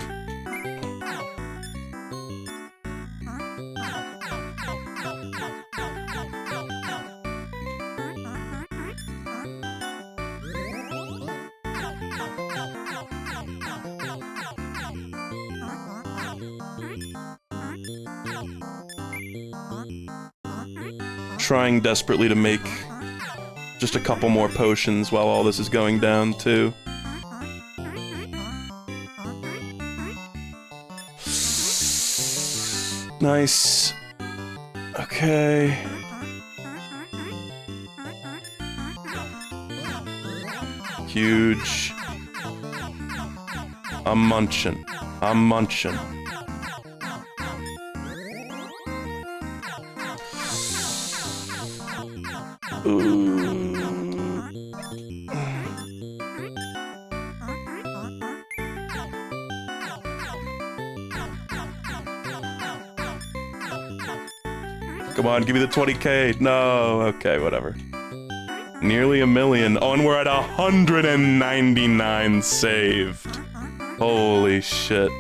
Trying desperately to make just a couple more potions while all this is going down, too. Nice. Okay. Huge. I'm munching. I'm munching. Ooh. Come on, give me the 20K. No, okay, whatever. Nearly a million. Oh, and we're at 199 saved. Holy shit.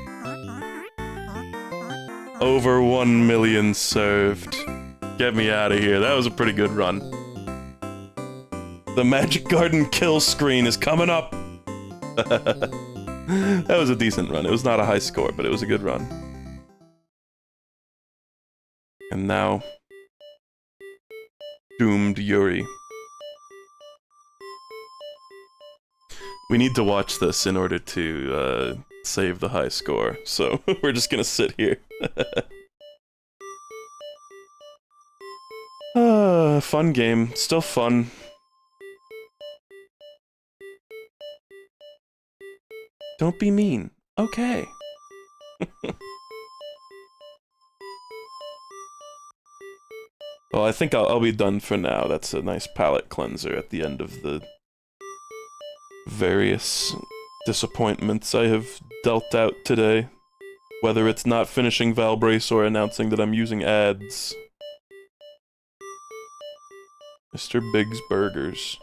Over 1 million served. Get me out of here. That was a pretty good run. The Magic Garden kill screen is coming up. That was a decent run. It was not a high score, but it was a good run. And now, doomed Yuri. We need to watch this in order to save the high score, so we're just gonna sit here. Fun game. Still fun. Don't be mean. Okay. Well, I think I'll be done for now. That's a nice palate cleanser at the end of the various disappointments I have dealt out today. Whether it's not finishing Valbrace or announcing that I'm using ads. Mr. Big's Burgers.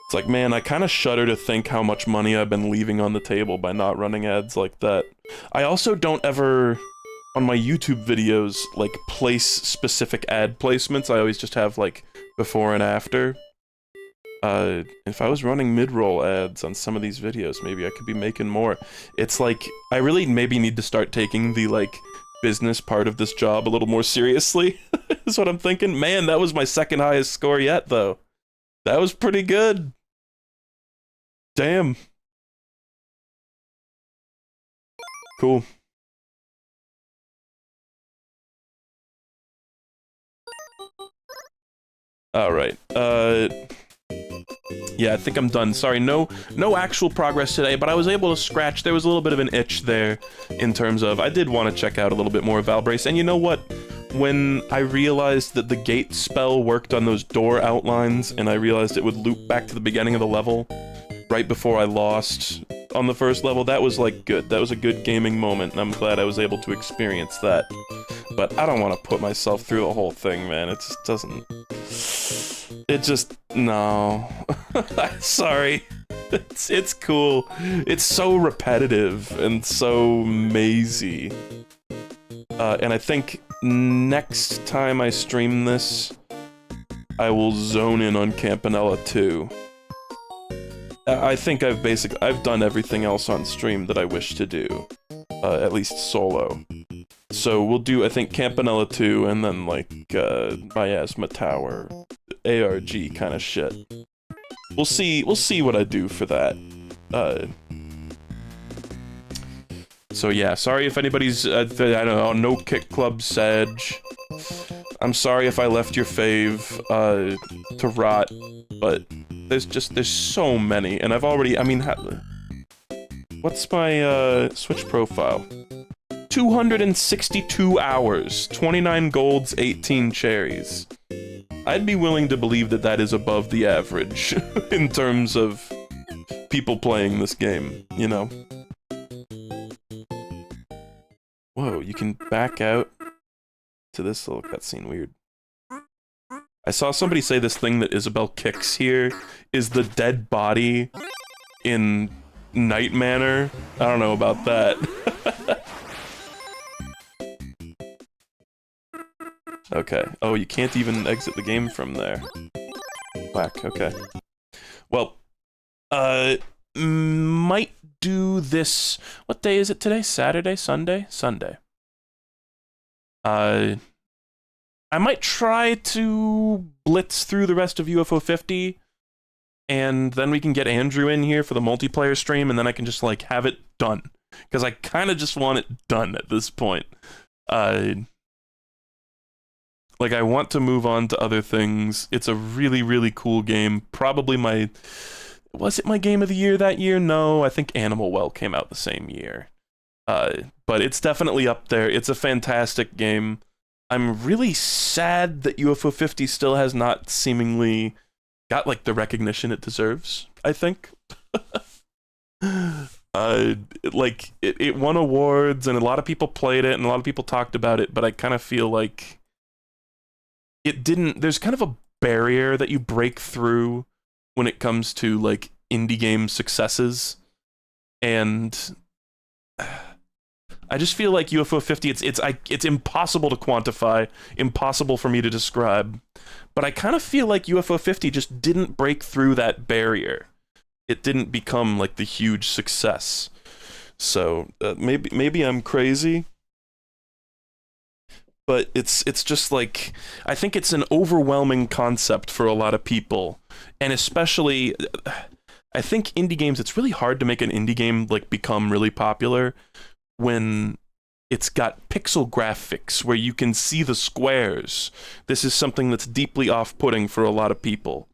It's like, man, I kind of shudder to think how much money I've been leaving on the table by not running ads like that. I also don't ever, on my YouTube videos, like, place specific ad placements. I always just have, like, before and after. If I was running mid-roll ads on some of these videos, maybe I could be making more. It's like, I really maybe need to start taking the, like, business part of this job a little more seriously, is what I'm thinking. Man, that was my second highest score yet, though. That was pretty good. Damn. Cool. Alright, yeah, I think I'm done. Sorry, no actual progress today, but I was able to scratch. There was a little bit of an itch there in terms of I did want to check out a little bit more of Valbrace. And you know what? When I realized that the gate spell worked on those door outlines, and I realized it would loop back to the beginning of the level right before I lost on the first level, that was like good. That was a good gaming moment, and I'm glad I was able to experience that. But I don't want to put myself through the whole thing, man. It just doesn't... It just... no. Sorry. It's cool. It's so repetitive and so mazy. And I think next time I stream this, I will zone in on Campanella 2. I think I've done everything else on stream that I wish to do. At least solo. So we'll do, I think, Campanella 2, and then, like, Miasma Tower, ARG kind of shit. We'll see what I do for that. So yeah, sorry if anybody's, I don't know, No Kick Club Sedge. I'm sorry if I left your fave, to rot, but there's so many, and I've already, I mean, what's my, Switch profile? 262 hours, 29 golds, 18 cherries. I'd be willing to believe that that is above the average in terms of people playing this game, you know? Whoa, you can back out to this little cutscene, weird. I saw somebody say this thing that Isabelle kicks here is the dead body in Night Manor. I don't know about that. Okay. Oh, you can't even exit the game from there. Whack, okay. Well, might do this... What day is it today? Saturday? Sunday? Sunday. I might try to blitz through the rest of UFO 50, and then we can get Andrew in here for the multiplayer stream, and then I can just, like, have it done. Because I kind of just want it done at this point. Like, I want to move on to other things. It's a really, really cool game. Probably my... Was it my game of the year that year? No, I think Animal Well came out the same year. But it's definitely up there. It's a fantastic game. I'm really sad that UFO 50 still has not seemingly got, like, the recognition it deserves, I think. Like, it won awards, and a lot of people played it, and a lot of people talked about it, but I kind of feel like it didn't, there's kind of a barrier that you break through when it comes to like indie game successes, and I just feel like UFO 50, it's impossible to quantify, impossible for me to describe, but I kind of feel like UFO 50 just didn't break through that barrier. It didn't become like the huge success. So maybe I'm crazy, but it's just like, I think it's an overwhelming concept for a lot of people, and especially I think indie games, it's really hard to make an indie game like become really popular when it's got pixel graphics where you can see the squares. This is something that's deeply off-putting for a lot of people.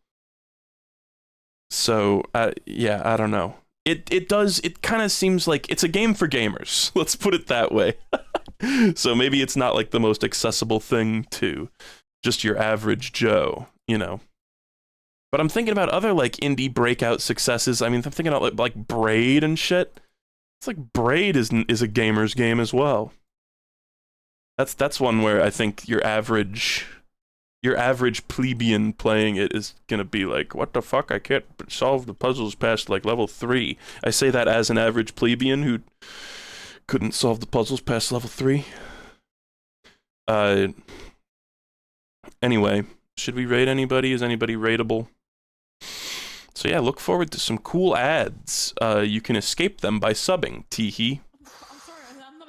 So yeah, I don't know. It kind of seems like it's a game for gamers. Let's put it that way. So maybe it's not like the most accessible thing to just your average Joe, you know. But I'm thinking about other like indie breakout successes. I mean, I'm thinking about like Braid and shit. It's like Braid is a gamer's game as well. That's one where I think your average plebeian playing it is gonna be like, what the fuck? I can't solve the puzzles past like level 3. I say that as an average plebeian who couldn't solve the puzzles past level 3. Anyway, should we raid anybody? Is anybody raidable? So yeah, look forward to some cool ads. You can escape them by subbing. Teehee.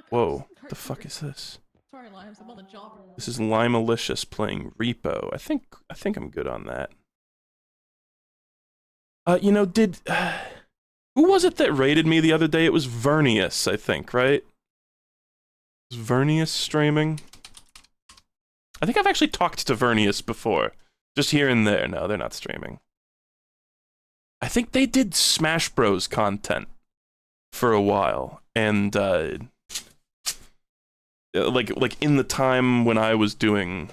Whoa, what the fuck is this? Sorry, Limes, I'm on the job. This is Limalicious playing Repo. I think I'm good on that. You know, who was it that raided me the other day? It was Vernius, I think, right? Was Vernius streaming? I think I've actually talked to Vernius before. Just here and there. No, they're not streaming. I think they did Smash Bros content for a while, and like in the time when I was doing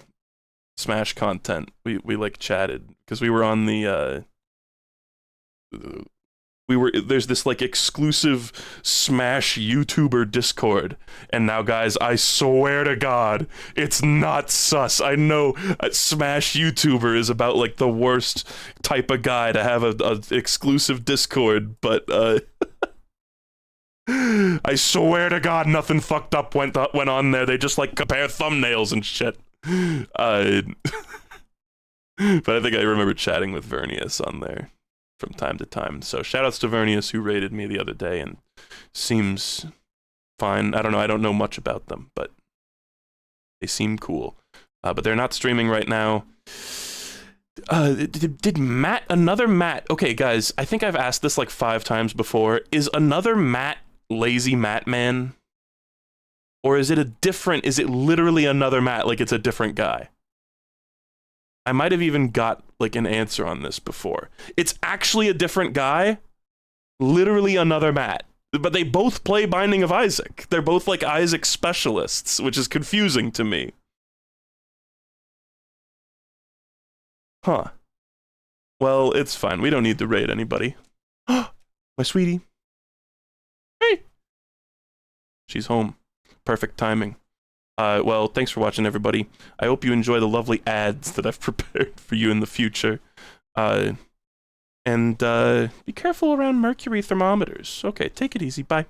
Smash content, we like chatted because we were on the there's this like exclusive Smash YouTuber Discord, and now guys, I swear to God, it's not sus. I know Smash YouTuber is about like the worst type of guy to have a exclusive Discord, but I swear to God, nothing fucked up went on there. They just like compare thumbnails and shit. But I think I remember chatting with Vernius on there from time to time. So shoutouts to Vernius, who raided me the other day and seems fine. I don't know. I don't know much about them, but they seem cool. But they're not streaming right now. Did Matt, another Matt? Okay, guys, I think I've asked this like 5 times before. Is another Matt Lazy Matt Man? Or is it is it literally another Matt, like it's a different guy? I might have even got like an answer on this before. It's actually a different guy, literally another Matt. But they both play Binding of Isaac. They're both like Isaac specialists, which is confusing to me. Huh. Well, it's fine. We don't need to raid anybody. My sweetie. Hey. She's home. Perfect timing. Well, thanks for watching, everybody. I hope you enjoy the lovely ads that I've prepared for you in the future. And be careful around mercury thermometers. Okay, take it easy. Bye.